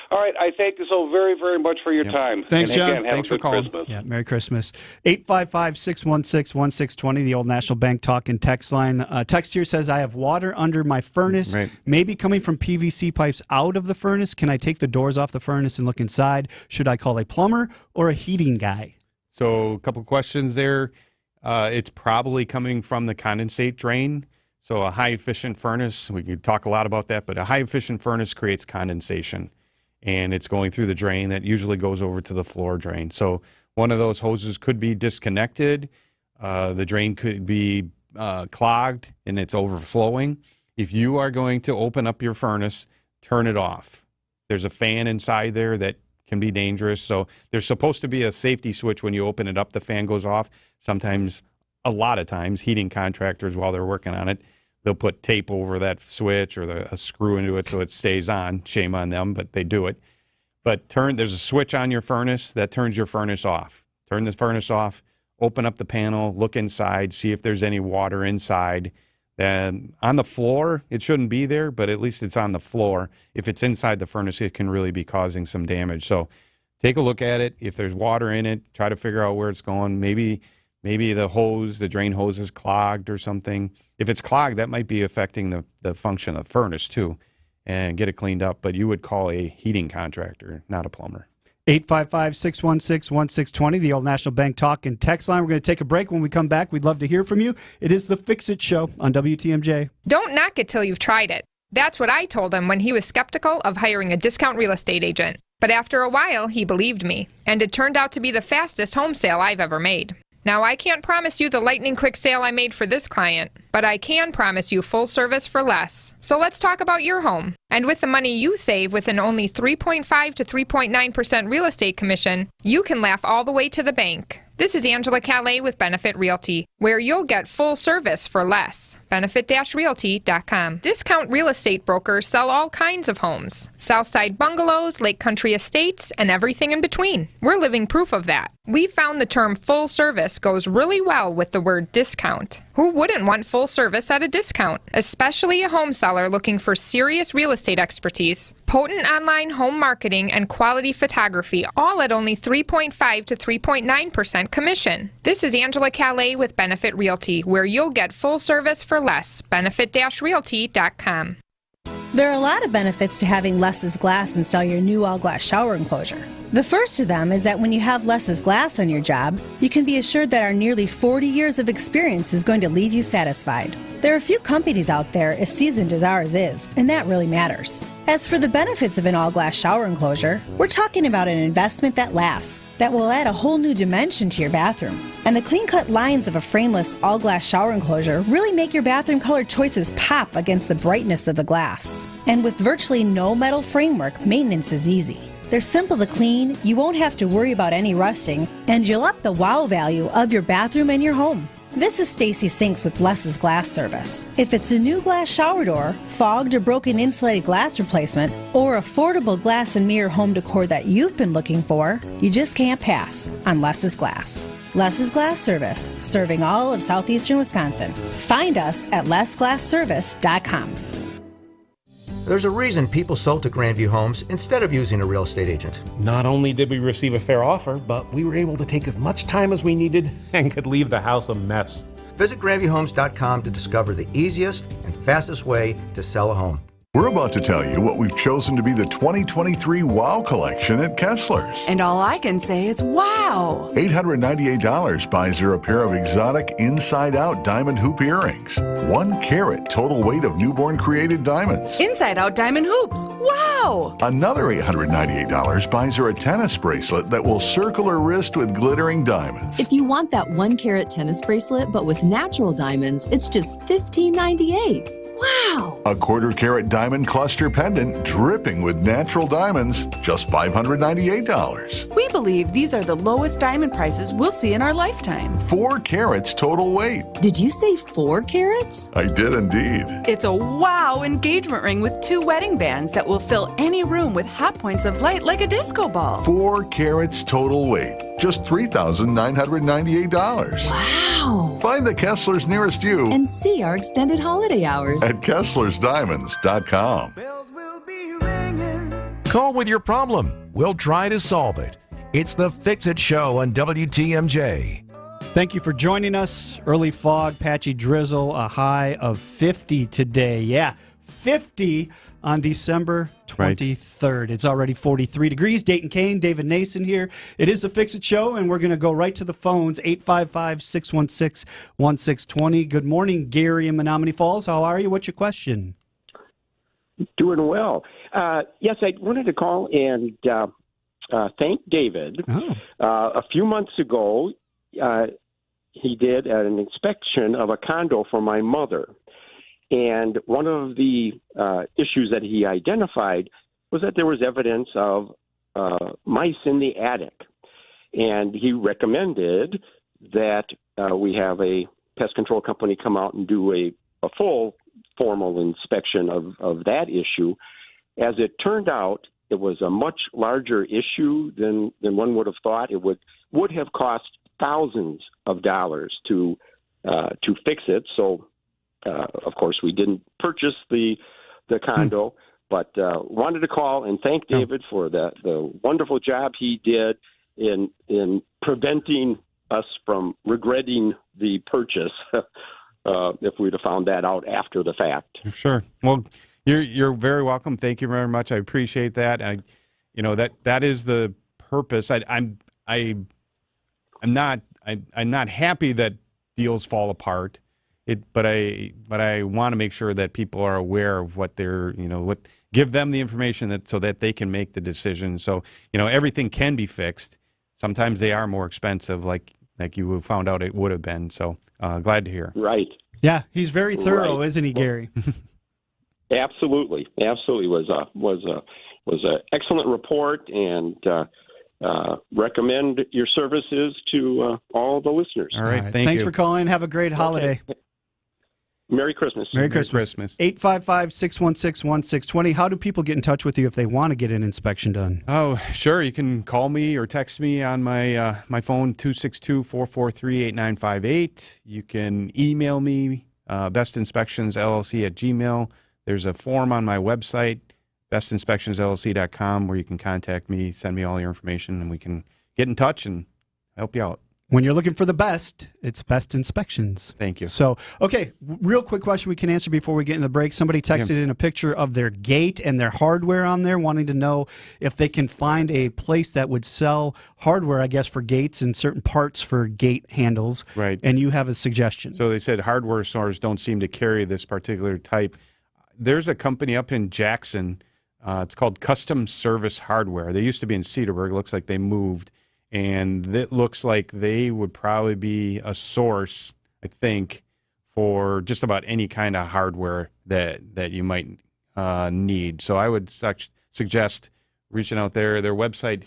[SPEAKER 4] All right, I thank you so very, very much for your time.
[SPEAKER 18] Thanks,
[SPEAKER 4] and
[SPEAKER 18] John.
[SPEAKER 4] Again,
[SPEAKER 18] Thanks for calling.
[SPEAKER 4] Christmas.
[SPEAKER 18] Yeah, Merry Christmas. 855-616-1620, the Old National Bank talk and text line. Text here says, I have water under my furnace, maybe coming from PVC pipes out of the furnace. Can I take the doors off the furnace and look inside? Should I call a plumber or a heating guy?
[SPEAKER 19] So a couple questions there. It's probably coming from the condensate drain. So a high-efficient furnace, we could talk a lot about that, but a high-efficient furnace creates condensation. And it's going through the drain that usually goes over to the floor drain. So one of those hoses could be disconnected. The drain could be clogged and it's overflowing. If you are going to open up your furnace, turn it off. There's a fan inside there that can be dangerous. So there's supposed to be a safety switch when you open it up. The fan goes off. Sometimes, a lot of times, heating contractors, while they're working on it, they'll put tape over that switch or a screw into it so it stays on. Shame on them, but they do it. But there's a switch on your furnace that turns your furnace off. Turn the furnace off, open up the panel, look inside, see if there's any water inside. Then on the floor, it shouldn't be there, but at least it's on the floor. If it's inside the furnace, it can really be causing some damage. So take a look at it. If there's water in it, try to figure out where it's going. Maybe the drain hose is clogged or something. If it's clogged, that might be affecting the function of the furnace too, and get it cleaned up. But you would call a heating contractor, not a plumber.
[SPEAKER 18] 855-616-1620, the Old National Bank talk and text line. We're going to take a break. When we come back, we'd love to hear from you. It is the Fix It Show on WTMJ.
[SPEAKER 5] Don't knock it till you've tried it. That's what I told him when he was skeptical of hiring a discount real estate agent. But after a while, he believed me, and it turned out to be the fastest home sale I've ever made. Now, I can't promise you the lightning quick sale I made for this client, but I can promise you full service for less. So let's talk about your home. And with the money you save with an only 3.5 to 3.9% real estate commission, you can laugh all the way to the bank. This is Angela Calais with Benefit Realty. where you'll get full service for less. Benefit-realty.com. Discount real estate brokers sell all kinds of homes. Southside bungalows, Lake Country estates, and everything in between. We're living proof of that. We found the term full service goes really well with the word discount. Who wouldn't want full service at a discount? Especially a home seller looking for serious real estate expertise, potent online home marketing, and quality photography, all at only 3.5 to 3.9% commission. This is Angela Calais with Benefit Realty, where you'll get full service for less. Benefit-realty.com.
[SPEAKER 11] There are a lot of benefits to having Less's Glass install your new all-glass shower enclosure. The first of them is that when you have Less's Glass on your job, you can be assured that our nearly 40 years of experience is going to leave you satisfied. There are a few companies out there as seasoned as ours is, and that really matters. As for the benefits of an all-glass shower enclosure, we're talking about an investment that lasts, that will add a whole new dimension to your bathroom. And the clean-cut lines of a frameless all-glass shower enclosure really make your bathroom color choices pop against the brightness of the glass. And with virtually no metal framework, maintenance is easy. They're simple to clean, you won't have to worry about any rusting, and you'll up the wow value of your bathroom and your home. This is Stacy Sinks with Less's Glass Service. If it's a new glass shower door, fogged or broken insulated glass replacement, or affordable glass and mirror home decor that you've been looking for, you just can't pass on Less's Glass. Less's Glass Service, serving all of southeastern Wisconsin. Find us at lessglassservice.com.
[SPEAKER 7] There's a reason people sold to Grandview Homes instead of using a real estate agent.
[SPEAKER 6] Not only did we receive a fair offer, but we were able to take as much time as we needed and could leave the house a mess.
[SPEAKER 7] Visit GrandviewHomes.com to discover the easiest and fastest way to sell a home.
[SPEAKER 20] We're about to tell you what we've chosen to be the 2023 Wow Collection at Kessler's.
[SPEAKER 22] And all I can say is wow!
[SPEAKER 20] $898 buys her a pair of exotic inside-out diamond hoop earrings. 1 carat total weight of newborn created diamonds.
[SPEAKER 22] Inside-out diamond hoops. Wow!
[SPEAKER 20] Another $898 buys her a tennis bracelet that will circle her wrist with glittering diamonds.
[SPEAKER 23] If you want that 1 carat tennis bracelet but with natural diamonds, it's just $15.98. Wow!
[SPEAKER 20] A 1/4 carat diamond cluster pendant dripping with natural diamonds, just $598.
[SPEAKER 22] We believe these are the lowest diamond prices we'll see in our lifetime.
[SPEAKER 20] 4 carats total weight.
[SPEAKER 23] Did you say 4 carats?
[SPEAKER 20] I did indeed.
[SPEAKER 22] It's a wow engagement ring with 2 wedding bands that will fill any room with hot points of light like a disco ball.
[SPEAKER 20] 4 carats total weight, just $3,998.
[SPEAKER 23] Wow!
[SPEAKER 20] Find the Kessler's nearest you
[SPEAKER 23] and see our extended holiday hours
[SPEAKER 20] at KesslersDiamonds.com.
[SPEAKER 9] Call with your problem. We'll try to solve it. It's the Fix It Show on WTMJ.
[SPEAKER 18] Thank you for joining us. Early fog, patchy drizzle, a high of 50 today. Yeah, 50 on December 23rd. Right. It's already 43 degrees. Dayton Kane, David Nason here. It is the Fix It Show, and we're going to go right to the phones, 855-616-1620. Good morning, Gary in Menominee Falls. How are you? What's your question?
[SPEAKER 25] Doing well. Yes, I wanted to call and thank David. A few months ago, he did an inspection of a condo for my mother. And one of the issues that he identified was that there was evidence of mice in the attic. And he recommended that we have a pest control company come out and do a full formal inspection of that issue. As it turned out, it was a much larger issue than one would have thought. It would have cost thousands of dollars to fix it. So, of course, we didn't purchase the condo, but wanted to call and thank David for the wonderful job he did in preventing us from regretting the purchase if we'd have found that out after the fact.
[SPEAKER 19] Sure. Well, you're very welcome. Thank you very much. I appreciate that. That is the purpose. I'm not happy that deals fall apart. But I want to make sure that people are aware of what they're, give them the information so that they can make the decision. So, everything can be fixed. Sometimes they are more expensive, like you found out it would have been. So, glad to hear.
[SPEAKER 25] Right.
[SPEAKER 18] Yeah, he's very thorough, isn't he, Gary?
[SPEAKER 25] Absolutely. Was a excellent report, and recommend your services to all the listeners.
[SPEAKER 19] All right.
[SPEAKER 18] Thanks for calling. Have a great holiday.
[SPEAKER 25] Merry Christmas.
[SPEAKER 18] Merry Christmas. 855-616-1620. How do people get in touch with you if they want to get an inspection done?
[SPEAKER 19] Oh, sure. You can call me or text me on my my phone, 262-443-8958. You can email me, bestinspectionsllc@gmail. There's a form on my website, bestinspectionsllc.com, where you can contact me, send me all your information, and we can get in touch and help you out.
[SPEAKER 18] When you're looking for the best, it's Best Inspections.
[SPEAKER 19] Thank you.
[SPEAKER 18] So, okay, real quick question we can answer before we get in the break. Somebody texted in a picture of their gate and their hardware on there, wanting to know if they can find a place that would sell hardware, I guess, for gates and certain parts for gate handles.
[SPEAKER 19] Right.
[SPEAKER 18] And you have a suggestion.
[SPEAKER 19] So they said hardware stores don't seem to carry this particular type. There's a company up in Jackson. It's called Custom Service Hardware. They used to be in Cedarburg. Looks like they moved. And it looks like they would probably be a source, I think, for just about any kind of hardware that you might need. So I would suggest reaching out there. Their website,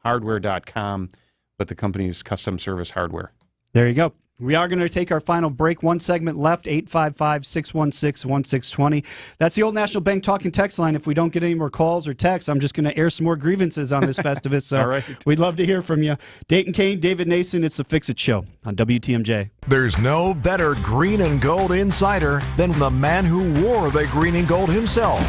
[SPEAKER 19] cshardware.com, but the company is Custom Service Hardware.
[SPEAKER 18] There you go. We are going to take our final break. One segment left, 855-616-1620. That's the Old National Bank talking text line. If we don't get any more calls or texts, I'm just going to air some more grievances on this Festivus. So
[SPEAKER 19] All right.
[SPEAKER 18] We'd love to hear from you. Dayton Kane, David Nason, it's the Fix It Show on WTMJ.
[SPEAKER 9] There's no better green and gold insider than the man who wore the green and gold himself,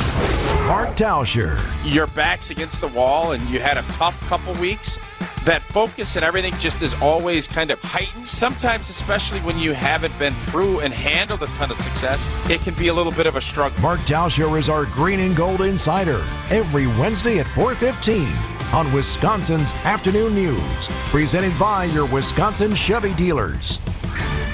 [SPEAKER 9] Mark Tauscher.
[SPEAKER 1] Your back's against the wall and you had a tough couple weeks. That focus and everything just is always kind of heightened. Sometimes, especially when you haven't been through and handled a ton of success, it can be a little bit of a struggle.
[SPEAKER 9] Mark Tauscher is our green and gold insider every Wednesday at 4:15 on Wisconsin's Afternoon News, presented by your Wisconsin Chevy dealers.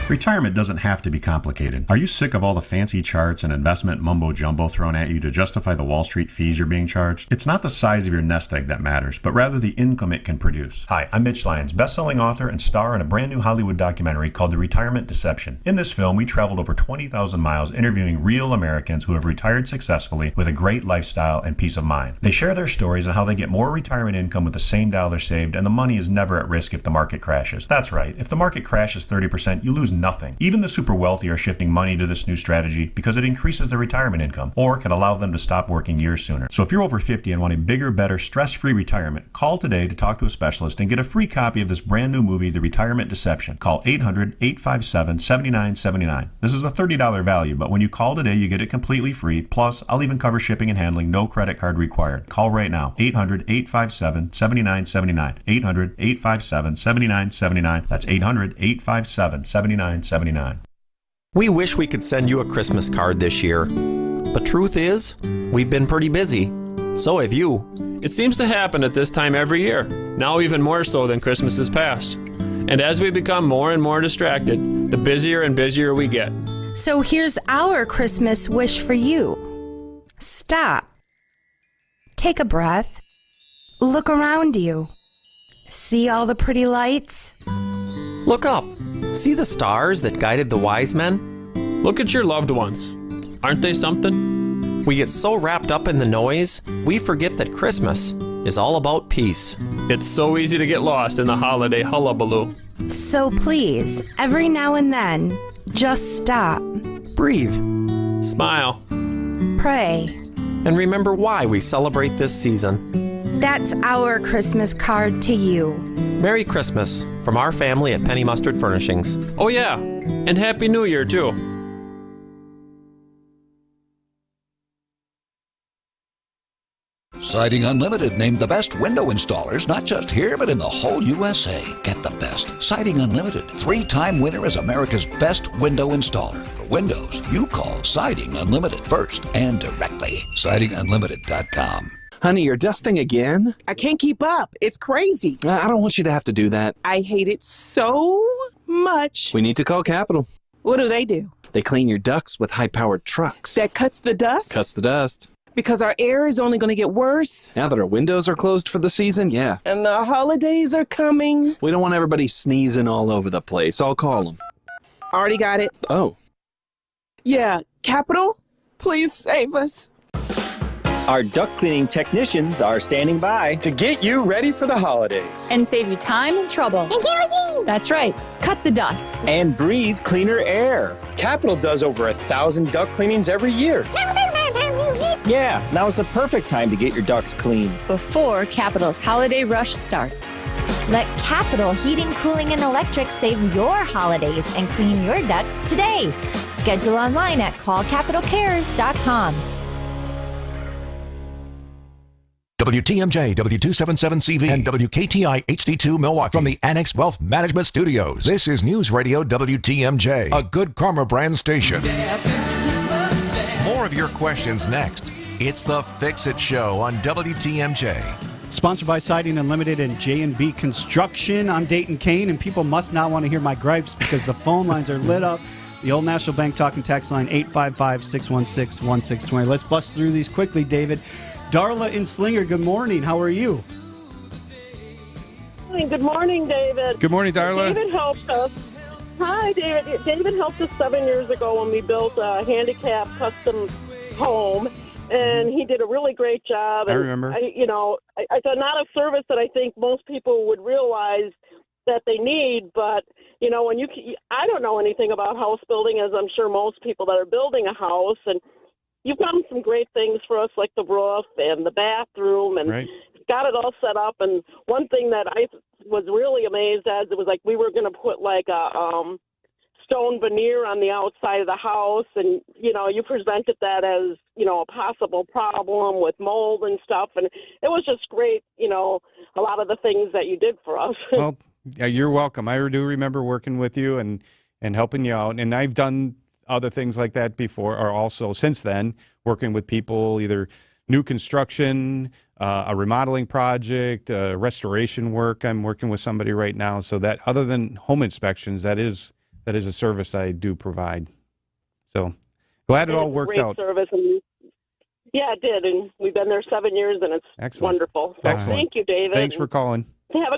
[SPEAKER 8] Retirement doesn't have to be complicated. Are you sick of all the fancy charts and investment mumbo-jumbo thrown at you to justify the Wall Street fees you're being charged? It's not the size of your nest egg that matters, but rather the income it can produce. Hi, I'm Mitch Lyons, best-selling author and star in a brand new Hollywood documentary called The Retirement Deception. In this film, we traveled over 20,000 miles interviewing real Americans who have retired successfully with a great lifestyle and peace of mind. They share their stories on how they get more retirement income with the same dollar saved, and the money is never at risk if the market crashes. That's right, if the market crashes 30%, you lose nothing. Even the super wealthy are shifting money to this new strategy because it increases their retirement income or can allow them to stop working years sooner. So if you're over 50 and want a bigger, better, stress-free retirement, call today to talk to a specialist and get a free copy of this brand new movie, The Retirement Deception. Call 800-857-7979. This is a $30 value, but when you call today, you get it completely free. Plus, I'll even cover shipping and handling, no credit card required. Call right now, 800-857-7979. 800-857-7979. That's 800-857-7979.
[SPEAKER 10] We wish we could send you a Christmas card this year, but truth is, we've been pretty busy. So have you.
[SPEAKER 12] It seems to happen at this time every year, now even more so than Christmases past. And as we become more and more distracted, the busier and busier we get.
[SPEAKER 21] So here's our Christmas wish for you. Stop. Take a breath. Look around you. See all the pretty lights?
[SPEAKER 10] Look up. See the stars that guided the wise men?
[SPEAKER 12] Look at your loved ones. Aren't they something?
[SPEAKER 10] We get so wrapped up in the noise, we forget that Christmas is all about peace.
[SPEAKER 12] It's so easy to get lost in the holiday hullabaloo.
[SPEAKER 21] So please, every now and then, just stop.
[SPEAKER 10] Breathe.
[SPEAKER 12] Smile.
[SPEAKER 21] Pray.
[SPEAKER 10] And remember why we celebrate this season.
[SPEAKER 21] That's our Christmas card to you.
[SPEAKER 10] Merry Christmas from our family at Penny Mustard Furnishings.
[SPEAKER 12] Oh yeah, and Happy New Year too.
[SPEAKER 26] Siding Unlimited named the best window installers, not just here, but in the whole USA. Get the best. Siding Unlimited, 3-time winner as America's best window installer. For windows, you call Siding Unlimited first and directly. SidingUnlimited.com.
[SPEAKER 27] Honey, you're dusting again?
[SPEAKER 28] I can't keep up. It's crazy.
[SPEAKER 27] I don't want you to have to do that.
[SPEAKER 28] I hate it so much.
[SPEAKER 27] We need to call Capital.
[SPEAKER 28] What do?
[SPEAKER 27] They clean your ducts with high-powered trucks.
[SPEAKER 28] That cuts the dust?
[SPEAKER 27] Cuts the dust.
[SPEAKER 28] Because our air is only going to get worse.
[SPEAKER 27] Now that our windows are closed for the season, yeah.
[SPEAKER 28] And the holidays are coming.
[SPEAKER 27] We don't want everybody sneezing all over the place. I'll call them.
[SPEAKER 28] Already got it.
[SPEAKER 27] Oh.
[SPEAKER 28] Yeah, Capital, please save us.
[SPEAKER 2] Our duct cleaning technicians are standing by
[SPEAKER 3] to get you ready for the holidays
[SPEAKER 13] and save you time and trouble. That's right. Cut the dust
[SPEAKER 2] and breathe cleaner air.
[SPEAKER 3] Capital does over 1,000 duct cleanings every year.
[SPEAKER 2] Yeah, now is the perfect time to get your ducts clean
[SPEAKER 13] before Capital's holiday rush starts.
[SPEAKER 14] Let Capital Heating, Cooling, and Electric save your holidays and clean your ducts today. Schedule online at callcapitalcares.com.
[SPEAKER 9] WTMJ, W277CV, and WKTI HD2 Milwaukee from the Annex Wealth Management Studios. This is News Radio WTMJ, a Good Karma brand station. More of your questions next. It's the Fix-It Show on WTMJ.
[SPEAKER 18] Sponsored by Siding Unlimited and J&B Construction. I'm Dayton Kane, and people must not want to hear my gripes because the phone lines are lit up. The Old National Bank talking text line, 855-616-1620. Let's bust through these quickly, David. Darla in Slinger, good morning. How are you?
[SPEAKER 15] Good morning, David.
[SPEAKER 19] Good morning, Darla.
[SPEAKER 15] David helped us. Hi, David. David helped us 7 years ago when we built a handicap custom home, and he did a really great job.
[SPEAKER 19] I
[SPEAKER 15] And
[SPEAKER 19] remember.
[SPEAKER 15] It's not a service that I think most people would realize that they need, but I don't know anything about house building, as I'm sure most people that are building a house, and you've done some great things for us, like the roof and the bathroom, and got it all set up. And one thing that I was really amazed at, it was like we were going to put like a stone veneer on the outside of the house, and you presented that as a possible problem with mold and stuff, and it was just great. A lot of the things that you did for us.
[SPEAKER 19] Well, yeah, you're welcome. I do remember working with you and helping you out, and I've done other things like that before, or also since then, working with people, either new construction, a remodeling project, restoration work. I'm working with somebody right now. So that, other than home inspections, that is a service I do provide. So glad it all worked out.
[SPEAKER 15] Service, and yeah, it did, and we've been there 7 years, and it's wonderful. So
[SPEAKER 19] Excellent.
[SPEAKER 15] Thank you, David.
[SPEAKER 19] Thanks for calling.
[SPEAKER 15] Have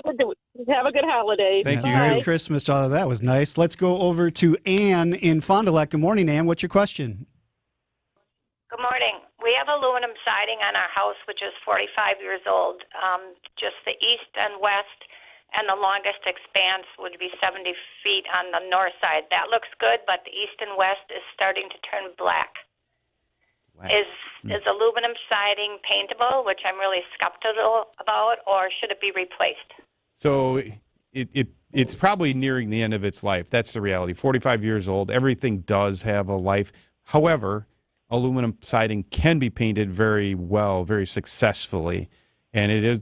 [SPEAKER 15] a good holiday.
[SPEAKER 19] Thank you.
[SPEAKER 15] Bye.
[SPEAKER 18] Merry Christmas, Darla. That was nice. Let's go over to Ann in Fond du Lac. Good morning, Ann. What's your question?
[SPEAKER 16] Good morning. We have aluminum siding on our house, which is 45 years old. Just the east and west, and the longest expanse would be 70 feet on the north side. That looks good, but the east and west is starting to turn black. Is aluminum siding paintable, which I'm really skeptical about, or should it be replaced?
[SPEAKER 19] So it's probably nearing the end of its life. That's the reality. 45 years old. Everything does have a life. However, aluminum siding can be painted very well, very successfully. And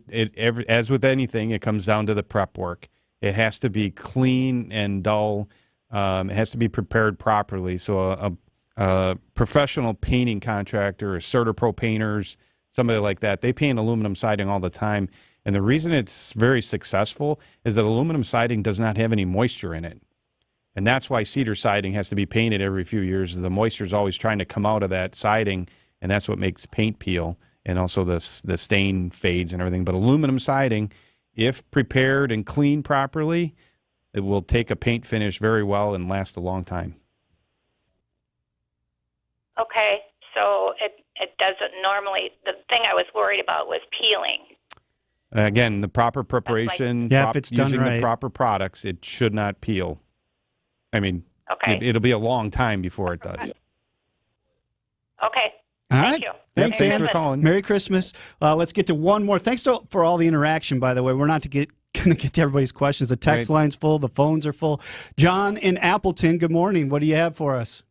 [SPEAKER 19] as with anything, it comes down to the prep work. It has to be clean and dull. It has to be prepared properly. So a professional painting contractor, or CertaPro painters, somebody like that, they paint aluminum siding all the time. And the reason it's very successful is that aluminum siding does not have any moisture in it. And that's why cedar siding has to be painted every few years. The moisture is always trying to come out of that siding, and that's what makes paint peel, and also the stain fades and everything. But aluminum siding, if prepared and cleaned properly, it will take a paint finish very well and last a long time.
[SPEAKER 16] Okay, so it doesn't normally. The thing I was worried about was peeling.
[SPEAKER 19] Again, the proper preparation,
[SPEAKER 18] if it's done
[SPEAKER 19] using
[SPEAKER 18] right.
[SPEAKER 19] the proper products, it should not peel. I mean,
[SPEAKER 16] Okay.
[SPEAKER 19] it'll be a long time before it does.
[SPEAKER 16] Okay.
[SPEAKER 18] All
[SPEAKER 16] Thank
[SPEAKER 18] right.
[SPEAKER 16] you.
[SPEAKER 19] Thanks
[SPEAKER 16] Merry
[SPEAKER 19] for
[SPEAKER 16] Christmas.
[SPEAKER 19] calling.
[SPEAKER 18] Merry Christmas. Let's get to one more. Thanks for all the interaction, by the way. We're not going to get to everybody's questions. The text line's full. The phones are full. John in Appleton, good morning. What do you have for us?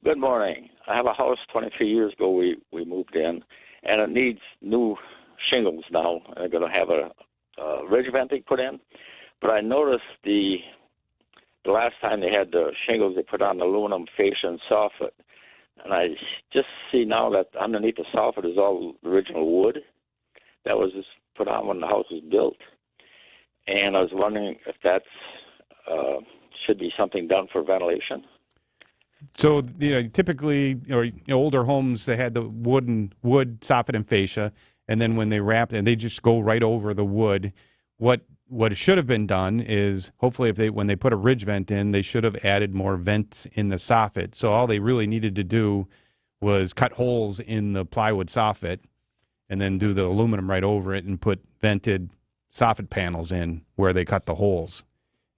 [SPEAKER 17] Good morning. I have a house 23 years ago we moved in, and it needs new shingles now. I'm going to have a ridge venting put in. But I noticed the last time they had the shingles, they put on aluminum fascia and soffit. And I just see now that underneath the soffit is all original wood that was just put on when the house was built. And I was wondering if that's should be something done for ventilation.
[SPEAKER 19] So, typically, older homes, they had the wood soffit and fascia, and then when they wrapped it, they just go right over the wood. What should have been done is, hopefully, when they put a ridge vent in, they should have added more vents in the soffit. So all they really needed to do was cut holes in the plywood soffit and then do the aluminum right over it and put vented soffit panels in where they cut the holes.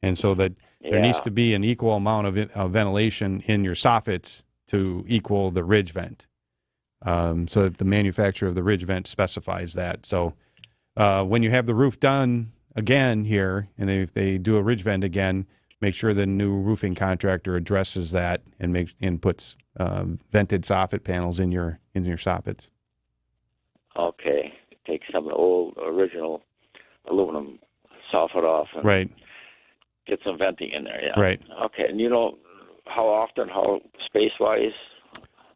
[SPEAKER 19] And so that there needs to be an equal amount of ventilation in your soffits to equal the ridge vent. So that the manufacturer of the ridge vent specifies that. So when you have the roof done again here, and if they do a ridge vent again, make sure the new roofing contractor addresses that and puts vented soffit panels in your soffits.
[SPEAKER 17] Okay. Take some of the old original aluminum soffit off and
[SPEAKER 19] right.
[SPEAKER 17] Get some venting in there, yeah.
[SPEAKER 19] Right.
[SPEAKER 17] Okay, and you know how often, how space-wise?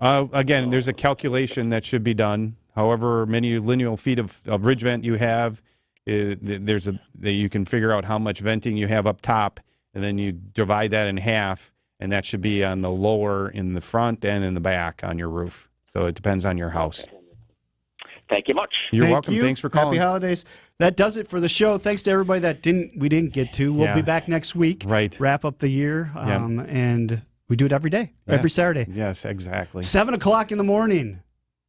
[SPEAKER 19] Again, there's a calculation that should be done. However many lineal feet of ridge vent you have, you can figure out how much venting you have up top, and then you divide that in half, and that should be on the lower, in the front, and in the back on your roof. So it depends on your house.
[SPEAKER 17] Okay. Thank you much.
[SPEAKER 19] You're welcome. Thanks for calling.
[SPEAKER 18] Happy holidays. That does it for the show. Thanks to everybody that we didn't get to. We'll be back next week.
[SPEAKER 19] Right.
[SPEAKER 18] Wrap up the year. And we do it every day, every Saturday.
[SPEAKER 19] Yes, exactly.
[SPEAKER 18] 7 o'clock in the morning,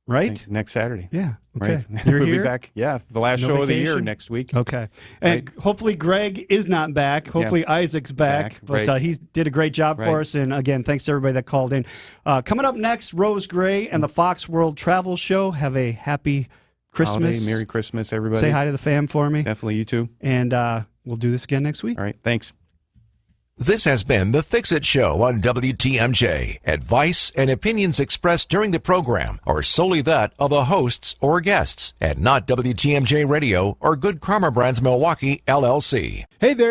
[SPEAKER 18] right?
[SPEAKER 19] Next Saturday.
[SPEAKER 18] Yeah. Okay.
[SPEAKER 19] Right.
[SPEAKER 18] You're
[SPEAKER 19] we'll
[SPEAKER 18] here?
[SPEAKER 19] be back. Yeah, the last show of the year next week.
[SPEAKER 18] Okay. And hopefully Greg is not back. Hopefully Isaac's back. But he did a great job for us. And again, thanks to everybody that called in. Coming up next, Rose Gray and the Fox World Travel Show. Have a happy Christmas.
[SPEAKER 19] Holiday, Merry Christmas, everybody.
[SPEAKER 18] Say hi to the fam for me.
[SPEAKER 19] Definitely, you too.
[SPEAKER 18] And we'll do this again next week.
[SPEAKER 19] All right. Thanks.
[SPEAKER 9] This has been The Fix-It Show on WTMJ. Advice and opinions expressed during the program are solely that of the hosts or guests and not WTMJ Radio or Good Karma Brands Milwaukee, LLC.
[SPEAKER 4] Hey there.